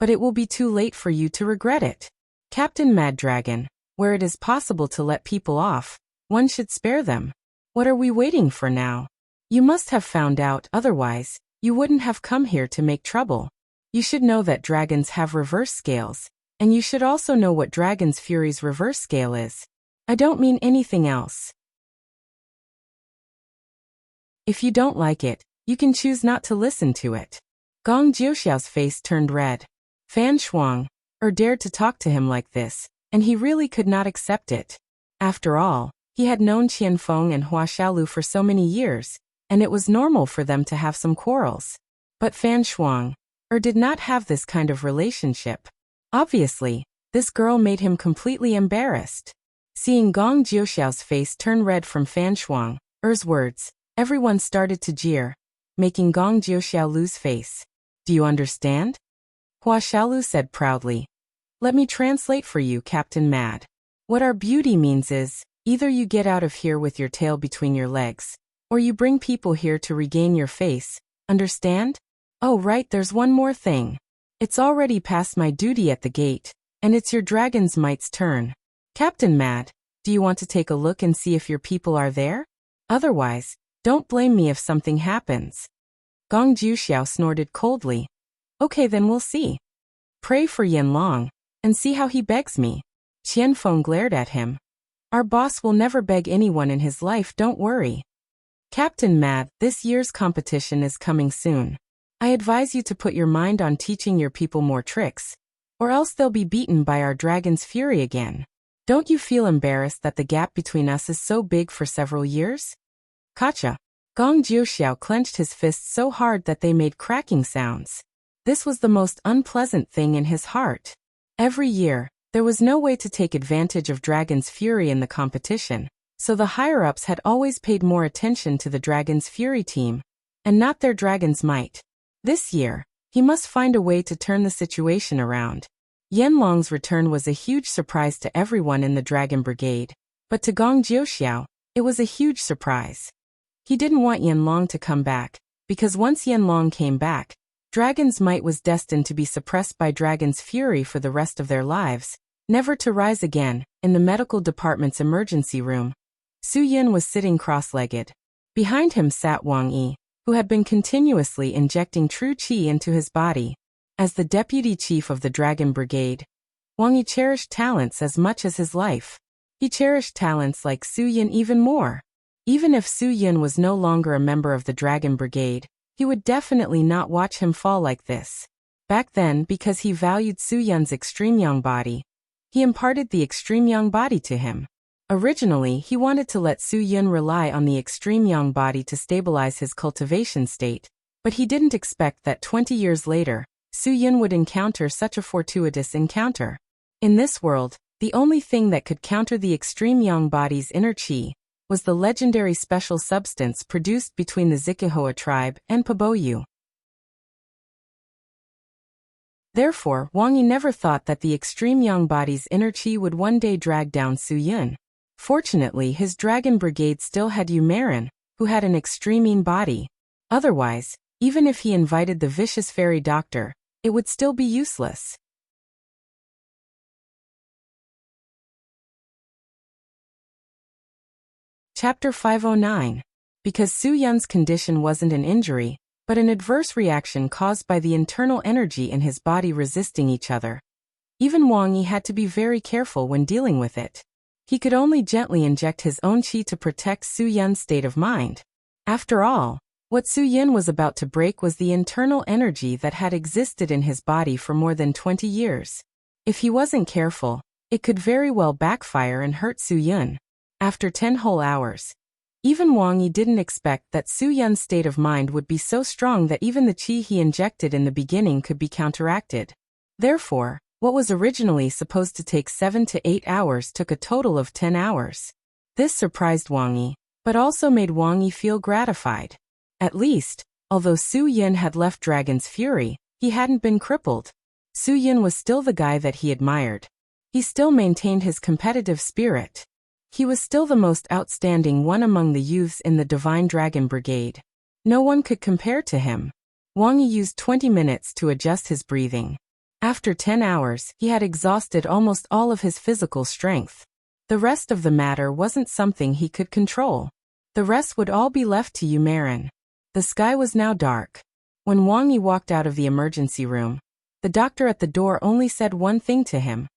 But it will be too late for you to regret it. Captain Mad Dragon, where it is possible to let people off, one should spare them. What are we waiting for now? You must have found out, otherwise, you wouldn't have come here to make trouble. You should know that dragons have reverse scales, and you should also know what Dragon's Fury's reverse scale is. I don't mean anything else. If you don't like it, you can choose not to listen to it. Gong Jiuxiao's face turned red. Fan Shuang dared to talk to him like this, and he really could not accept it. After all, he had known Qianfeng and Hua Xiaolu for so many years, and it was normal for them to have some quarrels. But Fan Shuang did not have this kind of relationship. Obviously, this girl made him completely embarrassed. Seeing Gong Jiuxiao's face turn red from Fan Shuang's words, everyone started to jeer, making Gong Jiuxiao lose face. Do you understand? Hua Xiaolu said proudly. Let me translate for you, Captain Mad. What our beauty means is, either you get out of here with your tail between your legs, or you bring people here to regain your face, understand? Oh right, there's one more thing. It's already past my duty at the gate, and it's your dragon's mite's turn. Captain Mad, do you want to take a look and see if your people are there? Otherwise, don't blame me if something happens. Gong Jiuxiao snorted coldly. Okay, then we'll see. Pray for Yanlong, and see how he begs me. Qianfeng glared at him. Our boss will never beg anyone in his life, don't worry. Captain Mad, this year's competition is coming soon. I advise you to put your mind on teaching your people more tricks, or else they'll be beaten by our dragon's fury again. Don't you feel embarrassed that the gap between us is so big for several years? Gotcha. Gong Jiuxiao clenched his fists so hard that they made cracking sounds. This was the most unpleasant thing in his heart. Every year, there was no way to take advantage of Dragon's Fury in the competition, so the higher-ups had always paid more attention to the Dragon's Fury team, and not their Dragon's Might. This year, he must find a way to turn the situation around. Yanlong's return was a huge surprise to everyone in the Dragon Brigade, but to Gong Jiuxiao, it was a huge surprise. He didn't want Yanlong to come back, because once Yanlong came back, Dragon's Might was destined to be suppressed by Dragon's Fury for the rest of their lives, never to rise again. In the medical department's emergency room, Su Yin was sitting cross-legged. Behind him sat Wang Yi, who had been continuously injecting true qi into his body. As the deputy chief of the Dragon Brigade, Wang Yi cherished talents as much as his life. He cherished talents like Su Yin even more. Even if Su Yin was no longer a member of the Dragon Brigade, he would definitely not watch him fall like this. Back then, because he valued Su Yun's extreme young body, he imparted the extreme young body to him. Originally, he wanted to let Su Yun rely on the extreme young body to stabilize his cultivation state, but he didn't expect that 20 years later, Su Yun would encounter such a fortuitous encounter. In this world, the only thing that could counter the extreme young body's inner qi was the legendary special substance produced between the Zikihoa tribe and Paboyu. Therefore, Wang Yi never thought that the extreme young body's inner qi would one day drag down Su Yun. Fortunately, his Dragon Brigade still had Yu Marin, who had an extreme body. Otherwise, even if he invited the vicious fairy doctor, it would still be useless. Chapter 509. Because Su Yun's condition wasn't an injury, but an adverse reaction caused by the internal energy in his body resisting each other. Even Wang Yi had to be very careful when dealing with it. He could only gently inject his own qi to protect Su Yun's state of mind. After all, what Su Yun was about to break was the internal energy that had existed in his body for more than 20 years. If he wasn't careful, it could very well backfire and hurt Su Yun. After 10 whole hours, even Wang Yi didn't expect that Su Yun's state of mind would be so strong that even the qi he injected in the beginning could be counteracted. Therefore, what was originally supposed to take 7 to 8 hours took a total of 10 hours. This surprised Wang Yi, but also made Wang Yi feel gratified. At least, although Su Yun had left Dragon's Fury, he hadn't been crippled. Su Yun was still the guy that he admired. He still maintained his competitive spirit. He was still the most outstanding one among the youths in the Divine Dragon Brigade. No one could compare to him. Wang Yi used 20 minutes to adjust his breathing. After 10 hours, he had exhausted almost all of his physical strength. The rest of the matter wasn't something he could control. The rest would all be left to Yu Marin. The sky was now dark. When Wang Yi walked out of the emergency room, the doctor at the door only said one thing to him.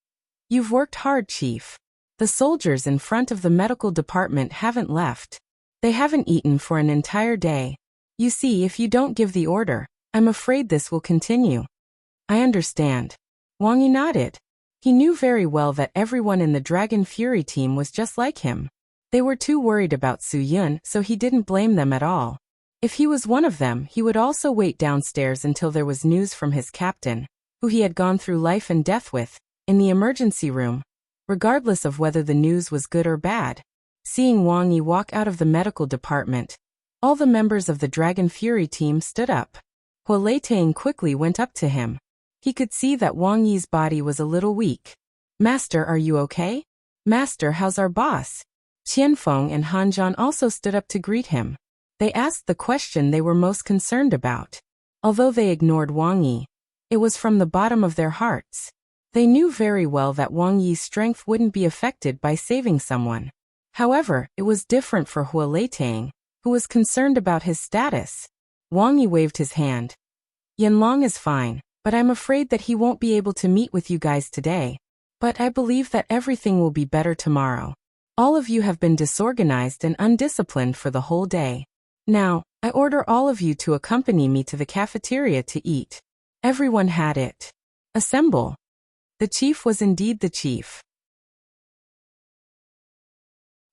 "You've worked hard, Chief. The soldiers in front of the medical department haven't left. They haven't eaten for an entire day. You see, if you don't give the order, I'm afraid this will continue." "I understand. Wang Yi nodded. He knew very well that everyone in the Dragon Fury team was just like him. They were too worried about Su Yun, so he didn't blame them at all. If he was one of them, he would also wait downstairs until there was news from his captain, who he had gone through life and death with, in the emergency room, regardless of whether the news was good or bad. Seeing Wang Yi walk out of the medical department, all the members of the Dragon Fury team stood up. Huoletang quickly went up to him. He could see that Wang Yi's body was a little weak. Master, are you okay? Master, how's our boss? Qianfeng and Han Zhan also stood up to greet him. They asked the question they were most concerned about. Although they ignored Wang Yi, it was from the bottom of their hearts. They knew very well that Wang Yi's strength wouldn't be affected by saving someone. However, it was different for Huoletang, who was concerned about his status. Wang Yi waved his hand. Yanlong is fine, but I'm afraid that he won't be able to meet with you guys today. But I believe that everything will be better tomorrow. All of you have been disorganized and undisciplined for the whole day. Now, I order all of you to accompany me to the cafeteria to eat. Everyone had it. Assemble. The chief was indeed the chief.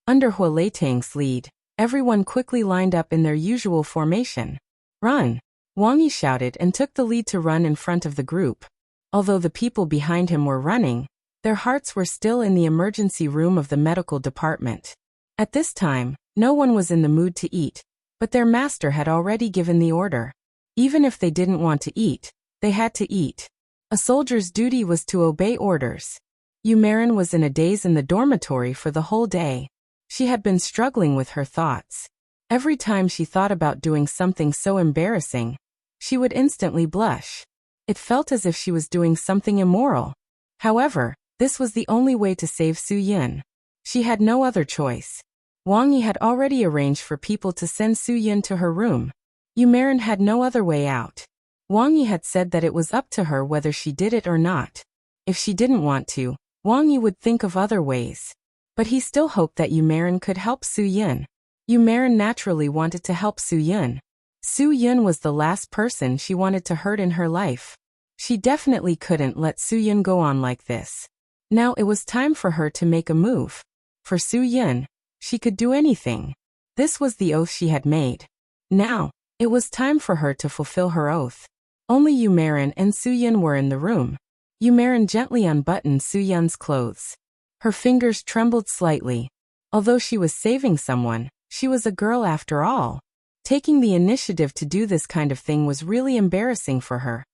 Under Huoletang's lead, everyone quickly lined up in their usual formation. Run! Wang Yi shouted and took the lead to run in front of the group. Although the people behind him were running, their hearts were still in the emergency room of the medical department. At this time, no one was in the mood to eat, but their master had already given the order. Even if they didn't want to eat, they had to eat. A soldier's duty was to obey orders. Yumarin was in a daze in the dormitory for the whole day. She had been struggling with her thoughts. Every time she thought about doing something so embarrassing, she would instantly blush. It felt as if she was doing something immoral. However, this was the only way to save Su Yun. She had no other choice. Wang Yi had already arranged for people to send Su Yun to her room. Yumarin had no other way out. Wang Yi had said that it was up to her whether she did it or not. If she didn't want to, Wang Yi would think of other ways. But he still hoped that Yumarin could help Su Yun. Yumarin naturally wanted to help Su Yun. Su Yun was the last person she wanted to hurt in her life. She definitely couldn't let Su Yun go on like this. Now it was time for her to make a move. For Su Yun, she could do anything. This was the oath she had made. Now, it was time for her to fulfill her oath. Only Yumarin and Su Yun were in the room. Yumarin gently unbuttoned Su Yun's clothes. Her fingers trembled slightly. Although she was saving someone, she was a girl after all. Taking the initiative to do this kind of thing was really embarrassing for her.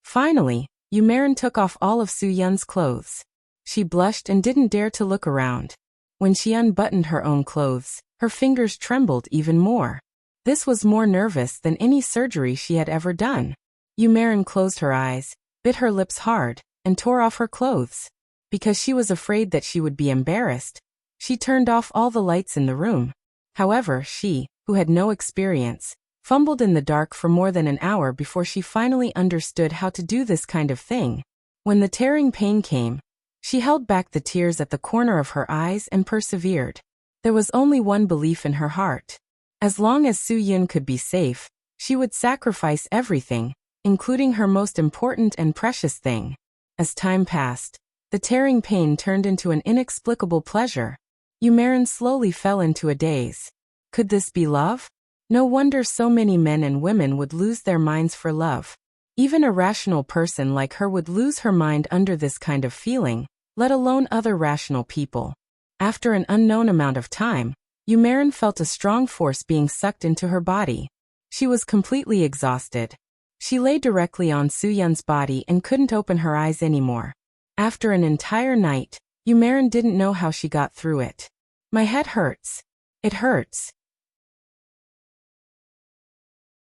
Finally, Yumarin took off all of Su Yun's clothes. She blushed and didn't dare to look around. When she unbuttoned her own clothes, her fingers trembled even more. This was more nervous than any surgery she had ever done. Yumarin closed her eyes, bit her lips hard, and tore off her clothes. Because she was afraid that she would be embarrassed, she turned off all the lights in the room. However, she, who had no experience, fumbled in the dark for more than an hour before she finally understood how to do this kind of thing. When the tearing pain came, she held back the tears at the corner of her eyes and persevered. There was only one belief in her heart. As long as Su Yun could be safe, she would sacrifice everything, including her most important and precious thing. As time passed, the tearing pain turned into an inexplicable pleasure. Yumarin slowly fell into a daze. Could this be love? No wonder so many men and women would lose their minds for love. Even a rational person like her would lose her mind under this kind of feeling, let alone other rational people. After an unknown amount of time, Yumarin felt a strong force being sucked into her body. She was completely exhausted. She lay directly on Su Yun's body and couldn't open her eyes anymore. After an entire night, Yumarin didn't know how she got through it. My head hurts. It hurts.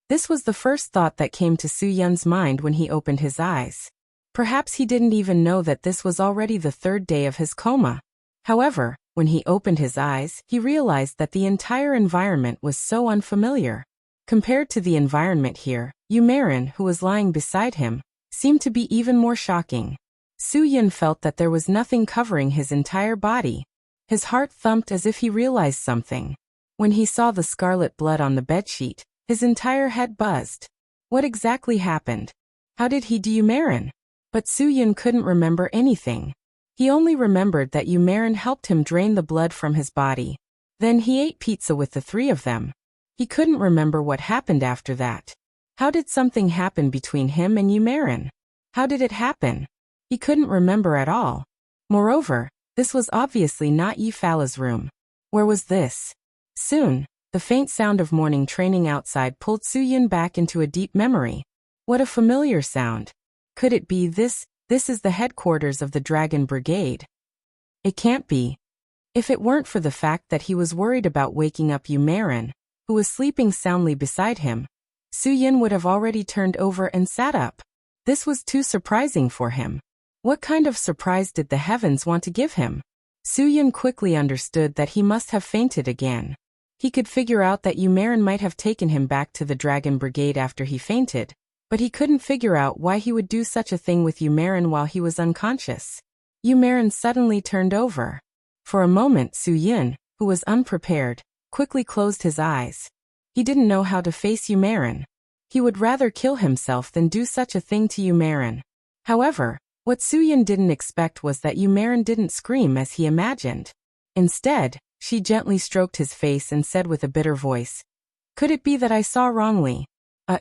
This was the first thought that came to Su Yun's mind when he opened his eyes. Perhaps he didn't even know that this was already the third day of his coma. However, when he opened his eyes, he realized that the entire environment was so unfamiliar. Compared to the environment here, Yumarin, who was lying beside him, seemed to be even more shocking. Su Yun felt that there was nothing covering his entire body. His heart thumped as if he realized something. When he saw the scarlet blood on the bedsheet, his entire head buzzed. What exactly happened? How did he do Yumarin? But Su-Yun couldn't remember anything. He only remembered that Yu-Marin helped him drain the blood from his body. Then he ate pizza with the three of them. He couldn't remember what happened after that. How did something happen between him and Yu-Marin? How did it happen? He couldn't remember at all. Moreover, this was obviously not Yi-Fala's room. Where was this? Soon, the faint sound of morning training outside pulled Su-Yun back into a deep memory. What a familiar sound. Could it be this? This is the headquarters of the Dragon Brigade. It can't be. If it weren't for the fact that he was worried about waking up Yu-Marin, who was sleeping soundly beside him, Su-Yun would have already turned over and sat up. This was too surprising for him. What kind of surprise did the heavens want to give him? Su-Yun quickly understood that he must have fainted again. He could figure out that Yu-Marin might have taken him back to the Dragon Brigade after he fainted, but he couldn't figure out why he would do such a thing with Yu-Marin while he was unconscious. Yu-Marin suddenly turned over. For a moment Su-Yun, who was unprepared, quickly closed his eyes. He didn't know how to face Yu-Marin. He would rather kill himself than do such a thing to Yu-Marin. However, what Su-Yun didn't expect was that Yu-Marin didn't scream as he imagined. Instead, she gently stroked his face and said with a bitter voice, "Could it be that I saw wrongly?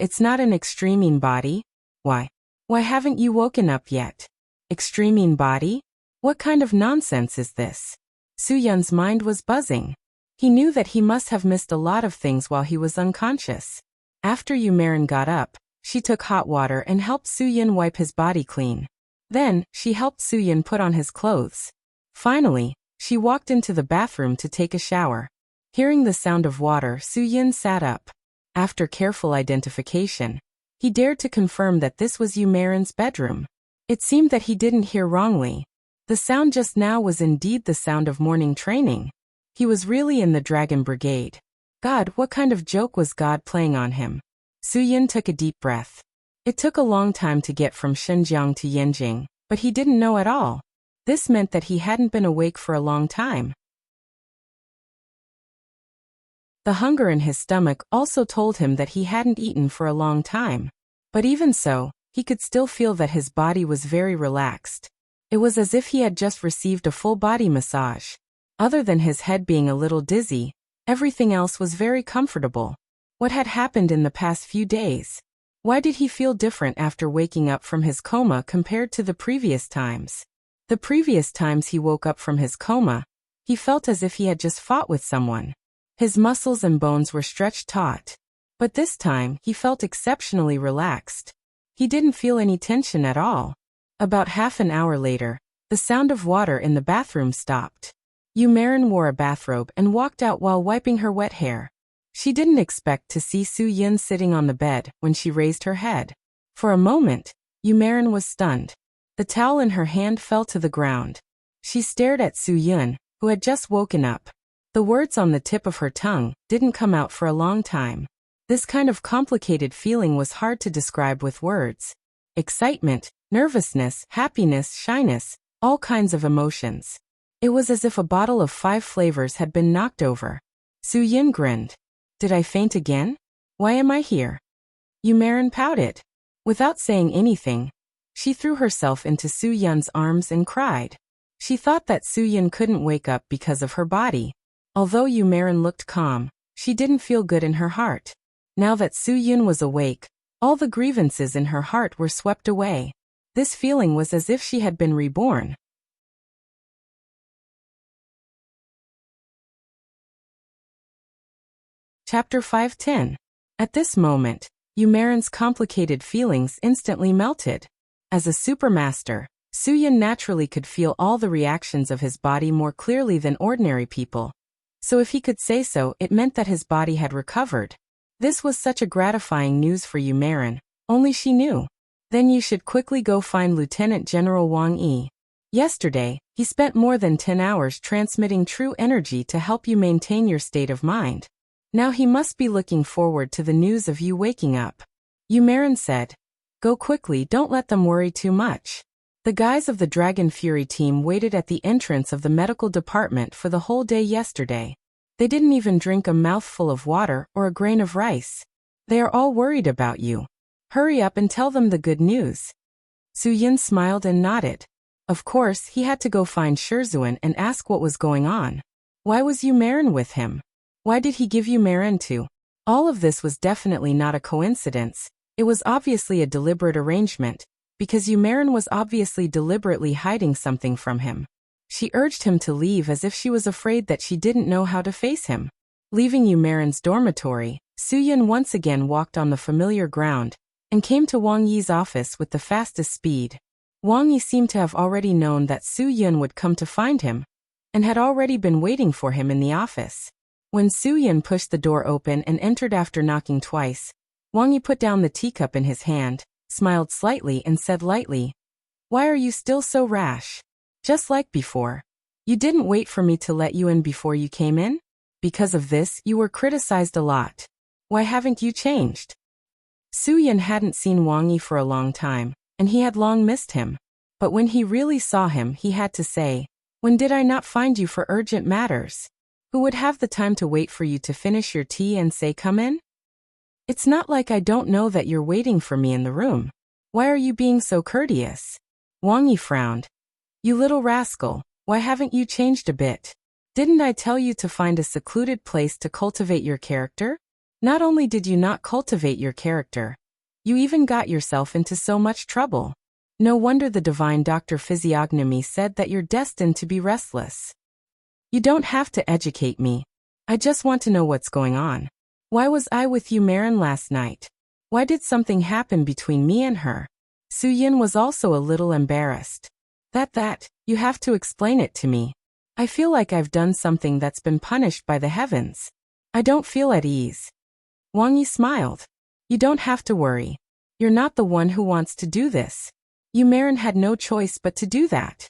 It's not an extremine body? Why haven't you woken up yet? Extremine body? What kind of nonsense is this?" Su-Yun's mind was buzzing. He knew that he must have missed a lot of things while he was unconscious. After Yu-Marin got up, she took hot water and helped Su-Yun wipe his body clean. Then, she helped Su-Yun put on his clothes. Finally, she walked into the bathroom to take a shower. Hearing the sound of water, Su-Yun sat up. After careful identification, he dared to confirm that this was Yu-Marin's bedroom. It seemed that he didn't hear wrongly. The sound just now was indeed the sound of morning training. He was really in the Dragon Brigade. God, what kind of joke was God playing on him? Su-Yun took a deep breath. It took a long time to get from Xinjiang to Yanjing, but he didn't know at all. This meant that he hadn't been awake for a long time. The hunger in his stomach also told him that he hadn't eaten for a long time. But even so, he could still feel that his body was very relaxed. It was as if he had just received a full body massage. Other than his head being a little dizzy, everything else was very comfortable. What had happened in the past few days? Why did he feel different after waking up from his coma compared to the previous times? The previous times he woke up from his coma, he felt as if he had just fought with someone. His muscles and bones were stretched taut. But this time, he felt exceptionally relaxed. He didn't feel any tension at all. About half an hour later, the sound of water in the bathroom stopped. Yu-Marin wore a bathrobe and walked out while wiping her wet hair. She didn't expect to see Su-Yun sitting on the bed when she raised her head. For a moment, Yu-Marin was stunned. The towel in her hand fell to the ground. She stared at Su-Yun, who had just woken up. The words on the tip of her tongue didn't come out for a long time. This kind of complicated feeling was hard to describe with words. Excitement, nervousness, happiness, shyness, all kinds of emotions. It was as if a bottle of 5 flavors had been knocked over. Su-Yun grinned. Did I faint again? Why am I here? Yu-Marin pouted. Without saying anything, she threw herself into Su-Yun's arms and cried. She thought that Su-Yun couldn't wake up because of her body. Although Yu-Marin looked calm, she didn't feel good in her heart. Now that Su-Yun was awake, all the grievances in her heart were swept away. This feeling was as if she had been reborn. Chapter 5:10. At this moment, Yu-Marin's complicated feelings instantly melted. As a supermaster, Su-Yun naturally could feel all the reactions of his body more clearly than ordinary people. So if he could say so, it meant that his body had recovered. This was such a gratifying news for Yu-Marin, only she knew. Then you should quickly go find Lieutenant General Wang Yi. Yesterday, he spent more than 10 hours transmitting true energy to help you maintain your state of mind. Now he must be looking forward to the news of you waking up. Yu-Marin said. Go quickly, don't let them worry too much. The guys of the Dragon Fury team waited at the entrance of the medical department for the whole day yesterday. They didn't even drink a mouthful of water or a grain of rice. They are all worried about you. Hurry up and tell them the good news. Su Yin smiled and nodded. Of course, he had to go find Shizhuan and ask what was going on. Why was Yu Marin with him? Why did he give Yu Marin to? All of this was definitely not a coincidence. It was obviously a deliberate arrangement, because Yu Marin was obviously deliberately hiding something from him. She urged him to leave as if she was afraid that she didn't know how to face him. Leaving Yu Marin's dormitory, Su Yin once again walked on the familiar ground and came to Wang Yi's office with the fastest speed. Wang Yi seemed to have already known that Su Yin would come to find him and had already been waiting for him in the office. When Su Yin pushed the door open and entered after knocking twice, Wang Yi put down the teacup in his hand, smiled slightly and said lightly, "Why are you still so rash? Just like before. You didn't wait for me to let you in before you came in? Because of this, you were criticized a lot. Why haven't you changed?" Su Yin hadn't seen Wang Yi for a long time, and he had long missed him. But when he really saw him, he had to say, "When did I not find you for urgent matters? Who would have the time to wait for you to finish your tea and say come in? It's not like I don't know that you're waiting for me in the room. Why are you being so courteous?" Wang Yi frowned. "You little rascal, why haven't you changed a bit? Didn't I tell you to find a secluded place to cultivate your character? Not only did you not cultivate your character, you even got yourself into so much trouble. No wonder the divine Dr. Physiognomy said that you're destined to be restless. You don't have to educate me. I just want to know what's going on. Why was I with Yu Marin last night? Why did something happen between me and her?" Su Yin was also a little embarrassed. You have to explain it to me. I feel like I've done something that's been punished by the heavens. I don't feel at ease." Wang Yi smiled. "You don't have to worry. You're not the one who wants to do this. Yu Marin had no choice but to do that.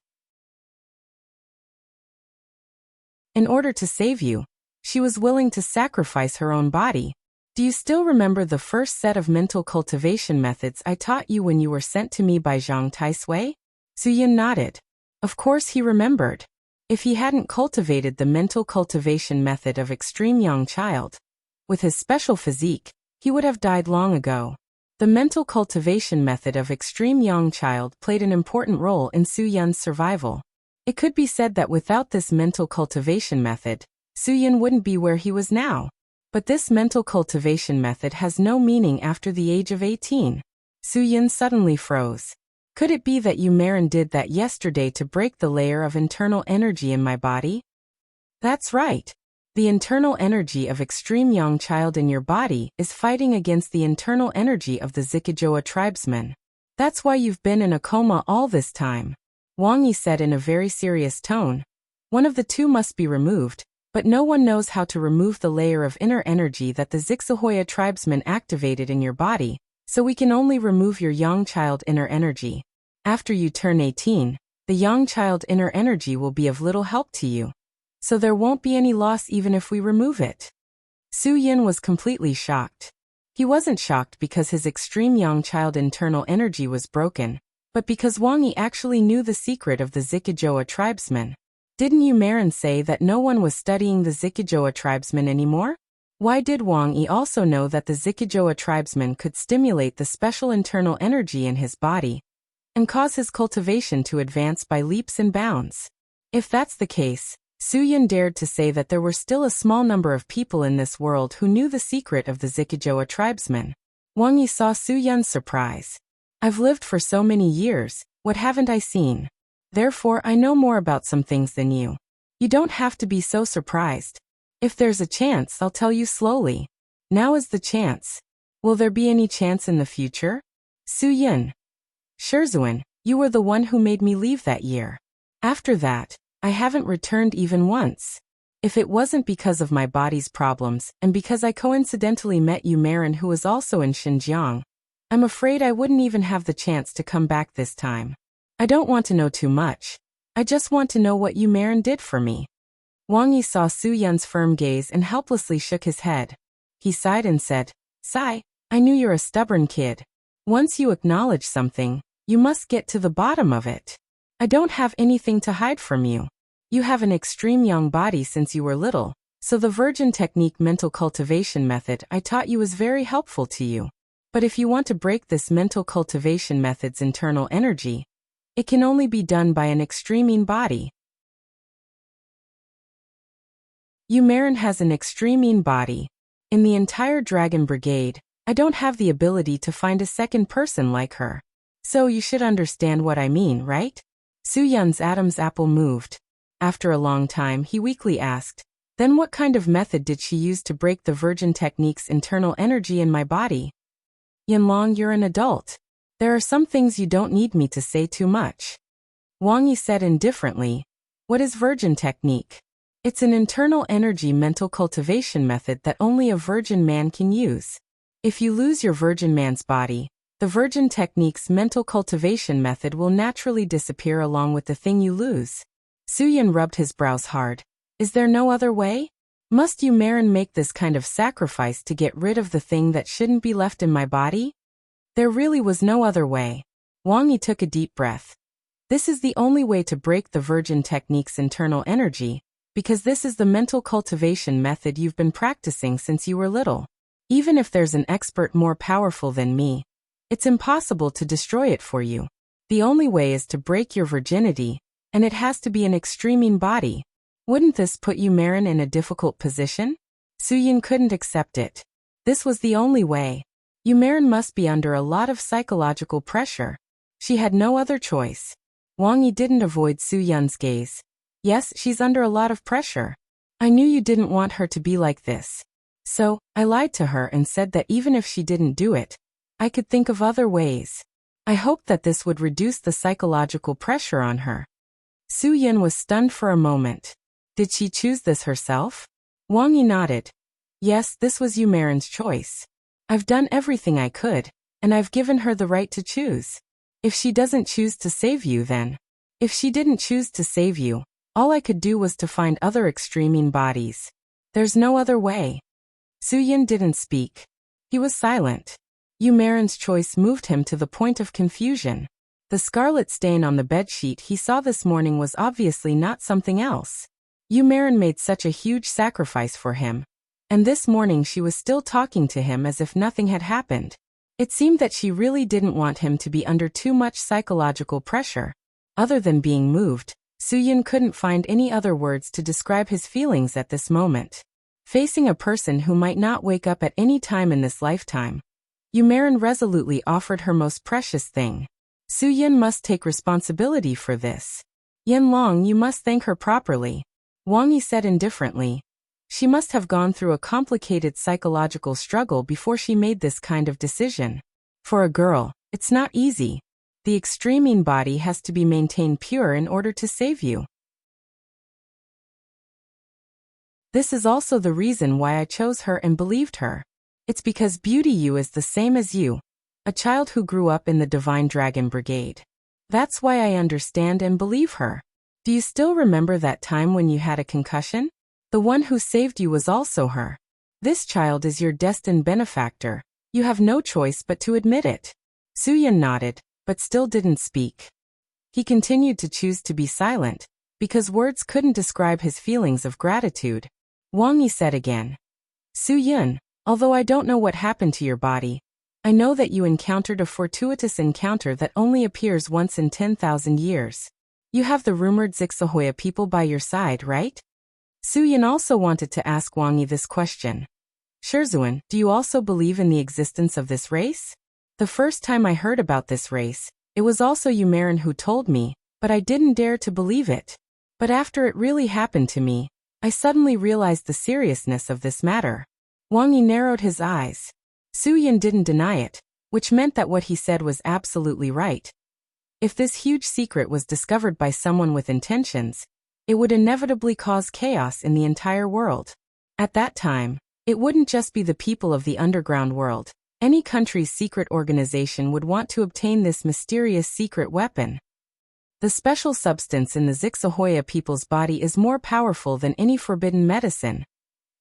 In order to save you, she was willing to sacrifice her own body. Do you still remember the first set of mental cultivation methods I taught you when you were sent to me by Zhang Taisui?" Su Yin nodded. Of course he remembered. If he hadn't cultivated the mental cultivation method of extreme young child, with his special physique, he would have died long ago. The mental cultivation method of extreme young child played an important role in Su Yin's survival. It could be said that without this mental cultivation method, Su Yin wouldn't be where he was now. But this mental cultivation method has no meaning after the age of 18. Su Yin suddenly froze. Could it be that Yu Marin did that yesterday to break the layer of internal energy in my body? That's right. The internal energy of extreme young child in your body is fighting against the internal energy of the Zikijoa tribesmen. That's why you've been in a coma all this time. Wang Yi said in a very serious tone. One of the two must be removed, but no one knows how to remove the layer of inner energy that the Zixihoya tribesmen activated in your body, so we can only remove your young child inner energy. After you turn 18, the young child inner energy will be of little help to you. So there won't be any loss even if we remove it. Su Yin was completely shocked. He wasn't shocked because his extreme young child internal energy was broken, but because Wang Yi actually knew the secret of the Zikijoa tribesmen. Didn't Yu Marin say that no one was studying the Zikijoa tribesmen anymore? Why did Wang Yi also know that the Zikijoa tribesmen could stimulate the special internal energy in his body and cause his cultivation to advance by leaps and bounds? If that's the case, Su Yin dared to say that there were still a small number of people in this world who knew the secret of the Zikijoa tribesmen. Wang Yi saw Su Yin's surprise. I've lived for so many years, what haven't I seen? Therefore I know more about some things than you. You don't have to be so surprised. If there's a chance, I'll tell you slowly. Now is the chance. Will there be any chance in the future? Su Yin. Shizhuan, you were the one who made me leave that year. After that, I haven't returned even once. If it wasn't because of my body's problems and because I coincidentally met Yu Marin who was also in Xinjiang, I'm afraid I wouldn't even have the chance to come back this time. I don't want to know too much. I just want to know what Yu Marin did for me. Wang Yi saw Su Yin's firm gaze and helplessly shook his head. He sighed and said, "Sigh, I knew you're a stubborn kid. Once you acknowledge something, you must get to the bottom of it. I don't have anything to hide from you. You have an extreme young body since you were little, so the virgin technique mental cultivation method I taught you is very helpful to you. But if you want to break this mental cultivation method's internal energy, it can only be done by an extreme body. Umaren has an extreme body. In the entire Dragon Brigade, I don't have the ability to find a second person like her. So you should understand what I mean, right? Suyun's Adam's apple moved. After a long time, he weakly asked, then what kind of method did she use to break the Virgin Technique's internal energy in my body? Yanlong, you're an adult. There are some things you don't need me to say too much. Wang Yi said indifferently, what is Virgin Technique? It's an internal energy mental cultivation method that only a virgin man can use. If you lose your virgin man's body, the Virgin Technique's mental cultivation method will naturally disappear along with the thing you lose. Suyun rubbed his brows hard. Is there no other way? Must Umaren make this kind of sacrifice to get rid of the thing that shouldn't be left in my body? There really was no other way. Wang Yi took a deep breath. This is the only way to break the Virgin Technique's internal energy, because this is the mental cultivation method you've been practicing since you were little. Even if there's an expert more powerful than me, it's impossible to destroy it for you. The only way is to break your virginity, and it has to be an extreme body. Wouldn't this put Umaren in a difficult position? Suyun couldn't accept it. This was the only way. Umaren must be under a lot of psychological pressure. She had no other choice. Wang Yi didn't avoid Suyun's gaze. Yes, she's under a lot of pressure. I knew you didn't want her to be like this. So, I lied to her and said that even if she didn't do it, I could think of other ways. I hoped that this would reduce the psychological pressure on her. Suyun was stunned for a moment. Did she choose this herself? Wang Yi nodded. Yes, this was Umaren's choice. I've done everything I could, and I've given her the right to choose. If she doesn't choose to save you then. If she didn't choose to save you, all I could do was to find other extreme bodies. There's no other way. Suyun didn't speak. He was silent. Umaren's choice moved him to the point of confusion. The scarlet stain on the bedsheet he saw this morning was obviously not something else. Umaren made such a huge sacrifice for him. And this morning she was still talking to him as if nothing had happened. It seemed that she really didn't want him to be under too much psychological pressure. Other than being moved, Suyun couldn't find any other words to describe his feelings at this moment. Facing a person who might not wake up at any time in this lifetime, Umaren resolutely offered her most precious thing. Suyun must take responsibility for this. Yanlong, you must thank her properly. Wang Yi said indifferently. She must have gone through a complicated psychological struggle before she made this kind of decision. For a girl, it's not easy. The extreme body has to be maintained pure in order to save you. This is also the reason why I chose her and believed her. It's because Beauty Yu is the same as you, a child who grew up in the Divine Dragon Brigade. That's why I understand and believe her. Do you still remember that time when you had a concussion? The one who saved you was also her. This child is your destined benefactor. You have no choice but to admit it. Suyun nodded, but still didn't speak. He continued to choose to be silent, because words couldn't describe his feelings of gratitude. Wang Yi said again. Suyun, although I don't know what happened to your body, I know that you encountered a fortuitous encounter that only appears once in 10,000 years. You have the rumored Zixahoya people by your side, right? Suyun also wanted to ask Wang Yi this question. Shizhuan, do you also believe in the existence of this race? The first time I heard about this race, it was also Umaren who told me, but I didn't dare to believe it. But after it really happened to me, I suddenly realized the seriousness of this matter. Wang Yi narrowed his eyes. Suyun didn't deny it, which meant that what he said was absolutely right. If this huge secret was discovered by someone with intentions, it would inevitably cause chaos in the entire world. At that time, it wouldn't just be the people of the underground world. Any country's secret organization would want to obtain this mysterious secret weapon. The special substance in the Zixahoya people's body is more powerful than any forbidden medicine.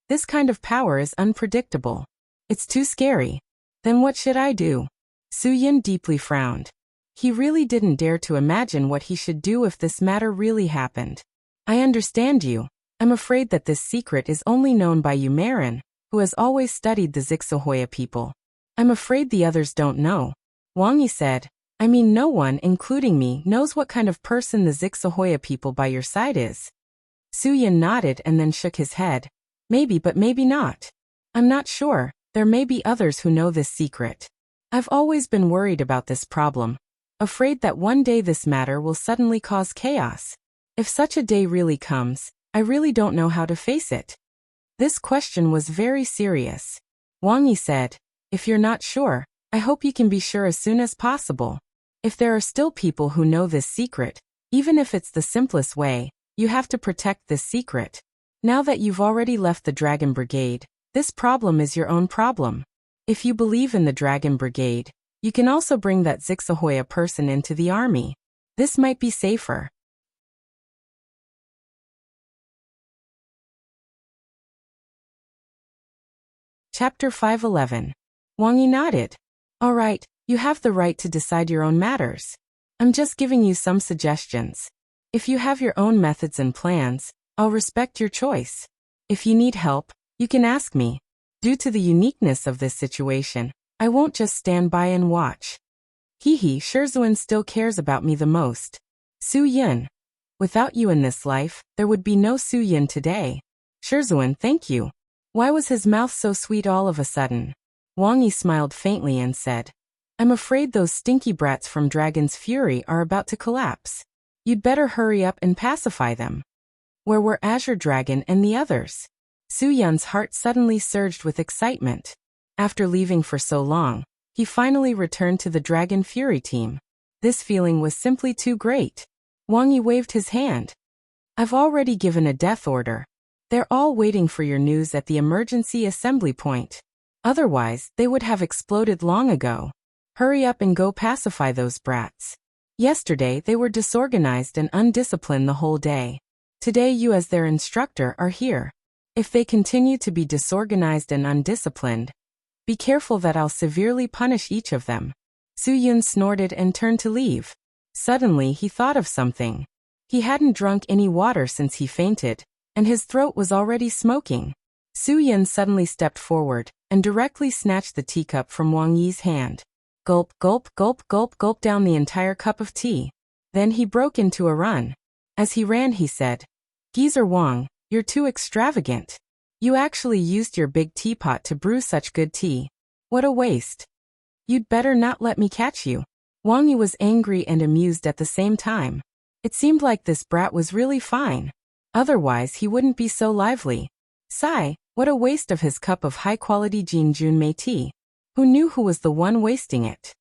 This kind of power is unpredictable. It's too scary. Then what should I do? Suyun deeply frowned. He really didn't dare to imagine what he should do if this matter really happened. I understand you. I'm afraid that this secret is only known by Umaren, who has always studied the Zixahoya people. I'm afraid the others don't know. Wang Yi said, I mean no one, including me, knows what kind of person the Zixahoya people by your side is. Su Yin nodded and then shook his head. Maybe but maybe not. I'm not sure, there may be others who know this secret. I've always been worried about this problem. Afraid that one day this matter will suddenly cause chaos. If such a day really comes, I really don't know how to face it. This question was very serious. Wang Yi said, if you're not sure, I hope you can be sure as soon as possible. If there are still people who know this secret, even if it's the simplest way, you have to protect this secret. Now that you've already left the Dragon Brigade, this problem is your own problem. If you believe in the Dragon Brigade, you can also bring that Zixahoya person into the army. This might be safer. Chapter 511. Wang Yi nodded. All right, you have the right to decide your own matters. I'm just giving you some suggestions. If you have your own methods and plans, I'll respect your choice. If you need help, you can ask me. Due to the uniqueness of this situation, I won't just stand by and watch. Shizhuan still cares about me the most. Su Yin. Without you in this life, there would be no Su Yin today. Shizhuan, thank you. Why was his mouth so sweet all of a sudden? Wang Yi smiled faintly and said, I'm afraid those stinky brats from Dragon's Fury are about to collapse. You'd better hurry up and pacify them. Where were Azure Dragon and the others? Su Yun's heart suddenly surged with excitement. After leaving for so long, he finally returned to the Dragon Fury team. This feeling was simply too great. Wang Yi waved his hand. I've already given a death order. They're all waiting for your news at the emergency assembly point. Otherwise, they would have exploded long ago. Hurry up and go pacify those brats. Yesterday they were disorganized and undisciplined the whole day. Today you as their instructor are here. If they continue to be disorganized and undisciplined, be careful that I'll severely punish each of them. Su Yun snorted and turned to leave. Suddenly he thought of something. He hadn't drunk any water since he fainted, and his throat was already smoking. Su Yun suddenly stepped forward and directly snatched the teacup from Wang Yi's hand. Gulp, gulp, gulp, gulp, gulp down the entire cup of tea. Then he broke into a run. As he ran he said, Geezer Wang, you're too extravagant. You actually used your big teapot to brew such good tea. What a waste. You'd better not let me catch you. Wang Yi was angry and amused at the same time. It seemed like this brat was really fine. Otherwise he wouldn't be so lively. Sigh, what a waste of his cup of high-quality Jinjun Mei tea. Who knew who was the one wasting it?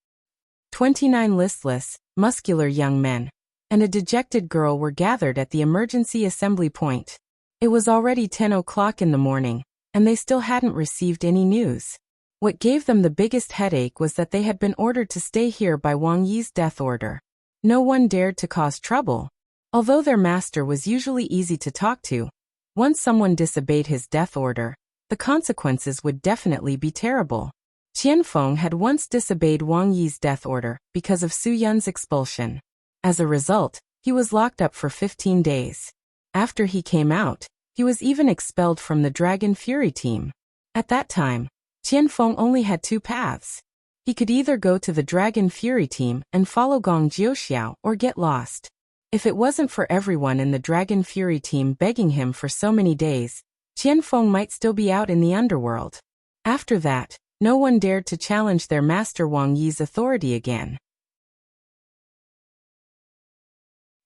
29 listless, muscular young men and a dejected girl were gathered at the emergency assembly point. It was already 10 o'clock in the morning, and they still hadn't received any news. What gave them the biggest headache was that they had been ordered to stay here by Wang Yi's death order. No one dared to cause trouble. Although their master was usually easy to talk to, once someone disobeyed his death order, the consequences would definitely be terrible. Qianfeng had once disobeyed Wang Yi's death order because of Su Yun's expulsion. As a result, he was locked up for 15 days. After he came out, he was even expelled from the Dragon Fury team. At that time, Qianfeng only had two paths. He could either go to the Dragon Fury team and follow Gong Jiuxiao or get lost. If it wasn't for everyone in the Dragon Fury team begging him for so many days, Qianfeng might still be out in the underworld. After that, no one dared to challenge their master Wang Yi's authority again.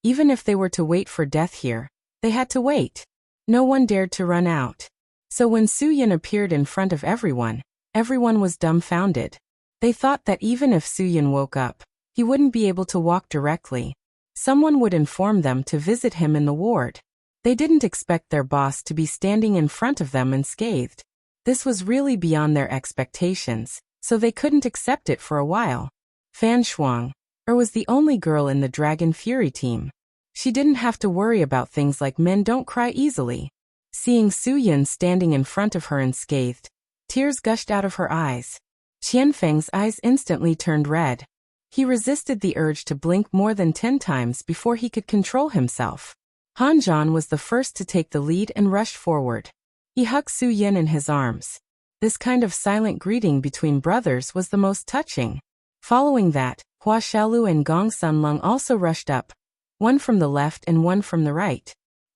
Even if they were to wait for death here, they had to wait. No one dared to run out. So when Su Yun appeared in front of everyone, everyone was dumbfounded. They thought that even if Su Yun woke up, he wouldn't be able to walk directly. Someone would inform them to visit him in the ward. They didn't expect their boss to be standing in front of them unscathed. This was really beyond their expectations, so they couldn't accept it for a while. Fan Shuang was the only girl in the Dragon Fury team. She didn't have to worry about things like men don't cry easily. Seeing Su Yun standing in front of her unscathed, tears gushed out of her eyes. Qianfeng's eyes instantly turned red. He resisted the urge to blink more than 10 times before he could control himself. Han Zhan was the first to take the lead and rushed forward. He hugged Su Yun in his arms. This kind of silent greeting between brothers was the most touching. Following that, Hua Xiaolu and Gong Sunlong also rushed up, one from the left and one from the right.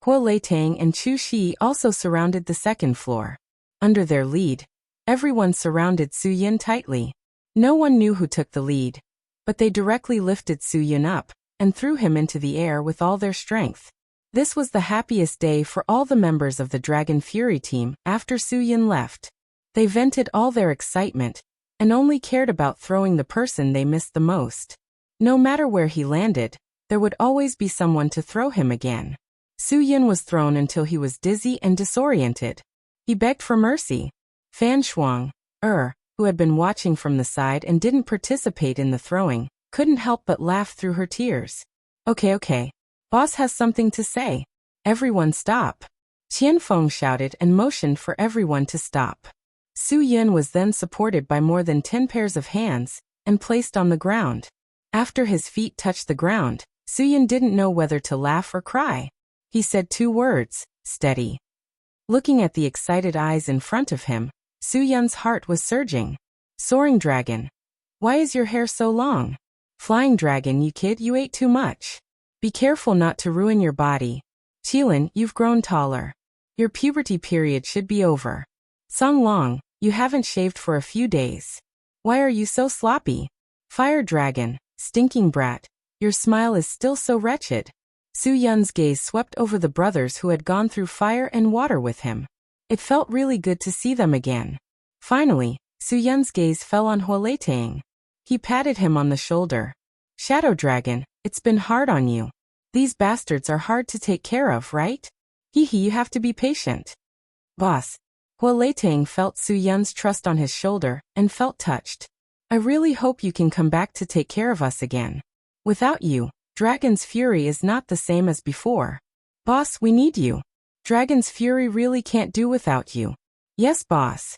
Hua Leitang and Chu Shi also surrounded the second floor. Under their lead, everyone surrounded Su Yin tightly. No one knew who took the lead, but they directly lifted Su Yin up and threw him into the air with all their strength. This was the happiest day for all the members of the Dragon Fury team after Su Yin left. They vented all their excitement and only cared about throwing the person they missed the most. No matter where he landed, there would always be someone to throw him again. Su Yin was thrown until he was dizzy and disoriented. He begged for mercy. Fan Shuang, who had been watching from the side and didn't participate in the throwing, couldn't help but laugh through her tears. Okay. Boss has something to say. Everyone stop. Qianfeng shouted and motioned for everyone to stop. Su Yin was then supported by more than 10 pairs of hands and placed on the ground. After his feet touched the ground, Su Yin didn't know whether to laugh or cry. He said 2 words, steady. Looking at the excited eyes in front of him, Su Yin's heart was surging. Soaring dragon. Why is your hair so long? Flying dragon, you kid, you ate too much. Be careful not to ruin your body. Qilin, you've grown taller. Your puberty period should be over. Songlong, you haven't shaved for a few days. Why are you so sloppy? Fire dragon, stinking brat, your smile is still so wretched. Su Yun's gaze swept over the brothers who had gone through fire and water with him. It felt really good to see them again. Finally, Su Yun's gaze fell on Hua Leitang. He patted him on the shoulder. Shadow dragon, it's been hard on you. These bastards are hard to take care of, right? You have to be patient. Boss. Hua Leitang felt Su Yun's trust on his shoulder and felt touched. I really hope you can come back to take care of us again. Without you, Dragon's Fury is not the same as before. Boss, we need you. Dragon's Fury really can't do without you. Yes, boss.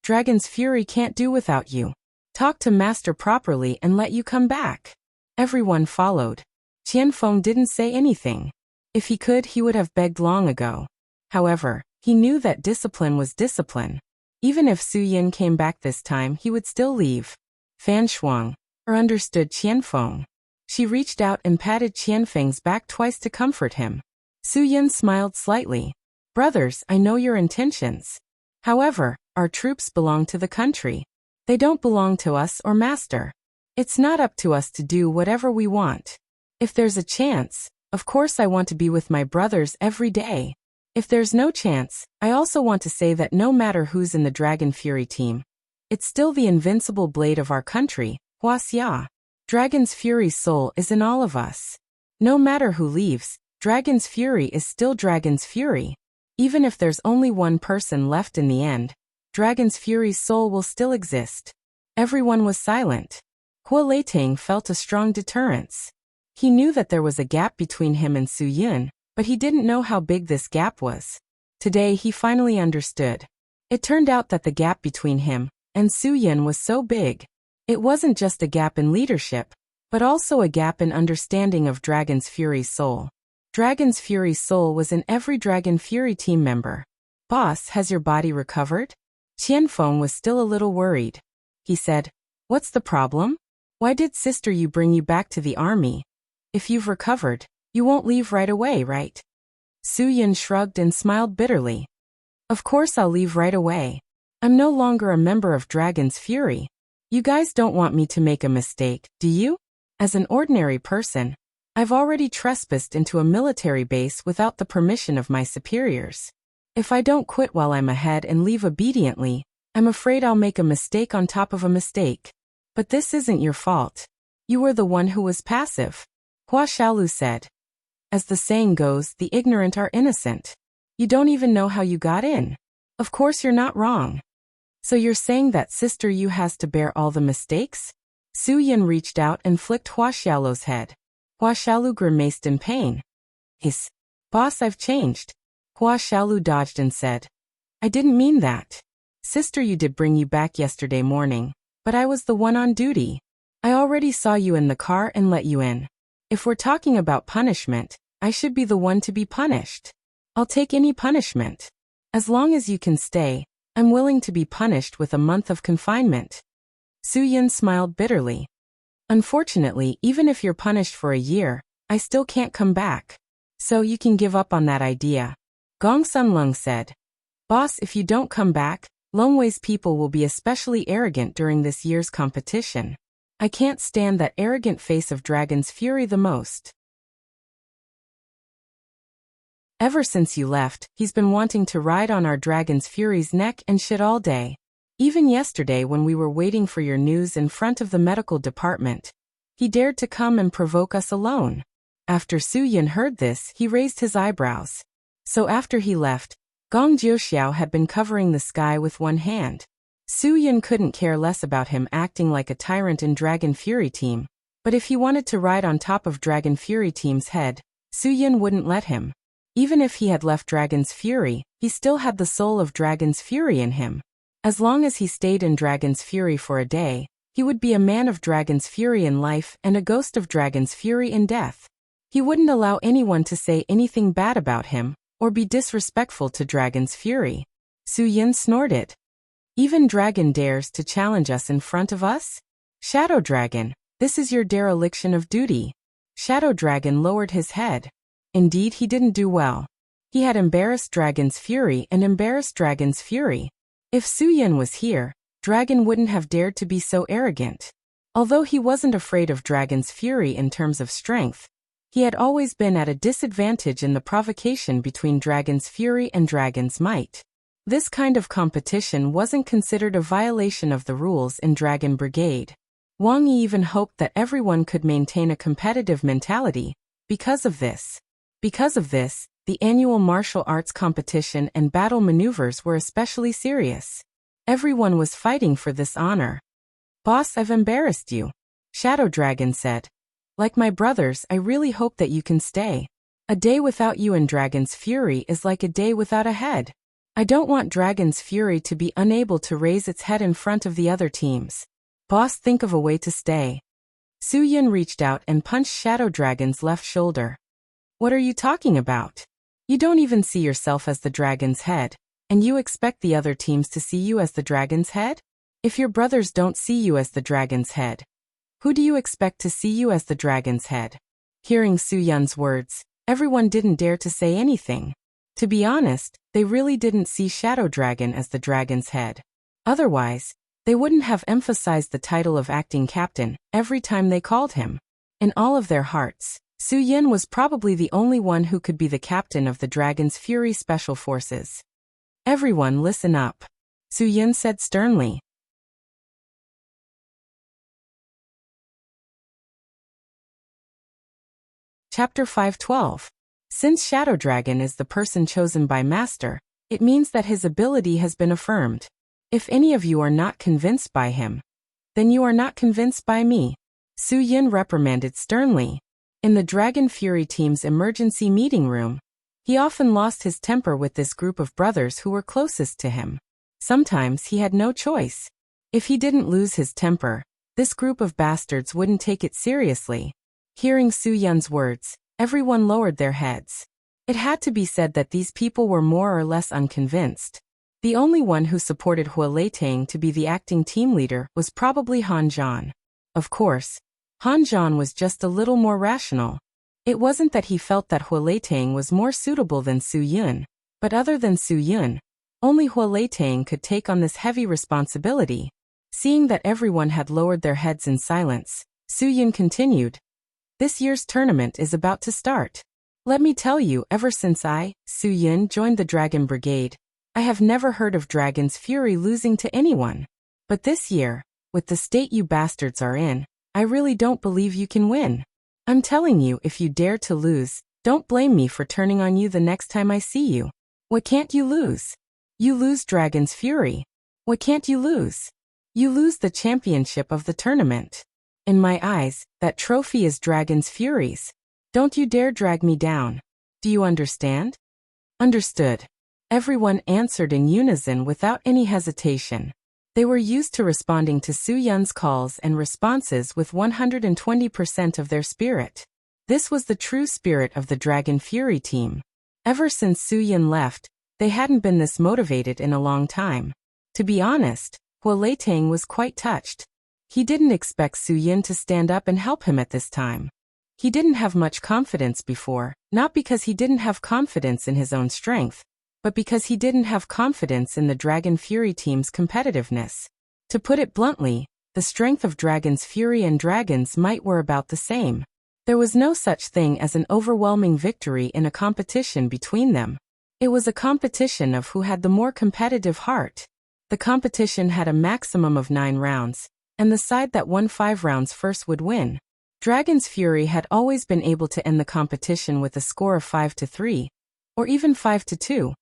Dragon's Fury can't do without you. Talk to Master properly and let you come back. Everyone followed. Qianfeng didn't say anything. If he could, he would have begged long ago. However, he knew that discipline was discipline. Even if Su Yin came back this time, he would still leave. Fan Shuang, understood Qianfeng. She reached out and patted Qianfeng's back twice to comfort him. Su Yin smiled slightly. Brothers, I know your intentions. However, our troops belong to the country. They don't belong to us or master. It's not up to us to do whatever we want. If there's a chance, of course I want to be with my brothers every day. If there's no chance, I also want to say that no matter who's in the Dragon Fury team, it's still the invincible blade of our country, Hua Xia. Dragon's Fury soul is in all of us. No matter who leaves, Dragon's Fury is still Dragon's Fury. Even if there's only one person left in the end, Dragon's Fury's soul will still exist. Everyone was silent. Hua Leitang felt a strong deterrence. He knew that there was a gap between him and Su Yin, but he didn't know how big this gap was. Today he finally understood. It turned out that the gap between him and Su Yin was so big. It wasn't just a gap in leadership, but also a gap in understanding of Dragon's Fury's soul. Dragon's Fury's soul was in every Dragon Fury team member. Boss, has your body recovered? Qianfeng was still a little worried. He said, what's the problem? Why did sister you bring you back to the army? If you've recovered, you won't leave right away, right? Su Yin shrugged and smiled bitterly. Of course I'll leave right away. I'm no longer a member of Dragon's Fury. You guys don't want me to make a mistake, do you? As an ordinary person, I've already trespassed into a military base without the permission of my superiors. If I don't quit while I'm ahead and leave obediently, I'm afraid I'll make a mistake on top of a mistake. But this isn't your fault. You were the one who was passive. Hua Xiaolu said. As the saying goes, the ignorant are innocent. You don't even know how you got in. Of course you're not wrong. So you're saying that Sister Yu has to bear all the mistakes? Su Yin reached out and flicked Hua Xiaolu's head. Hua Xiaolu grimaced in pain. Hiss. Boss, I've changed. Hua Xiaolu dodged and said. I didn't mean that. Sister Yu did bring you back yesterday morning, but I was the one on duty. I already saw you in the car and let you in. If we're talking about punishment, I should be the one to be punished. I'll take any punishment. As long as you can stay, I'm willing to be punished with a month of confinement. Su-Yun smiled bitterly. Unfortunately, even if you're punished for a year, I still can't come back. So you can give up on that idea. Gong Sunlung said. Boss, if you don't come back, Longwei's people will be especially arrogant during this year's competition. I can't stand that arrogant face of Dragon's Fury the most. Ever since you left, he's been wanting to ride on our Dragon's Fury's neck and shit all day. Even yesterday when we were waiting for your news in front of the medical department, he dared to come and provoke us alone. After Su-Yun heard this, he raised his eyebrows. So after he left, Gong Jiuxiao had been covering the sky with one hand. Su-Yun couldn't care less about him acting like a tyrant in Dragon Fury Team, but if he wanted to ride on top of Dragon Fury Team's head, Su-Yun wouldn't let him. Even if he had left Dragon's Fury, he still had the soul of Dragon's Fury in him. As long as he stayed in Dragon's Fury for a day, he would be a man of Dragon's Fury in life and a ghost of Dragon's Fury in death. He wouldn't allow anyone to say anything bad about him, or be disrespectful to Dragon's Fury. Su-Yun snorted. Even Dragon dares to challenge us in front of us? Shadow Dragon, this is your dereliction of duty. Shadow Dragon lowered his head. Indeed, he didn't do well. He had embarrassed Dragon's Fury and embarrassed Dragon's Fury. If Su-Yun was here, Dragon wouldn't have dared to be so arrogant. Although he wasn't afraid of Dragon's Fury in terms of strength, he had always been at a disadvantage in the provocation between Dragon's Fury and Dragon's Might. This kind of competition wasn't considered a violation of the rules in Dragon Brigade. Wang Yi even hoped that everyone could maintain a competitive mentality. Because of this, the annual martial arts competition and battle maneuvers were especially serious. Everyone was fighting for this honor. Boss, I've embarrassed you, Shadow Dragon said. Like my brothers, I really hope that you can stay. A day without you in Dragon's Fury is like a day without a head. I don't want Dragon's Fury to be unable to raise its head in front of the other teams. Boss, think of a way to stay. Su-Yun reached out and punched Shadow Dragon's left shoulder. What are you talking about? You don't even see yourself as the dragon's head, and you expect the other teams to see you as the dragon's head? If your brothers don't see you as the dragon's head, who do you expect to see you as the dragon's head? Hearing Su-Yun's words, everyone didn't dare to say anything. To be honest, they really didn't see Shadow Dragon as the dragon's head. Otherwise, they wouldn't have emphasized the title of acting captain every time they called him. In all of their hearts, Su-Yun was probably the only one who could be the captain of the Dragon's Fury Special Forces. Everyone listen up, Su-Yun said sternly. Chapter 512. Since Shadow Dragon is the person chosen by Master, it means that his ability has been affirmed. If any of you are not convinced by him, then you are not convinced by me, Su-Yun reprimanded sternly. In the Dragon Fury team's emergency meeting room, he often lost his temper with this group of brothers who were closest to him. Sometimes he had no choice. If he didn't lose his temper, this group of bastards wouldn't take it seriously. Hearing Su-Yun's words, everyone lowered their heads. It had to be said that these people were more or less unconvinced. The only one who supported Hua Leitang to be the acting team leader was probably Han Zhan. Of course, Han Zhan was just a little more rational. It wasn't that he felt that Hua Leitang was more suitable than Su-Yun, but other than Su-Yun, only Hua Leitang could take on this heavy responsibility. Seeing that everyone had lowered their heads in silence, Su-Yun continued. This year's tournament is about to start. Let me tell you, ever since I, Su-Yun, joined the Dragon Brigade, I have never heard of Dragon's Fury losing to anyone. But this year, with the state you bastards are in, I really don't believe you can win. I'm telling you, if you dare to lose, don't blame me for turning on you the next time I see you. What can't you lose? You lose Dragon's Fury. What can't you lose? You lose the championship of the tournament. In my eyes, that trophy is Dragon's Fury's. Don't you dare drag me down. Do you understand? Understood. Everyone answered in unison without any hesitation. They were used to responding to Su-Yun's calls and responses with 120% of their spirit. This was the true spirit of the Dragon Fury team. Ever since Su-Yun left, They hadn't been this motivated in a long time. To be honest, Hua Leitang was quite touched. He didn't expect Su Yin to stand up and help him at this time. He didn't have much confidence before, not because he didn't have confidence in his own strength, but because he didn't have confidence in the Dragon Fury team's competitiveness. To put it bluntly, the strength of Dragon's Fury and Dragon's Might were about the same. There was no such thing as an overwhelming victory in a competition between them. It was a competition of who had the more competitive heart. The competition had a maximum of 9 rounds, and the side that won 5 rounds first would win. Dragon's Fury had always been able to end the competition with a score of 5-3, or even 5-2,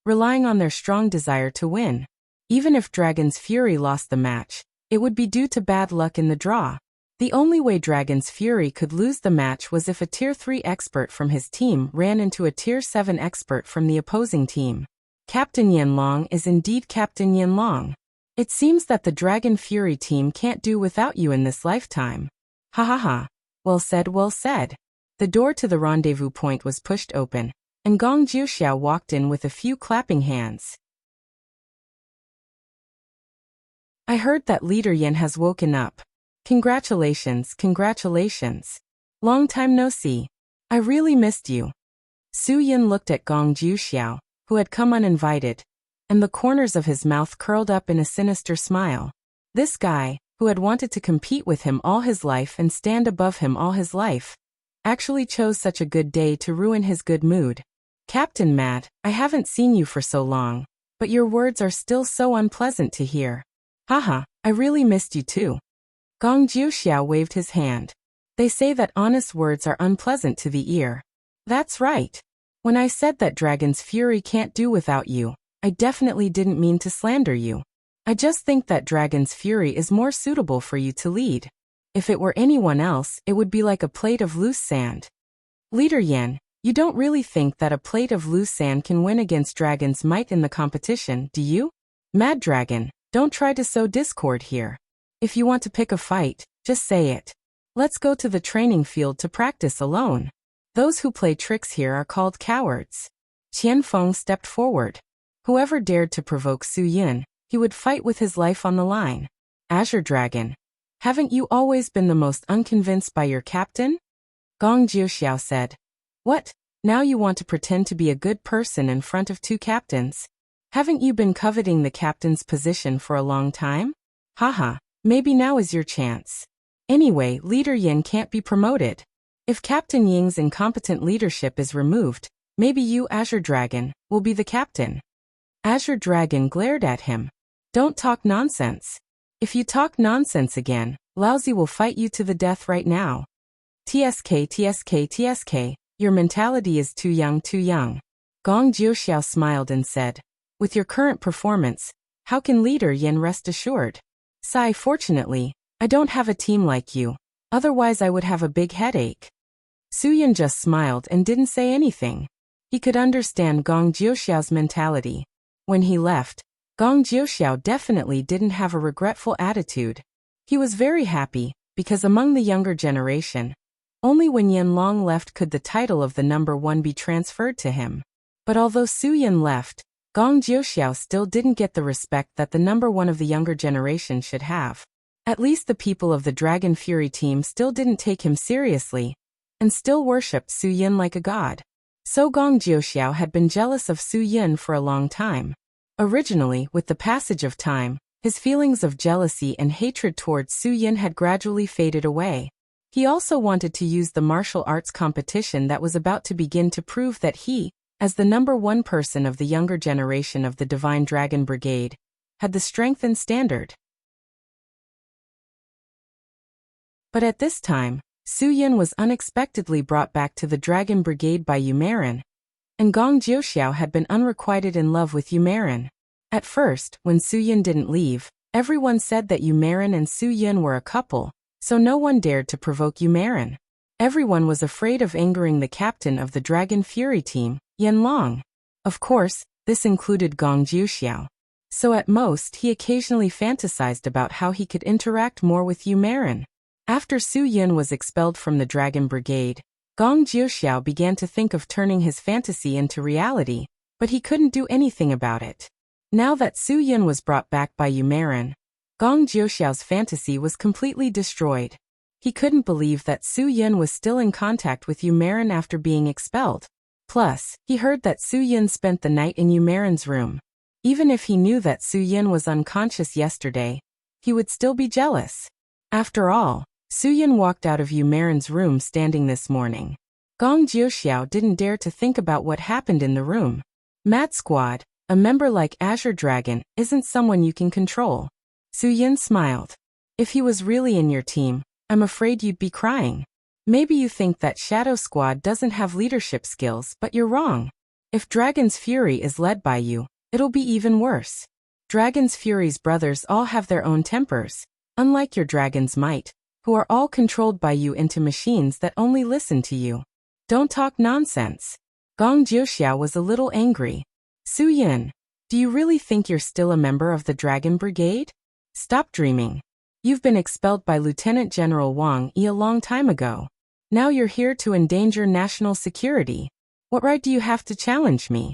relying on their strong desire to win. Even if Dragon's Fury lost the match, it would be due to bad luck in the draw. The only way Dragon's Fury could lose the match was if a Tier 3 expert from his team ran into a Tier 7 expert from the opposing team. Captain Yanlong is indeed Captain Yanlong. It seems that the Dragon Fury team can't do without you in this lifetime. Ha ha ha. Well said, well said. The door to the rendezvous point was pushed open, and Gong Jiuxiao walked in with a few clapping hands. I heard that Leader Yan has woken up. Congratulations, congratulations. Long time no see. I really missed you. Su Yin looked at Gong Jiuxiao, who had come uninvited, and the corners of his mouth curled up in a sinister smile. This guy, who had wanted to compete with him all his life and stand above him all his life, actually chose such a good day to ruin his good mood. Captain Mad, I haven't seen you for so long, but your words are still so unpleasant to hear. Haha, I really missed you too. Gong Jiuxiao waved his hand. They say that honest words are unpleasant to the ear. That's right. When I said that Dragon's Fury can't do without you, I definitely didn't mean to slander you. I just think that Dragon's Fury is more suitable for you to lead. If it were anyone else, it would be like a plate of loose sand. Leader Yan, you don't really think that a plate of loose sand can win against Dragon's Might in the competition, do you? Mad Dragon, don't try to sow discord here. If you want to pick a fight, just say it. Let's go to the training field to practice alone. Those who play tricks here are called cowards. Qian Feng stepped forward. Whoever dared to provoke Su Yin, he would fight with his life on the line. Azure Dragon, haven't you always been the most unconvinced by your captain? Gong Jiuxiao said. What, now you want to pretend to be a good person in front of 2 captains? Haven't you been coveting the captain's position for a long time? Haha, maybe now is your chance. Anyway, Leader Yin can't be promoted. If Captain Ying's incompetent leadership is removed, maybe you, Azure Dragon, will be the captain. Azure Dragon glared at him. Don't talk nonsense. If you talk nonsense again, Laozi will fight you to the death right now. TSK, TSK, TSK, your mentality is too young, too young. Gong Jiuxiao smiled and said, with your current performance, how can Leader Yin rest assured? Sigh, fortunately, I don't have a team like you. Otherwise I would have a big headache. Su Yin just smiled and didn't say anything. He could understand Gong Jiuxiao's mentality. When he left, Gong Jiuxiao definitely didn't have a regretful attitude. He was very happy, because among the younger generation, only when Yanlong left could the title of the number 1 be transferred to him. But although Su Yin left, Gong Jiuxiao still didn't get the respect that the number 1 of the younger generation should have. At least the people of the Dragon Fury team still didn't take him seriously, and still worshipped Su Yin like a god. So Gong Jiuxiao had been jealous of Su Yin for a long time. Originally, with the passage of time, his feelings of jealousy and hatred towards Su Yin had gradually faded away. He also wanted to use the martial arts competition that was about to begin to prove that he, as the number 1 person of the younger generation of the Divine Dragon Brigade, had the strength and standard. But at this time, Su Yin was unexpectedly brought back to the Dragon Brigade by Yumarin, and Gong Jiuxiao had been unrequited in love with Yumarin. At first, when Su Yin didn't leave, everyone said that Yumarin and Su Yin were a couple, so no one dared to provoke Yumarin. Everyone was afraid of angering the captain of the Dragon Fury team, Yanlong. Of course, this included Gong Jiuxiao. So at most he occasionally fantasized about how he could interact more with Yumarin. After Su Yin was expelled from the Dragon Brigade, Gong Jiuxiao began to think of turning his fantasy into reality, but he couldn't do anything about it. Now that Su Yin was brought back by Yu Marin, Gong Jiuxiao's fantasy was completely destroyed. He couldn't believe that Su Yin was still in contact with Yu Marin after being expelled. Plus, he heard that Su Yin spent the night in Yu Marin's room. Even if he knew that Su Yin was unconscious yesterday, he would still be jealous. After all, Su Yin walked out of Yu Marin's room standing this morning. Gong Jiuxiao didn't dare to think about what happened in the room. Mad Squad, a member like Azure Dragon, isn't someone you can control. Su Yin smiled. If he was really in your team, I'm afraid you'd be crying. Maybe you think that Shadow Squad doesn't have leadership skills, but you're wrong. If Dragon's Fury is led by you, it'll be even worse. Dragon's Fury's brothers all have their own tempers, unlike your Dragon's Might, who are all controlled by you into machines that only listen to you. Don't talk nonsense. Gong Jiuxiao was a little angry. Su Yin, do you really think you're still a member of the Dragon Brigade? Stop dreaming. You've been expelled by Lieutenant General Wang Yi a long time ago. Now you're here to endanger national security. What right do you have to challenge me?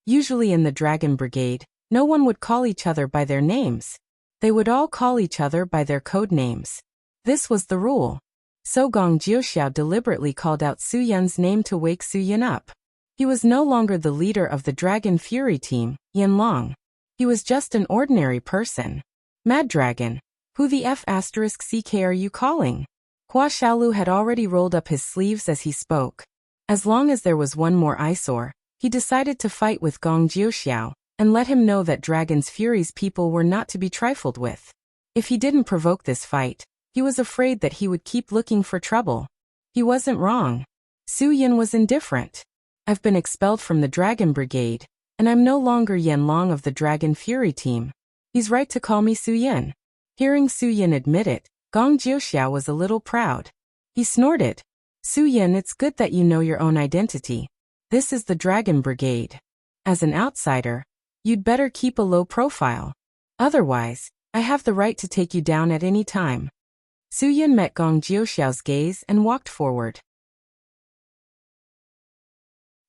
Usually in the Dragon Brigade, no one would call each other by their names. They would all call each other by their code names. This was the rule. So Gong Jiuxiao deliberately called out Su Yin's name to wake Su Yin up. He was no longer the leader of the Dragon Fury team, Yin Long. He was just an ordinary person. Mad Dragon, who the F***ck are you calling? Hua Xiaolu had already rolled up his sleeves as he spoke. As long as there was one more eyesore, he decided to fight with Gong Jiuxiao and let him know that Dragon's Fury's people were not to be trifled with. If he didn't provoke this fight, he was afraid that he would keep looking for trouble. He wasn't wrong. Su Yin was indifferent. I've been expelled from the Dragon Brigade, and I'm no longer Yin Long of the Dragon Fury team. He's right to call me Su Yin. Hearing Su Yin admit it, Gong Jiuxiao was a little proud. He snorted. Su Yin, it's good that you know your own identity. This is the Dragon Brigade. As an outsider, you'd better keep a low profile. Otherwise, I have the right to take you down at any time. Su Yin met Gong Jiuxiao's gaze and walked forward.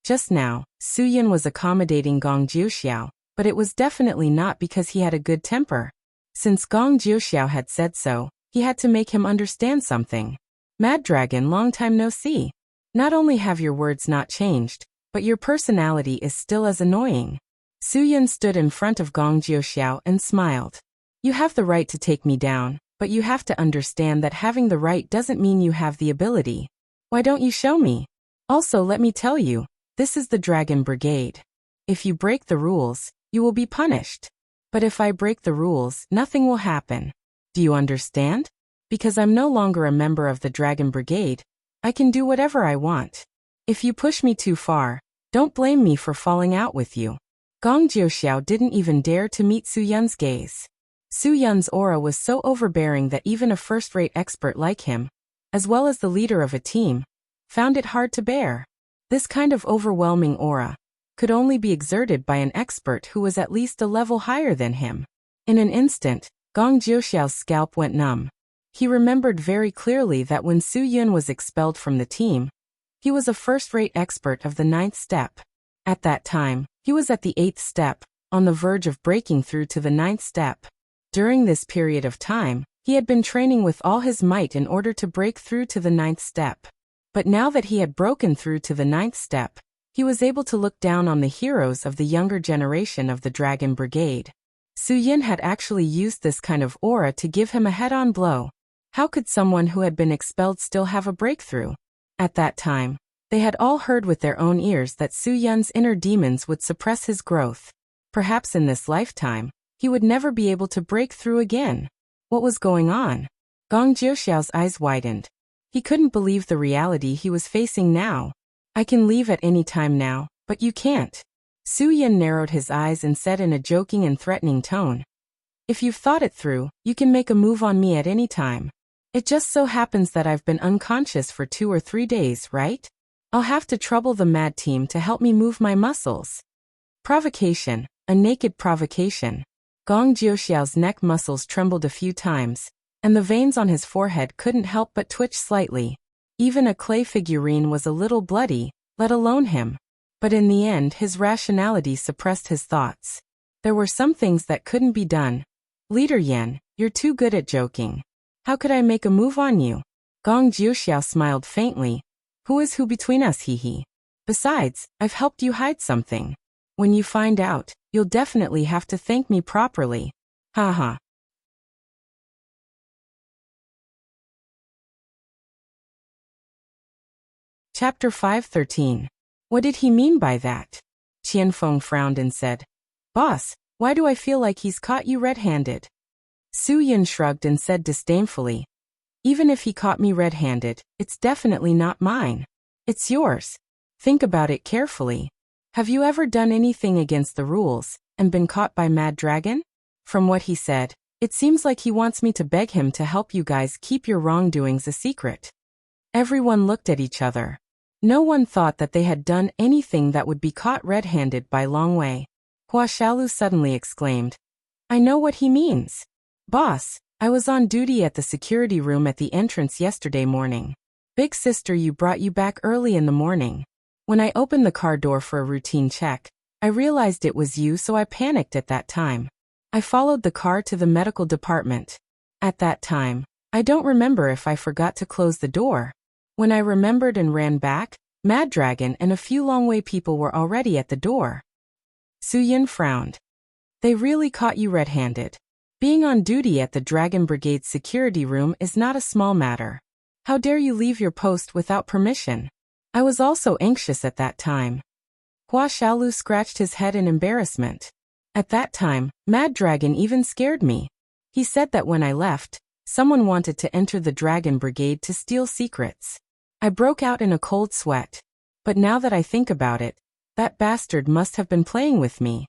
Just now, Su Yin was accommodating Gong Jiuxiao, but it was definitely not because he had a good temper. Since Gong Jiuxiao had said so, he had to make him understand something. Mad Dragon, long time no see. Not only have your words not changed, but your personality is still as annoying. Su Yin stood in front of Gong Jiuxiao and smiled. You have the right to take me down, but you have to understand that having the right doesn't mean you have the ability. Why don't you show me? Also, let me tell you, this is the Dragon Brigade. If you break the rules, you will be punished. But if I break the rules, nothing will happen. Do you understand? Because I'm no longer a member of the Dragon Brigade, I can do whatever I want. If you push me too far, don't blame me for falling out with you. Gong Jiuxiao didn't even dare to meet Su Yin's gaze. Su Yin's aura was so overbearing that even a first-rate expert like him, as well as the leader of a team, found it hard to bear. This kind of overwhelming aura could only be exerted by an expert who was at least a level higher than him. In an instant, Gong Jiuxiao's scalp went numb. He remembered very clearly that when Su Yin was expelled from the team, he was a first-rate expert of the 9th step. At that time, he was at the 8th step, on the verge of breaking through to the 9th step. During this period of time, he had been training with all his might in order to break through to the 9th step. But now that he had broken through to the 9th step, he was able to look down on the heroes of the younger generation of the Dragon Brigade. Su Yin had actually used this kind of aura to give him a head-on blow. How could someone who had been expelled still have a breakthrough? At that time, they had all heard with their own ears that Su Yin's inner demons would suppress his growth. Perhaps in this lifetime, he would never be able to break through again. What was going on? Gong Jiuxiao's eyes widened. He couldn't believe the reality he was facing now. I can leave at any time now, but you can't. Su Yin narrowed his eyes and said in a joking and threatening tone. If you've thought it through, you can make a move on me at any time. It just so happens that I've been unconscious for 2 or 3 days, right? I'll have to trouble the mad team to help me move my muscles. Provocation, a naked provocation. Gong Jiuxiao's neck muscles trembled a few times, and the veins on his forehead couldn't help but twitch slightly. Even a clay figurine was a little bloody, let alone him. But in the end his rationality suppressed his thoughts. There were some things that couldn't be done. Leader Yan, you're too good at joking. How could I make a move on you? Gong Jiuxiao smiled faintly. Who is who between us, hee. Besides, I've helped you hide something. When you find out, you'll definitely have to thank me properly. Haha. Chapter 5:13. What did he mean by that? Qianfeng frowned and said, Boss, why do I feel like he's caught you red-handed? Su Yin shrugged and said disdainfully, Even if he caught me red-handed, it's definitely not mine. It's yours. Think about it carefully. Have you ever done anything against the rules, and been caught by Mad Dragon? From what he said, it seems like he wants me to beg him to help you guys keep your wrongdoings a secret. Everyone looked at each other. No one thought that they had done anything that would be caught red-handed by Long Wei. Hua Xiaolu suddenly exclaimed, I know what he means. Boss, I was on duty at the security room at the entrance yesterday morning. Big sister brought you back early in the morning. When I opened the car door for a routine check, I realized it was you, so I panicked at that time. I followed the car to the medical department. At that time, I don't remember if I forgot to close the door. When I remembered and ran back, Mad Dragon and a few Long Wei people were already at the door. Su Yin frowned. They really caught you red-handed. Being on duty at the Dragon Brigade's security room is not a small matter. How dare you leave your post without permission? I was also anxious at that time. Hua Xiaolu scratched his head in embarrassment. At that time, Mad Dragon even scared me. He said that when I left, someone wanted to enter the Dragon Brigade to steal secrets. I broke out in a cold sweat. But now that I think about it, that bastard must have been playing with me.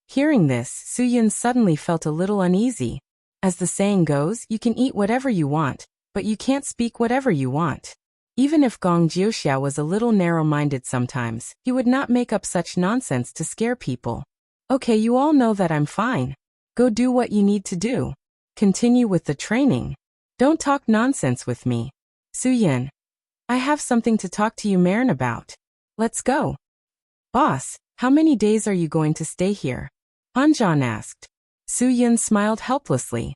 Hearing this, Su Yin suddenly felt a little uneasy. As the saying goes, you can eat whatever you want, but you can't speak whatever you want. Even if Gong Jiuxiao was a little narrow-minded sometimes, he would not make up such nonsense to scare people. Okay, you all know that I'm fine. Go do what you need to do. Continue with the training. Don't talk nonsense with me. Su Yin, I have something to talk to you Marin about. Let's go. Boss, how many days are you going to stay here? Hanzhan asked. Su Yin smiled helplessly.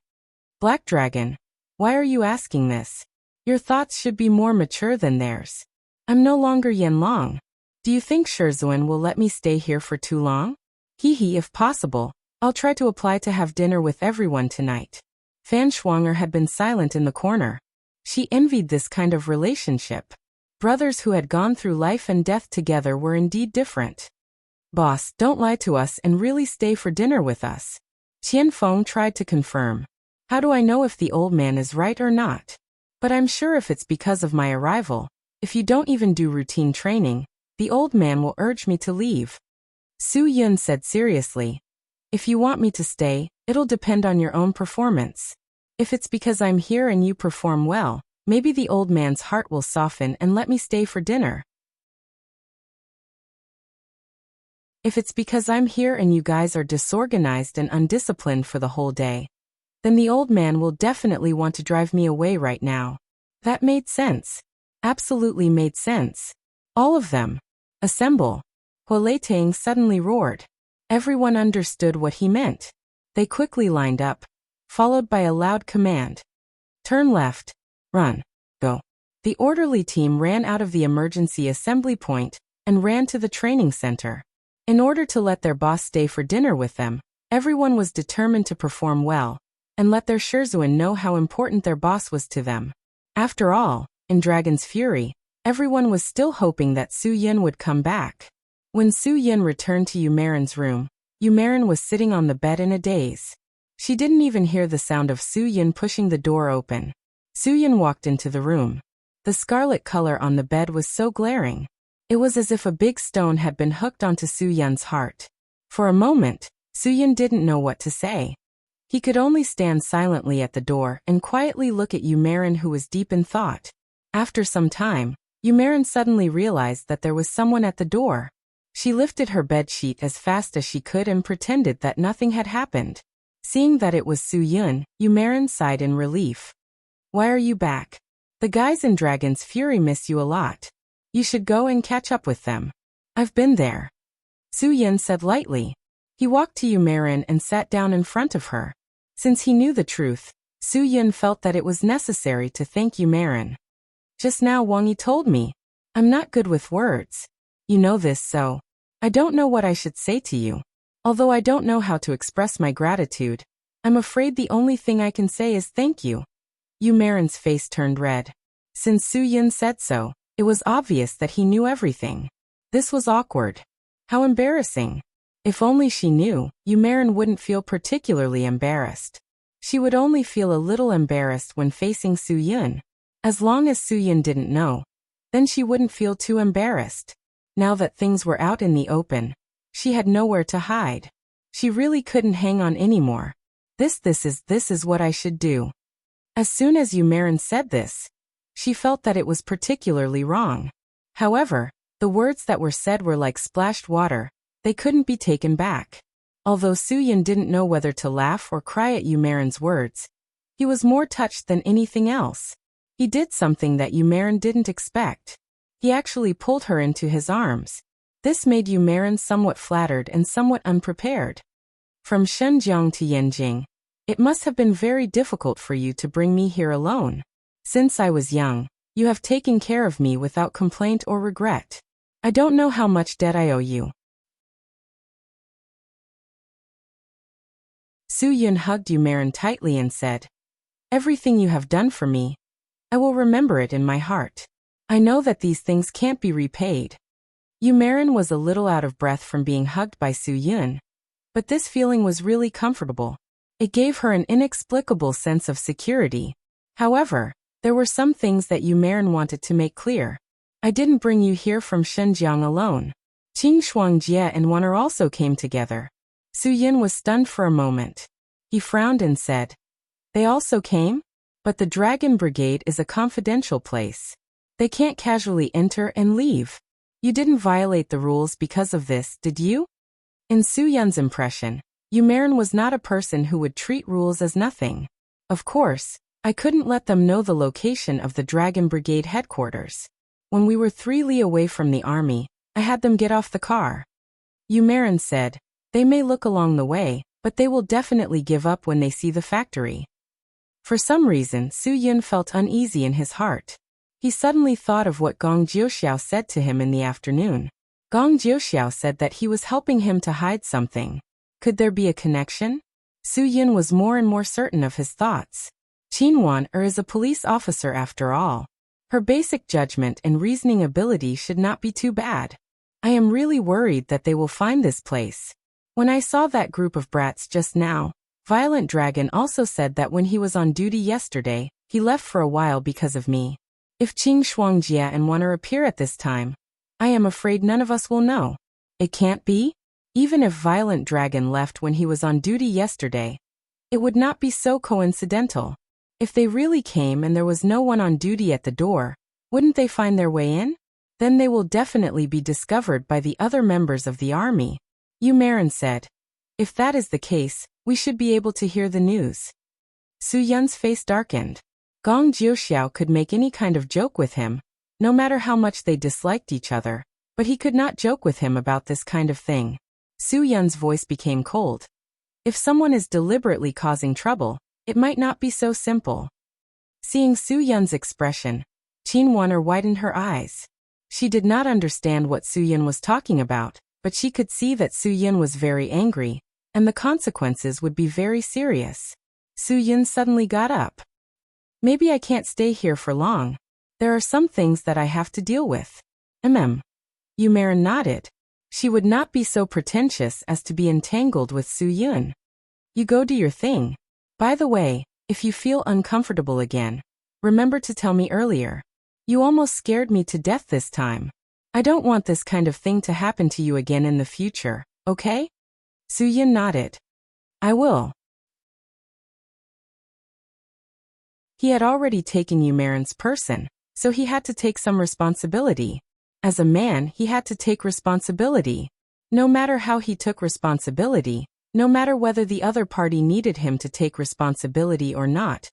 Black Dragon, why are you asking this? Your thoughts should be more mature than theirs. I'm no longer Yanlong. Do you think Shizhuan will let me stay here for too long? Hee, if possible, I'll try to apply to have dinner with everyone tonight. Fan Shuanger had been silent in the corner. She envied this kind of relationship. Brothers who had gone through life and death together were indeed different. Boss, don't lie to us and really stay for dinner with us. Qianfeng tried to confirm. How do I know if the old man is right or not? But I'm sure if it's because of my arrival, if you don't even do routine training, the old man will urge me to leave. Su Yun said seriously. If you want me to stay, it'll depend on your own performance. If it's because I'm here and you perform well, maybe the old man's heart will soften and let me stay for dinner. If it's because I'm here and you guys are disorganized and undisciplined for the whole day, then the old man will definitely want to drive me away right now. That made sense. Absolutely made sense. All of them. Assemble. Huoleitang suddenly roared. Everyone understood what he meant. They quickly lined up, followed by a loud command. Turn left. Run. Go. The orderly team ran out of the emergency assembly point and ran to the training center. In order to let their boss stay for dinner with them, everyone was determined to perform well and let their Shizhuan know how important their boss was to them. After all, in Dragon's Fury, everyone was still hoping that Su Yin would come back. When Su Yin returned to Yumarin's room, Yumarin was sitting on the bed in a daze. She didn't even hear the sound of Su Yin pushing the door open. Su Yin walked into the room. The scarlet color on the bed was so glaring. It was as if a big stone had been hooked onto Su Yin's heart. For a moment, Su Yin didn't know what to say. He could only stand silently at the door and quietly look at Yumarin, who was deep in thought. After some time, Yumarin suddenly realized that there was someone at the door. She lifted her bedsheet as fast as she could and pretended that nothing had happened. Seeing that it was Su Yin, Yumarin sighed in relief. Why are you back? The guys in Dragon's Fury miss you a lot. You should go and catch up with them. I've been there. Su Yin said lightly. He walked to Yu Marin and sat down in front of her. Since he knew the truth, Su Yin felt that it was necessary to thank Yu Marin. Just now Wang Yi told me. I'm not good with words. You know this, so I don't know what I should say to you. Although I don't know how to express my gratitude, I'm afraid the only thing I can say is thank you. Yu Marin's face turned red. Since Su Yin said so, it was obvious that he knew everything. This was awkward. How embarrassing. If only she knew, Yu Marin wouldn't feel particularly embarrassed. She would only feel a little embarrassed when facing Su Yin. As long as Su Yin didn't know, then she wouldn't feel too embarrassed. Now that things were out in the open, she had nowhere to hide. She really couldn't hang on anymore. This is what I should do. As soon as Yu Marin said this, she felt that it was particularly wrong. However, the words that were said were like splashed water. They couldn't be taken back. Although Su Yin didn't know whether to laugh or cry at Yu Marin's words, he was more touched than anything else. He did something that Yu Marin didn't expect. He actually pulled her into his arms. This made Yu Marin somewhat flattered and somewhat unprepared. From Shenzhen to Yanjing, it must have been very difficult for you to bring me here alone. Since I was young, you have taken care of me without complaint or regret. I don't know how much debt I owe you. Su Yin hugged Yu Marin tightly and said, Everything you have done for me, I will remember it in my heart. I know that these things can't be repaid. Yu Marin was a little out of breath from being hugged by Su Yin, but this feeling was really comfortable. It gave her an inexplicable sense of security. However, there were some things that Yu Marin wanted to make clear. I didn't bring you here from Shenzhen alone. Qing Shuangjie and Waner also came together. Su Yin was stunned for a moment. He frowned and said, They also came? But the Dragon Brigade is a confidential place. They can't casually enter and leave. You didn't violate the rules because of this, did you? In Su Yin's impression, Yu Marin was not a person who would treat rules as nothing. Of course, I couldn't let them know the location of the Dragon Brigade headquarters. When we were 3 li away from the army, I had them get off the car. Yu Marin said, They may look along the way, but they will definitely give up when they see the factory. For some reason, Su Yin felt uneasy in his heart. He suddenly thought of what Gong Jiuxiao said to him in the afternoon. Gong Jiuxiao said that he was helping him to hide something. Could there be a connection? Su Yin was more and more certain of his thoughts. Qin Wan is a police officer after all. Her basic judgment and reasoning ability should not be too bad. I am really worried that they will find this place. When I saw that group of brats just now, Violent Dragon also said that when he was on duty yesterday, he left for a while because of me. If Qing Shuangjie and Waner appear at this time, I am afraid none of us will know. It can't be? Even if Violent Dragon left when he was on duty yesterday, it would not be so coincidental. If they really came and there was no one on duty at the door, wouldn't they find their way in? Then they will definitely be discovered by the other members of the army. Yu Marin said, If that is the case, we should be able to hear the news. Su Yin's face darkened. Gong Jiuxiao could make any kind of joke with him, no matter how much they disliked each other, but he could not joke with him about this kind of thing. Su Yin's voice became cold. If someone is deliberately causing trouble, it might not be so simple. Seeing Su Yin's expression, Qin Waner widened her eyes. She did not understand what Su Yin was talking about, but she could see that Su Yin was very angry, and the consequences would be very serious. Su Yin suddenly got up. Maybe I can't stay here for long. There are some things that I have to deal with. Yu Marin nodded. She would not be so pretentious as to be entangled with Su Yin. You go do your thing. By the way, if you feel uncomfortable again, remember to tell me earlier. You almost scared me to death this time. I don't want this kind of thing to happen to you again in the future, okay? Su Yin nodded. I will. He had already taken Yu Marin's person, so he had to take some responsibility. As a man, he had to take responsibility. No matter how he took responsibility, no matter whether the other party needed him to take responsibility or not,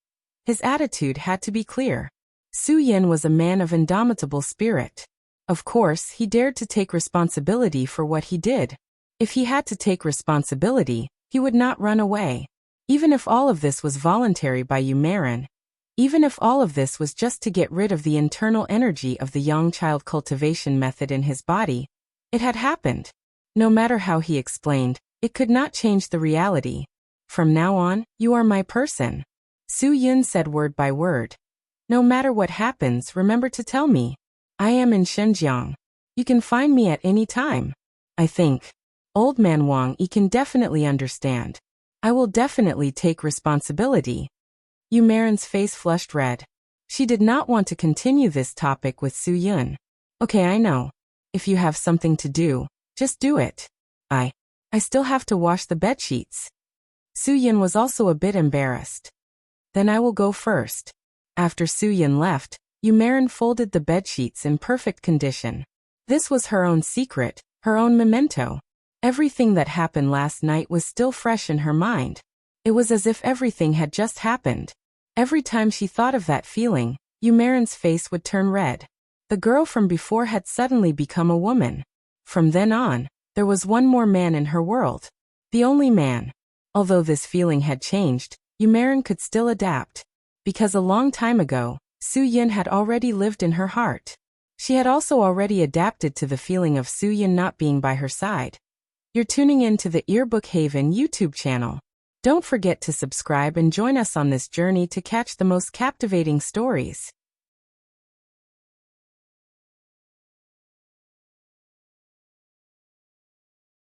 his attitude had to be clear. Su Yin was a man of indomitable spirit. Of course, he dared to take responsibility for what he did. If he had to take responsibility, he would not run away. Even if all of this was voluntary by Marin, even if all of this was just to get rid of the internal energy of the young child cultivation method in his body, it had happened. No matter how he explained, it could not change the reality. From now on, you are my person. Su Yun said word by word. No matter what happens, remember to tell me. I am in Xinjiang. You can find me at any time. I think. Old man Wang Yi can definitely understand. I will definitely take responsibility. Marin's face flushed red. She did not want to continue this topic with Su Yun. Okay, I know. If you have something to do, just do it. I still have to wash the bedsheets. Su Yun was also a bit embarrassed. Then I will go first. After Su Yun left, Marin folded the bedsheets in perfect condition. This was her own secret, her own memento. Everything that happened last night was still fresh in her mind. It was as if everything had just happened. Every time she thought of that feeling, Marin's face would turn red. The girl from before had suddenly become a woman. From then on, there was one more man in her world. The only man. Although this feeling had changed, Marin could still adapt. Because a long time ago, Su Yun had already lived in her heart. She had also already adapted to the feeling of Su Yun not being by her side. You're tuning in to the Earbook Haven YouTube channel. Don't forget to subscribe and join us on this journey to catch the most captivating stories.